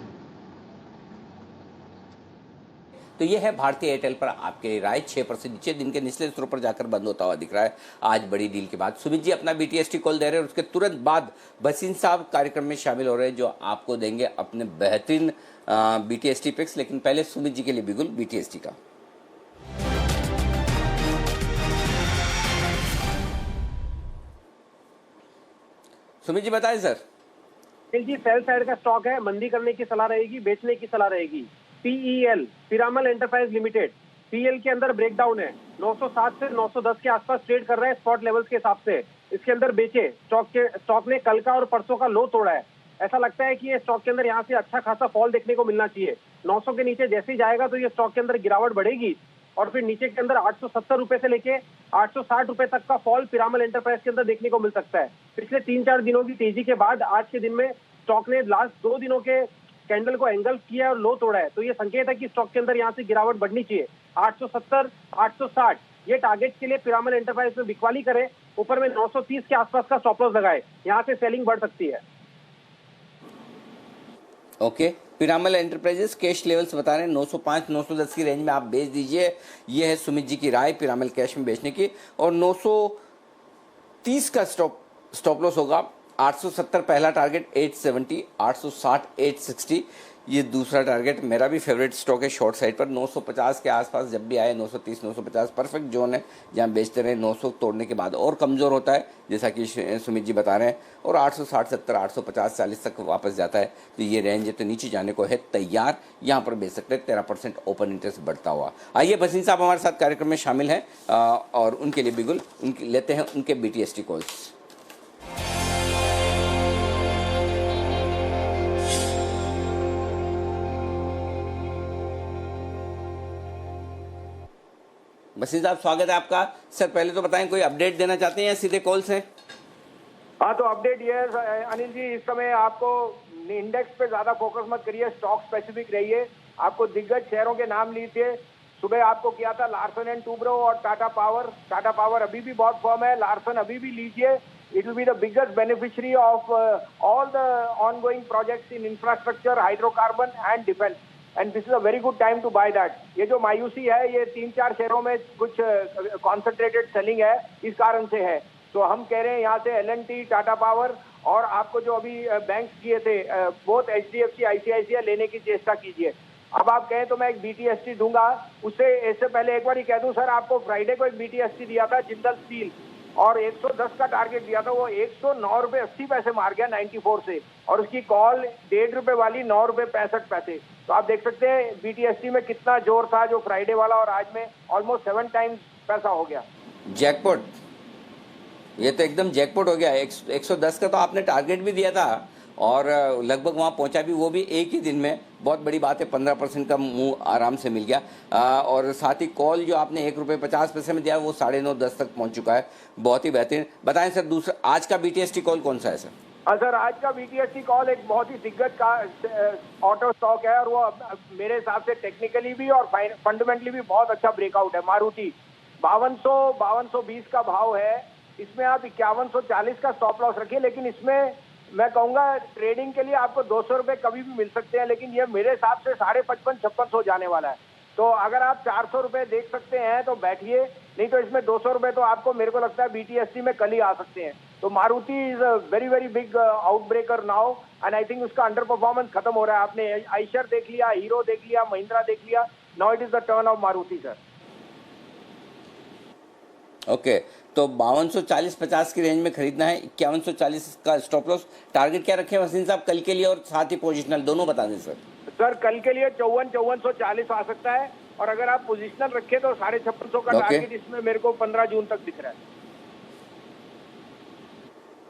S1: तो ये है भारतीय एयरटेल पर आपके राय। 6% नीचे दिन के निचले स्तरों पर जाकर बंद होता हुआ दिख रहा है आज बड़ी डील के बाद। सुमित जी अपना BTST कॉल दे रहे हैं और उसके तुरंत बाद बसीन साहब कार्यक्रम में शामिल हो रहे हैं जो आपको देंगे अपने बेहतरीन BTST पिक्स। लेकिन पहले सुमित जी के लिए बिगुल BTST का। सुमित जी बताएं सर।
S12: जी सेल साइड का स्टॉक है, मंदी करने की सलाह रहेगी, बेचने की सलाह रहेगी। PEL Piramal enterprise limited, PL के अंदर ब्रेकडाउन है, 907 से 910 के आसपास ट्रेड कर रहा है स्पॉट लेवल्स के हिसाब से। इसके अंदर बेचे, स्टॉक ने कल का और परसों का लो तोड़ा है। ऐसा लगता है कि ये स्टॉक के अंदर यहाँ से अच्छा खासा फॉल देखने को मिलना चाहिए। 900 के नीचे जैसे ही जाएगा तो ये स्टॉक के अंदर गिरावट बढ़ेगी और फिर नीचे के अंदर 870 रुपए से लेके 860 रुपए तक का फॉल पिरामल एंटरप्राइज के अंदर देखने को मिल सकता है। पिछले 3-4 दिनों की तेजी के बाद आज के दिन में स्टॉक ने लास्ट 2 दिनों के कैंडल को एंगल्फ किया और लो तोड़ा है, तो ये संकेत है कि स्टॉक के अंदर यहाँ से गिरावट बढ़नी चाहिए। 870 860 ये टारगेट के लिए पिरामल एंटरप्राइज में बिकवाली करे, ऊपर में 930 के आसपास का स्टॉप लॉस लगाए, यहाँ से सेलिंग बढ़ सकती है।
S1: Okay Piramal enterprises cash levels बता रहे हैं 905 910 की रेंज में आप बेच दीजिए। ये है सुमित जी की राय पिरामल कैश में बेचने की। और 930 का स्टॉप लॉस होगा। 870 पहला टारगेट, 870 860 860 ये दूसरा टारगेट। मेरा भी फेवरेट स्टॉक है शॉर्ट साइड पर। 950 के आसपास जब भी आए 930 950 परफेक्ट जोन है जहाँ बेचते रहे। 900 तोड़ने के बाद और कमज़ोर होता है जैसा कि सुमित जी बता रहे हैं, और 860 70 850 40 तक वापस जाता है, तो ये रेंज है तो नीचे जाने को है तैयार। यहाँ पर बेच सकते हैं 13% ओपन इंटरेस्ट बढ़ता हुआ। आइए बसीन साहब हमारे साथ कार्यक्रम में शामिल हैं और उनके लिए बिगुल लेते हैं उनके BTST कॉल्स। बसीन साहब स्वागत है आपका। सर पहले तो बताएं कोई अपडेट देना चाहते हैं या सीधे कॉल्स हैं?
S9: हाँ तो अपडेट ये है अनिल जी, इस समय आपको इंडेक्स पे ज्यादा फोकस मत करिए, स्टॉक स्पेसिफिक रहिए। आपको दिग्गज शेयरों के नाम लिए थे, सुबह आपको किया था लार्सन एंड टूब्रो और टाटा पावर। टाटा पावर अभी भी बहुत फर्म है, लार्सन अभी भी लीजिए। It will be the biggest beneficiary of all the ongoing projects in infrastructure, hydrocarbon and defence, and this is a very good time to buy that. ये जो मायूसी है ये 3-4 शेयरों में कुछ कॉन्सेंट्रेटेड सेलिंग है, इस कारण से है। तो हम कह रहे हैं यहाँ से L&T, टाटा पावर और आपको जो अभी बैंक किए थे बहुत HDFC ICICI लेने की चेष्टा कीजिए। अब आप कहें तो मैं एक BTST दूंगा, उससे इससे पहले एक बार ही कह दूं सर, आपको फ्राइडे को एक BTST दिया था जिंदल स्टील और 110 का टारगेट दिया था, वो 109 रुपए 80 पैसे मार गया 94 से, और उसकी कॉल 1.5 रुपए वाली 9 रुपए 65 पैसे। तो आप देख सकते हैं BTST में कितना जोर था जो फ्राइडे वाला, और आज में ऑलमोस्ट 7 टाइम्स पैसा हो गया।
S1: जैकपॉट, ये तो एकदम जैकपॉट हो गया। 110 का तो आपने टारगेट भी दिया था और लगभग वहाँ पहुँचा भी, वो भी एक ही दिन में। बहुत बड़ी बात है, 15% का मुंह आराम से मिल गया। और साथ ही कॉल जो आपने 1 रुपये 50 पैसे में दिया वो 9.5-10 तक पहुँच चुका है, बहुत ही बेहतरीन। बताएं सर दूसरा आज का BTST कॉल कौन सा है सर?
S9: हाँ सर, आज का BTST कॉल एक बहुत ही दिग्गज का ऑटो स्टॉक है और वो मेरे हिसाब से टेक्निकली भी और फंडामेंटली भी बहुत अच्छा ब्रेकआउट है। मारुति 5220 का भाव है, इसमें आप 5140 का स्टॉप लॉस रखिए। लेकिन इसमें मैं कहूंगा ट्रेडिंग के लिए आपको 200 रुपए कभी भी मिल सकते हैं, लेकिन ये मेरे हिसाब से 55-56 जाने वाला है। तो अगर आप 400 रुपए देख सकते हैं तो बैठिए, नहीं तो इसमें 200 रुपए तो आपको मेरे को लगता है BTST में कल ही आ सकते हैं। तो Maruti is a very very big outbreaker now, and I think उसका अंडर परफॉर्मेंस खत्म हो रहा है। आपने आइशर देख लिया, हीरो देख लिया, महिंद्रा देख लिया, now it is the turn off Maruti sir.
S1: Okay, तो 5240-50 की रेंज में खरीदना है, 5140 का स्टॉप लॉस। टारगेट क्या रखें वसीम साहब कल के लिए, और साथ ही पोजिशनल दोनों बता दें सर।
S9: सर कल के लिए 5440 आ सकता है, और अगर आप पोजिशनल रखें तो 5650 का टारगेट इसमें मेरे को 15 जून तक दिख रहा है।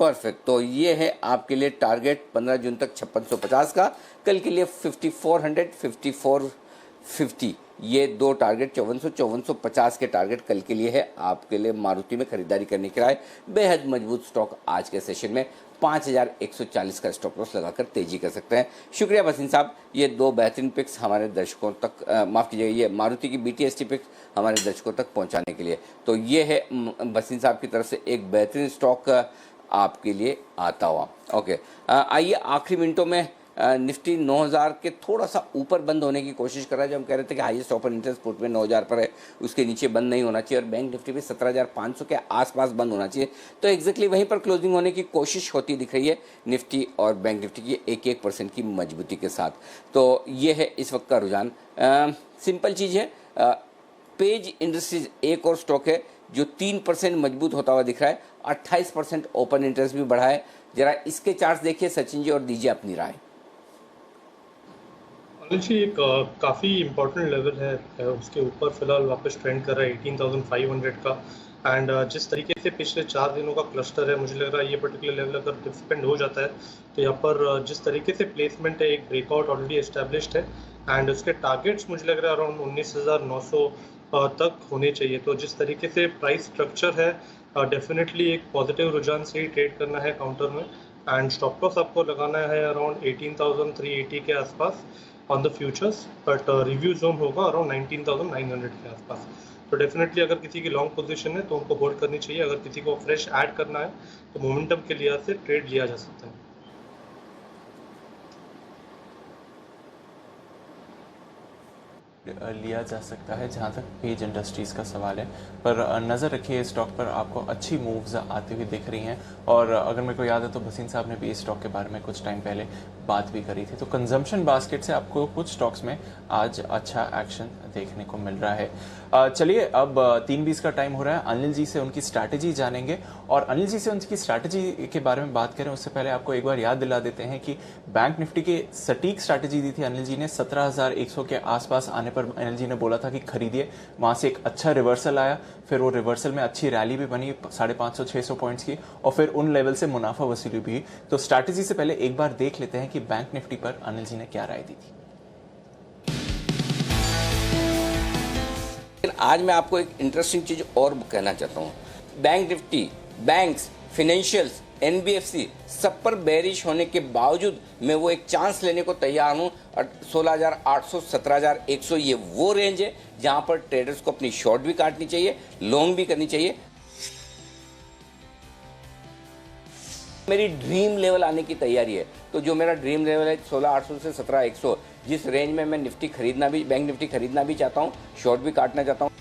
S1: परफेक्ट, तो ये है आपके लिए टारगेट 15 जून तक 5650 का। कल के लिए 5400, 5450, ये दो टारगेट 5450 के टारगेट कल के लिए है आपके लिए मारुति में खरीदारी करने के लिए। बेहद मजबूत स्टॉक आज के सेशन में 5140 का स्टॉप लॉस लगाकर तेजी कर सकते हैं। शुक्रिया वसीम साहब, ये दो बेहतरीन पिक्स हमारे दर्शकों तक माफ़ कीजिएगा, ये मारुति की BTST पिक्स हमारे दर्शकों तक पहुंचाने के लिए। तो ये है वसीम साहब की तरफ से एक बेहतरीन स्टॉक आपके लिए आता हुआ। ओके, आइए आखिरी मिनटों में निफ्टी 9000 के थोड़ा सा ऊपर बंद होने की कोशिश कर रहा है। जो हम कह रहे थे कि हाईएस्ट ओपन इंटरेस्ट पुट में 9000 पर है, उसके नीचे बंद नहीं होना चाहिए, और बैंक निफ्टी भी 17500 के आसपास बंद होना चाहिए। तो एग्जैक्टली वहीं पर क्लोजिंग होने की कोशिश होती दिख रही है निफ्टी और बैंक निफ्टी की 1% की मजबूती के साथ। तो ये है इस वक्त का रुझान। सिंपल चीज़ है, पेज इंडस्ट्रीज एक और स्टॉक है जो 3% मजबूत होता हुआ दिख रहा है, 28% ओपन इंटरेस्ट भी बढ़ा है। जरा इसके चार्ट्स देखिए सचिन जी और दीजिए अपनी राय।
S6: अनिल जी, एक काफ़ी इम्पोर्टेंट लेवल है, उसके ऊपर फिलहाल वापस ट्रेंड कर रहा है 18,500 का। एंड जिस तरीके से पिछले 4 दिनों का क्लस्टर है, मुझे लग रहा है ये पर्टिकुलर लेवल अगर डिफेंड हो जाता है तो यहाँ पर जिस तरीके से प्लेसमेंट है, एक ब्रेकआउट ऑलरेडी एस्टेब्लिश्ड है, एंड उसके टारगेट्स मुझे लग रहा है अराउंड 19,900 तक होने चाहिए। तो जिस तरीके से प्राइस स्ट्रक्चर है, डेफिनेटली एक पॉजिटिव रुझान से ही ट्रेड करना है काउंटर में, एंड स्टॉप लॉस आपको लगाना है अराउंड 18,380 के आसपास on the futures, but review zone होगा अराउंड 19,900 के आसपास। तो डेफिनेटली अगर किसी की लॉन्ग पोजीशन है तो उनको होल्ड करनी चाहिए, अगर किसी को फ्रेश ऐड करना है तो मोमेंटम के लिहाज से ट्रेड लिया जा सकता है।
S2: लिया जा सकता है जहां तक पेज इंडस्ट्रीज का सवाल है, पर नज़र रखिए इस स्टॉक पर, आपको अच्छी मूव्स आती हुई दिख रही हैं। और अगर मेरे को याद है तो भसीन साहब ने भी इस स्टॉक के बारे में कुछ टाइम पहले बात भी करी थी। तो कंजम्पशन बास्केट से आपको कुछ स्टॉक्स में आज अच्छा एक्शन देखने को मिल रहा है। चलिए अब 3:20 का टाइम हो रहा है, अनिल जी से उनकी स्ट्रैटेजी जानेंगे। और अनिल जी से उनकी स्ट्रैटेजी के बारे में बात करें उससे पहले आपको एक बार याद दिला देते हैं कि बैंक निफ्टी की सटीक स्ट्रैटेजी दी थी अनिल जी ने 17,100 के आसपास आने पर। अनिल जी ने बोला था कि खरीदिए, वहां से एक अच्छा रिवर्सल आया, फिर वो रिवर्सल में अच्छी रैली भी बनी 550-600 पॉइंट्स की, और फिर उन लेवल से मुनाफा वसूली भी। तो स्ट्रैटेजी से पहले एक बार देख लेते हैं कि बैंक निफ्टी पर अनिल जी ने क्या राय दी थी।
S1: आज मैं आपको एक इंटरेस्टिंग चीज और कहना चाहता हूँ। Bank Nifty, banks, financials, NBFC सब पर बेरिश होने के बावजूद मैं वो एक चांस लेने को तैयार हूँ। 16,800, 17,100 ये वो रेंज है जहाँ पर ट्रेडर्स को अपनी शॉर्ट भी काटनी चाहिए, लॉन्ग भी करनी चाहिए। मेरी ड्रीम लेवल आने की तैयारी है। तो जो मेरा ड्रीम लेवल है 16,800 से 17,100, जिस रेंज में मैं निफ्टी खरीदना भी, बैंक निफ्टी खरीदना भी चाहता हूँ, शॉर्ट भी काटना चाहता हूँ।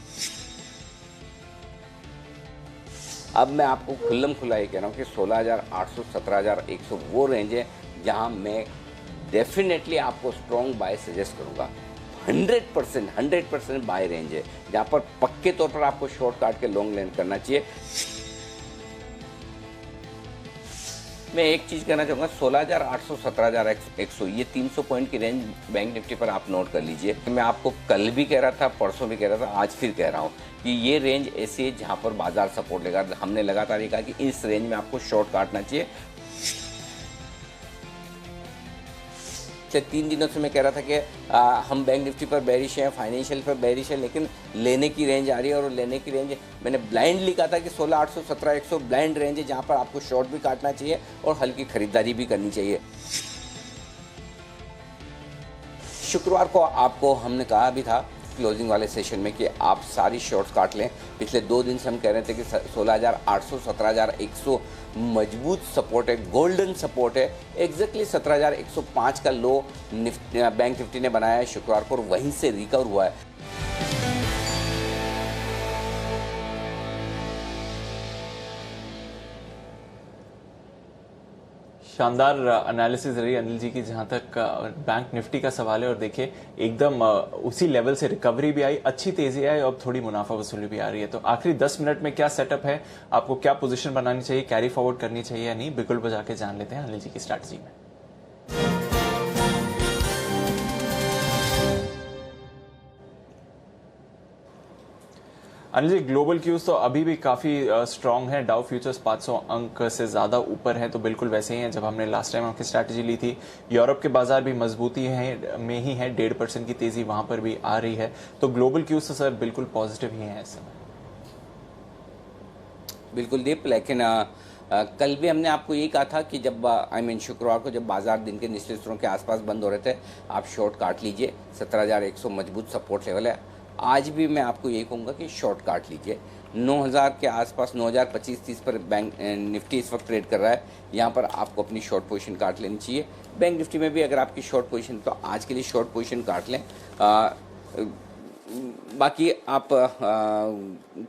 S1: अब मैं आपको खुल्लम खुल्ला ये कह रहा हूँ कि 16,800, 17,100 वो रेंज है जहाँ मैं डेफिनेटली आपको स्ट्रॉन्ग बाय सजेस्ट करूँगा। 100% बाय रेंज है जहाँ पर पक्के तौर पर आपको शॉर्ट काट के लॉन्ग लैंड करना चाहिए। मैं एक चीज़ कहना चाहूँगा, 16,800, 17,100 ये 300 पॉइंट की रेंज बैंक निफ्टी पर आप नोट कर लीजिए। मैं आपको कल भी कह रहा था, परसों भी कह रहा था, आज फिर कह रहा हूँ कि ये रेंज ऐसी है जहाँ पर बाजार सपोर्ट लेगा। हमने लगातार ये कहा कि इस रेंज में आपको शॉर्ट काटना चाहिए। 3 दिनों से मैं कह रहा था कि हम बैंक निफ्टी पर बेरिश हैं, फाइनेंशियल पर बेरिश है, लेकिन लेने की रेंज आ रही है। और लेने की रेंज मैंने ब्लाइंडली कहा था कि 16,800, 17,100 ब्लाइंड रेंज है जहाँ पर आपको शॉर्ट भी काटना चाहिए और हल्की खरीदारी भी करनी चाहिए। शुक्रवार को आपको हमने कहा भी था क्लोजिंग वाले सेशन में कि आप सारी शॉर्ट्स काट लें। पिछले 2 दिन से हम कह रहे थे कि 16,800, 17,100 मजबूत सपोर्ट है, गोल्डन सपोर्ट है। एग्जैक्टली 17,105 का लो बैंक निफ्टी ने बनाया है शुक्रवार को, और वहीं से रिकवर हुआ है।
S2: शानदार एनालिसिस रही अनिल जी की जहां तक बैंक निफ्टी का सवाल है। और देखिए एकदम उसी लेवल से रिकवरी भी आई, अच्छी तेजी आई, और थोड़ी मुनाफा वसूली भी आ रही है। तो आखिरी 10 मिनट में क्या सेटअप है, आपको क्या पोजीशन बनानी चाहिए, कैरी फॉरवर्ड करनी चाहिए या नहीं, बिल्कुल बजा के जान लेते हैं अनिल जी की स्ट्रैटेजी में। अनिल जी, ग्लोबल क्यूज तो अभी भी काफी स्ट्रांग है। डाउ फ्यूचर्स 500 अंक से ज्यादा ऊपर है, तो बिल्कुल वैसे ही है जब हमने लास्ट टाइम आपकी स्ट्रैटेजी ली थी। यूरोप के बाजार भी मजबूती है में ही है, 1.5% की तेजी वहां पर भी आ रही है। तो ग्लोबल क्यूज तो सर बिल्कुल पॉजिटिव ही है इस समय।
S1: बिल्कुल दीप, लेकिन कल भी हमने आपको यही कहा था कि जब शुक्रवार को जब बाजार दिन के निचले स्तरों के आसपास बंद हो रहे थे, आप शॉर्ट काट लीजिए। 17,100 मजबूत सपोर्ट लेवल है। आज भी मैं आपको यही कहूँगा कि शॉर्ट काट लीजिए। 9,000 के आसपास 9,025-30 पर बैंक निफ्टी इस वक्त ट्रेड कर रहा है। यहाँ पर आपको अपनी शॉर्ट पोजीशन काट लेनी चाहिए। बैंक निफ्टी में भी अगर आपकी शॉर्ट पोजीशन, तो आज के लिए शॉर्ट पोजीशन काट लें। बाकी आप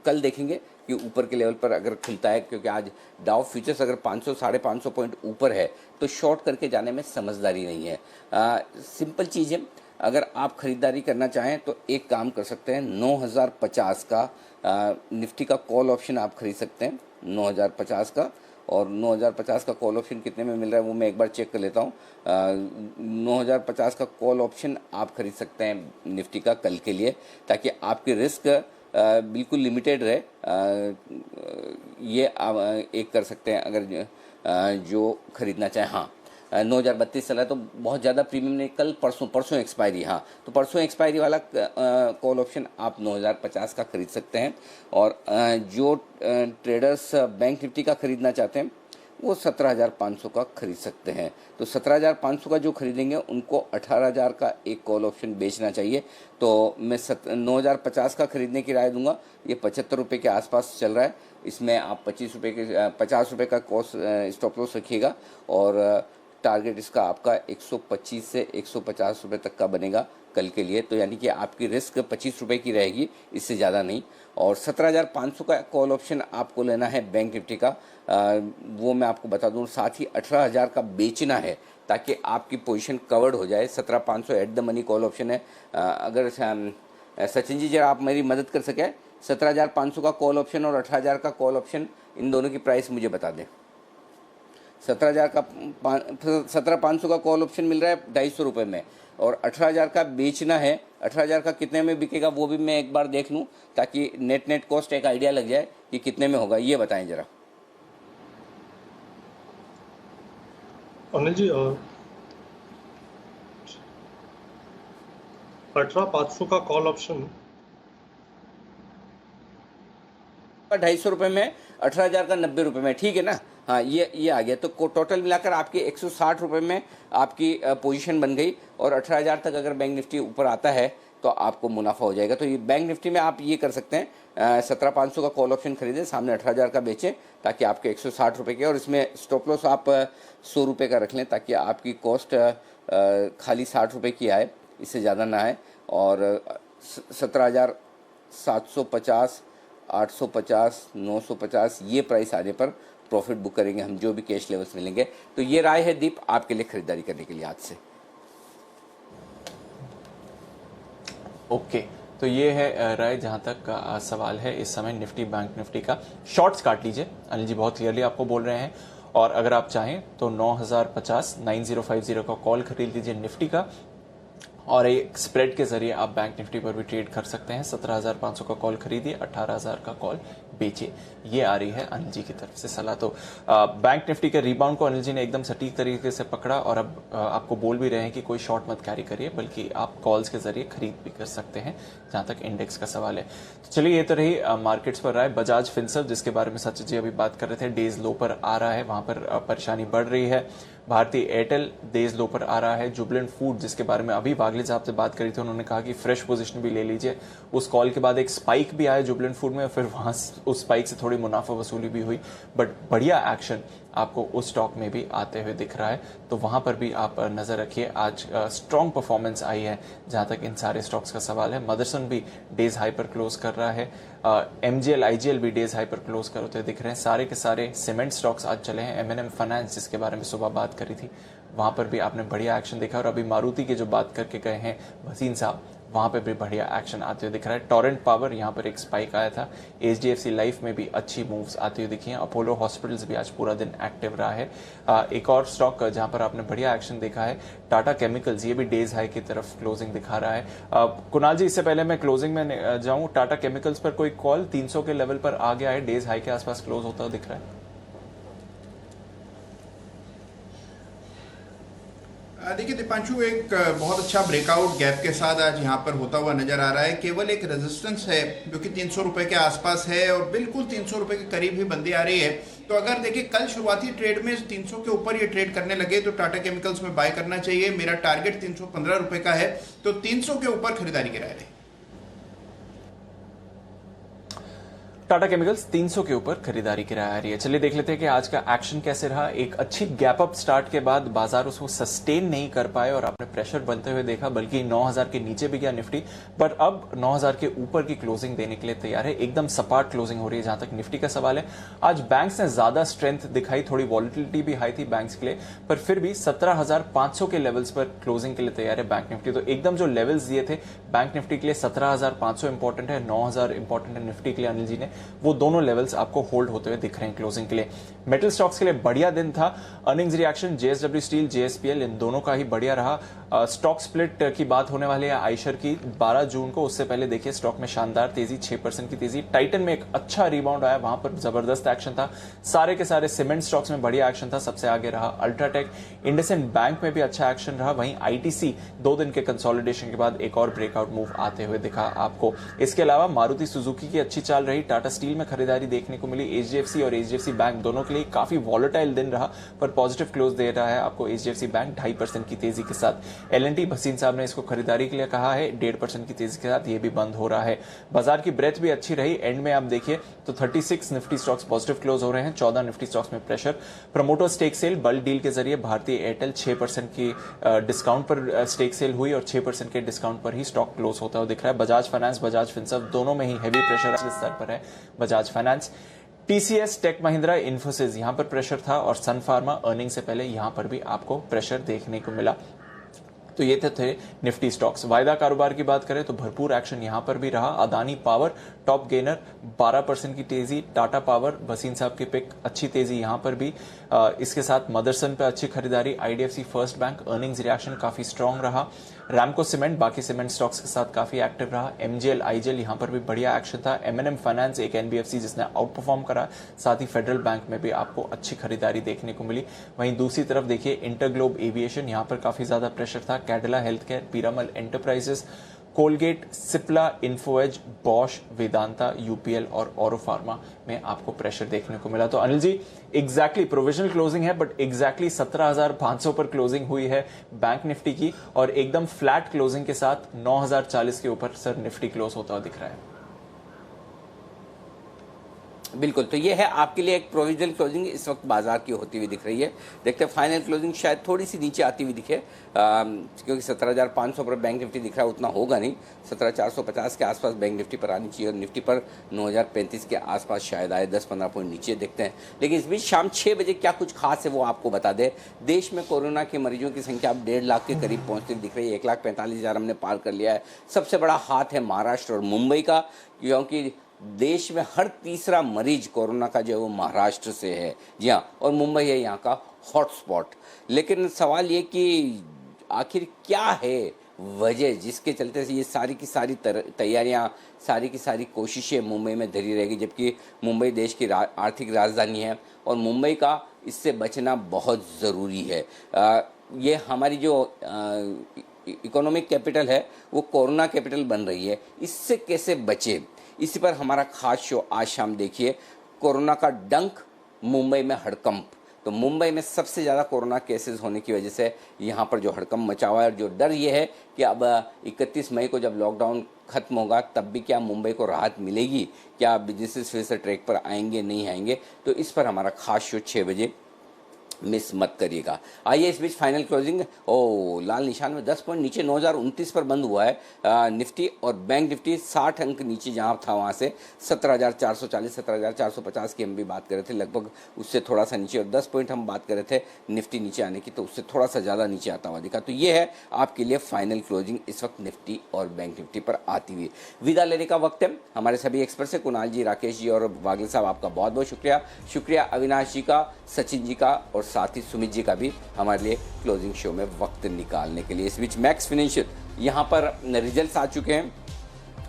S1: कल देखेंगे कि ऊपर के लेवल पर अगर खुलता है, क्योंकि आज डाउ फ्यूचर्स अगर 500-550 पॉइंट ऊपर है तो शॉर्ट करके जाने में समझदारी नहीं है। सिंपल चीज़ है, अगर आप ख़रीदारी करना चाहें तो एक काम कर सकते हैं, 9,050 का निफ्टी का कॉल ऑप्शन आप खरीद सकते हैं, 9,050 का। और 9,050 का कॉल ऑप्शन कितने में मिल रहा है वो मैं एक बार चेक कर लेता हूँ। 9,050 का कॉल ऑप्शन आप खरीद सकते हैं निफ्टी का कल के लिए, ताकि आपकी रिस्क बिल्कुल लिमिटेड रहे। ये एक कर सकते हैं अगर जो खरीदना चाहें। हाँ, 9,032 चला है तो बहुत ज़्यादा प्रीमियम नहीं, कल परसों एक्सपायरी। हाँ, तो परसों एक्सपायरी वाला कॉल ऑप्शन आप 9,050 का खरीद सकते हैं। और जो ट्रेडर्स बैंक निफ्टी का खरीदना चाहते हैं वो 17,500 का खरीद सकते हैं। तो 17,500 का जो खरीदेंगे उनको 18,000 का एक कॉल ऑप्शन बेचना चाहिए। तो मैं 9,050 का खरीदने की राय दूंगा। ये 75 रुपये के आसपास चल रहा है। इसमें आप 50 रुपये का कॉस्ट स्टॉप लॉस रखिएगा, और टारगेट इसका आपका 125 से 150 रुपये तक का बनेगा कल के लिए। तो यानी कि आपकी रिस्क 25 रुपये की रहेगी, इससे ज़्यादा नहीं। और 17,500 का कॉल ऑप्शन आपको लेना है बैंक निफ्टी का, वो मैं आपको बता दूं। साथ ही 18,000 का बेचना है ताकि आपकी पोजीशन कवर्ड हो जाए। 17,500 at the money call option है। अगर सचिन जी जरा आप मेरी मदद कर सकें, 17,500 का कॉल ऑप्शन और 18,000 का कॉल ऑप्शन, इन दोनों की प्राइस मुझे बता दें। 17,500 का कॉल ऑप्शन मिल रहा है 250 रुपये में, और 18,000 का बेचना है। 18,000 का कितने में बिकेगा वो भी मैं एक बार देख लूं, ताकि नेट कॉस्ट एक आइडिया लग जाए कि कितने में होगा। ये बताएं जरा
S6: अनिल जी। 18,500 का कॉल ऑप्शन
S1: 250 रुपये में, 18,000 का 90 रुपये में, ठीक है ना। हाँ, ये आ गया। तो टोटल मिलाकर आपके 160 रुपये में आपकी पोजीशन बन गई। और 18,000 तक अगर बैंक निफ्टी ऊपर आता है तो आपको मुनाफा हो जाएगा। तो ये बैंक निफ्टी में आप ये कर सकते हैं, 17,500 का कॉल ऑप्शन खरीदें, सामने 18,000 का बेचें, ताकि आपके 160 रुपये के, और इसमें स्टॉप लॉस आप 100 रुपये का रख लें, ताकि आपकी कॉस्ट खाली 60 रुपये की आए, इससे ज़्यादा ना आए। और 17,750, 850, 950 ये प्राइस आने पर प्रॉफिट बुक करेंगे हम, जो भी कैश लेवल्स मिलेंगे। तो ये राय है दीप आपके लिए खरीदारी करने के लिए आज से।
S2: ओके, तो ये है राय जहां तक सवाल है इस समय निफ्टी बैंक निफ्टी का। शॉर्ट्स काट लीजिए, अनिल जी बहुत क्लियरली आपको बोल रहे हैं। और अगर आप चाहें तो 9,050 9050 का कॉल खरीद लीजिए निफ्टी का, और एक स्प्रेड के जरिए आप बैंक निफ्टी पर भी ट्रेड कर सकते हैं। 17,500 का कॉल खरीदिए, 18,000 का कॉल बेचिए। ये आ रही है अनिल जी की तरफ से सलाह। तो बैंक निफ्टी के रिबाउंड को अनिल जी ने एकदम सटीक तरीके से पकड़ा, और अब आपको बोल भी रहे हैं कि कोई शॉर्ट मत कैरी करिए, बल्कि आप कॉल्स के जरिए खरीद भी कर सकते हैं जहां तक इंडेक्स का सवाल है। तो चलिए, ये तो रही मार्केट्स पर राय। बजाज फिनसर्व, जिसके बारे में सचिन जी अभी बात कर रहे थे, डेज लो पर आ रहा है, वहां पर परेशानी बढ़ रही है। भारतीय एयरटेल डेज लो पर आ रहा है। जुबलेंट फूड, जिसके बारे में अभी वागले साहब से बात करी थी, उन्होंने कहा कि फ्रेश पोजीशन भी ले लीजिए। उस कॉल के बाद एक स्पाइक भी आया जुबलेंट फूड में, फिर वहां उस स्पाइक से थोड़ी मुनाफा वसूली भी हुई, बट बढ़िया एक्शन आपको उस स्टॉक में भी आते हुए दिख रहा है, तो वहां पर भी आप नजर रखिए। आज स्ट्रॉन्ग परफॉर्मेंस आई है जहां तक इन सारे स्टॉक्स का सवाल है। मदरसन भी डेज हाई पर क्लोज कर रहा है, MGL IGL भी डेज हाई पर क्लोज करते दिख रहे हैं। सारे के सारे सीमेंट स्टॉक्स आज चले हैं। M&M फाइनेंस जिसके बारे में सुबह बात करी थी, वहां पर भी आपने बढ़िया एक्शन देखा। और अभी मारुति की जो बात करके गए हैं भसीन साहब, वहां पे भी बढ़िया एक्शन आते हुए दिख रहा है। टोरेंट पावर यहाँ पर एक स्पाइक आया था। HDFC लाइफ में भी अच्छी मूव्स आती हुई दिखी हैं। अपोलो हॉस्पिटल्स भी आज पूरा दिन एक्टिव रहा है। एक और स्टॉक जहां पर आपने बढ़िया एक्शन देखा है, टाटा केमिकल्स, ये भी डेज हाई की तरफ क्लोजिंग दिखा रहा है। कुणाल जी, इससे पहले मैं क्लोजिंग में जाऊं, टाटा केमिकल्स पर कोई कॉल 300 के लेवल पर आ गया है, डेज हाई के आसपास क्लोज होता हुआ दिख रहा है।
S7: देखिए दीपांशु, एक बहुत अच्छा ब्रेकआउट गैप के साथ आज यहाँ पर होता हुआ नजर आ रहा है। केवल एक रेजिस्टेंस है जो कि 300 रुपए के आसपास है और बिल्कुल 300 रुपए के करीब ही बंदी आ रही है। तो अगर देखिए कल शुरुआती ट्रेड में 300 के ऊपर ये ट्रेड करने लगे तो टाटा केमिकल्स में बाय करना चाहिए। मेरा टारगेट 315 रुपए का है, तो 300 के ऊपर खरीदारी की राय रही।
S2: टाटा केमिकल्स 300 के ऊपर खरीदारी की राय आ रही है। चलिए देख लेते हैं कि आज का एक्शन कैसे रहा। एक अच्छी गैप अप स्टार्ट के बाद बाजार उसको सस्टेन नहीं कर पाए और आपने प्रेशर बनते हुए देखा, बल्कि 9000 के नीचे भी गया निफ्टी, पर अब 9000 के ऊपर की क्लोजिंग देने के लिए तैयार है। एकदम सपाट क्लोजिंग हो रही है जहां तक निफ्टी का सवाल है। आज बैंक्स ने ज्यादा स्ट्रेंथ दिखाई, थोड़ी वॉलिटिलिटी भी हाई थी बैंक्स के लिए, पर फिर भी 17,500 के लेवल्स पर क्लोजिंग के लिए तैयार है बैंक निफ्टी। तो एकदम जो लेवल्स दिए थे बैंक निफ्टी के लिए 17,500 इंपॉर्टेंट है, 9000 इंपॉर्टेंट है निफ्टी के लिए अनिल जी ने, वो दोनों लेवल्स आपको होल्ड होते हुए दिख रहे हैं क्लोजिंग के लिए। मेटल स्टॉक्स के लिए बढ़िया दिन था। Earnings reaction JSW steel, JSPL, इन दोनों का ही बढ़िया रहा। स्टॉक स्प्लिट की बात होने वाली है आइशर की 12 जून को, उससे पहले देखिए स्टॉक में शानदार तेजी, 6% की तेजी। टाइटन में एक अच्छा रिबाउंड आया, वहां पर जबरदस्त एक्शन था। सारे के सारे सीमेंट स्टॉक्स में बढ़िया एक्शन था, सबसे आगे रहा अल्ट्राटेक। इंडसइंड बैंक में भी अच्छा एक्शन रहा। वहीं ITC 2 दिन के कंसोलिडेशन के बाद एक और ब्रेकआउट मूव आते हुए दिखा आपको। इसके अलावा मारुति सुजुकी की अच्छी चाल रही, टाटा स्टील में खरीदारी देखने को मिली। HDFC और HDFC बैंक दोनों के लिए काफी वॉलेटाइल दिन रहा, पर पॉजिटिव क्लोज दे रहा है आपको HDFC बैंक 2.5% की तेजी के साथ। L&T भसीन साहब ने इसको खरीदारी के लिए कहा है, 1.5% की तेजी के साथ ये भी बंद हो रहा है। बाजार की ब्रेथ भी अच्छी रही। एंड में आप देखिए तो 36 निफ्टी स्टॉक्स पॉजिटिव क्लोज हो रहे हैं, 14 निफ्टी स्टॉक्स में pressure. Promoter stake sale bulk deal के जरिए भारतीय एयरटेल 6% की डिस्काउंट पर स्टेक सेल हुई और 6% के डिस्काउंट पर ही स्टॉक क्लोज होता हुआ दिख रहा है। बजाज फाइनेंस, बजाज फिनसर्व दोनों में ही हैवी प्रेशर स्तर पर है। Bajaj finance, TCS, tech Mahindra, Infosys यहां पर प्रेशर था और सन फार्मा अर्निंग से पहले यहां पर भी आपको प्रेशर देखने को मिला। तो ये थे निफ्टी स्टॉक्स। वायदा कारोबार की बात करें तो भरपूर एक्शन यहां पर भी रहा। अदानी पावर टॉप गेनर, 12% की तेजी। टाटा पावर, भसीन साहब की पिक, अच्छी तेजी यहां पर भी। इसके साथ मदरसन पे अच्छी खरीदारी। IDFC first bank earnings reaction काफी स्ट्रांग रहा। रैमको सीमेंट बाकी सीमेंट स्टॉक्स के साथ काफी एक्टिव रहा। MGL IGL यहां पर भी बढ़िया एक्शन था। M&M फाइनेंस एक NBFC जिसने आउट परफॉर्म करा, साथ ही फेडरल बैंक में भी आपको अच्छी खरीदारी देखने को मिली। वहीं दूसरी तरफ देखिए इंटरग्लोब एविएशन, यहां पर काफी ज्यादा प्रेशर था। Cadila health care, Piramal enterprises, Colgate, Cipla, Info Edge, Bosch, Vedanta, UPL और ऑरो फार्मा में आपको प्रेशर देखने को मिला। तो Anil ji, exactly provisional closing है, बट एग्जैक्टली 17,500 पर क्लोजिंग हुई है बैंक निफ्टी की और एकदम फ्लैट क्लोजिंग के साथ 9,040 के ऊपर सर निफ्टी क्लोज होता हुआ दिख रहा है।
S1: बिल्कुल, तो ये है आपके लिए एक प्रोविजनल क्लोजिंग इस वक्त बाजार की होती हुई दिख रही है। देखते हैं फाइनल क्लोजिंग शायद थोड़ी सी नीचे आती हुई दिखे, क्योंकि 17,500 पर बैंक निफ्टी दिख रहा है, उतना होगा नहीं। 17,450 के आसपास बैंक निफ्टी पर आनी चाहिए और निफ्टी पर 9,035 के आसपास शायद आए, 10-15 पॉइंट नीचे देखते हैं। लेकिन इस बीच शाम 6 बजे क्या कुछ खास है वो आपको बता दें। देश में कोरोना के मरीजों की संख्या अब 1.5 लाख के करीब पहुँचती दिख रही है। 1,45,000 हमने पार कर लिया है। सबसे बड़ा हाथ है महाराष्ट्र और मुंबई का, क्योंकि देश में हर तीसरा मरीज कोरोना का जो है वो महाराष्ट्र से है। जी हाँ, और मुंबई है यहाँ का हॉटस्पॉट। लेकिन सवाल ये कि आखिर क्या है वजह जिसके चलते ये सारी की सारी तैयारियाँ, सारी की सारी कोशिशें मुंबई में धरी रहेगी, जबकि मुंबई देश की आर्थिक राजधानी है और मुंबई का इससे बचना बहुत ज़रूरी है। ये हमारी जो इकोनॉमिक कैपिटल है वो कोरोना कैपिटल बन रही है, इससे कैसे बचे, इसी पर हमारा खास शो आज शाम देखिए। कोरोना का डंक, मुंबई में हड़कंप। तो मुंबई में सबसे ज़्यादा कोरोना केसेस होने की वजह से यहाँ पर जो हड़कंप मचा हुआ है और जो डर ये है कि अब 31 मई को जब लॉकडाउन खत्म होगा तब भी क्या मुंबई को राहत मिलेगी, क्या बिजनेसेस फिर से ट्रैक पर आएंगे नहीं आएंगे, तो इस पर हमारा खास शो 6 बजे मिस मत करिएगा। आइए इस बीच फाइनल क्लोजिंग, लाल निशान में 10 पॉइंट नीचे 9029 पर बंद हुआ है निफ्टी, और बैंक निफ्टी 60 अंक नीचे जहां था वहां से 17,440 17,450 की हम भी बात कर रहे थे, लगभग उससे थोड़ा सा नीचे, और 10 पॉइंट हम बात कर रहे थे निफ्टी नीचे आने की, तो उससे थोड़ा सा ज़्यादा नीचे आता हुआ दिखा। तो ये है आपके लिए फाइनल क्लोजिंग इस वक्त निफ्टी और बैंक निफ्टी पर आती हुई। विदा लेने का वक्त है। हमारे सभी एक्सपर्ट से कुणाल जी, राकेश जी और वागल साहब, आपका बहुत बहुत शुक्रिया अविनाश जी का, सचिन जी का, और साथ ही सुमित जी का भी हमारे लिए क्लोजिंग शो में वक्त निकालने के लिए। इस बीच मैक्स फाइनेंशियल यहाँ पर रिजल्ट्स आ चुके हैं,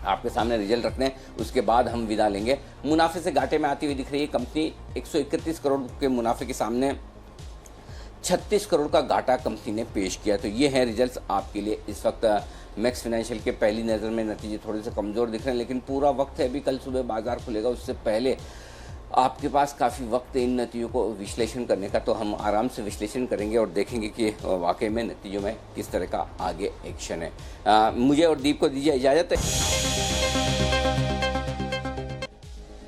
S1: आपके सामने रिजल्ट रखने हैं, उसके बाद हम विदा लेंगे। मुनाफे से घाटे में आती हुई दिख रही है कंपनी, 131 करोड़ के मुनाफे के सामने 36 करोड़ का घाटा कंपनी ने पेश किया। तो ये हैं रिजल्ट्स आपके लिए इस वक्त मैक्स फाइनेंशियल के। पहली नज़र में नतीजे थोड़े से कमज़ोर दिख रहे हैं, लेकिन पूरा वक्त है अभी, कल सुबह बाजार खुलेगा, उससे पहले आपके पास काफ़ी वक्त है इन नतीजों को विश्लेषण करने का। तो हम आराम से विश्लेषण करेंगे और देखेंगे कि वाकई में नतीजों में किस तरह का आगे एक्शन है। मुझे और दीप को दीजिए इजाज़त।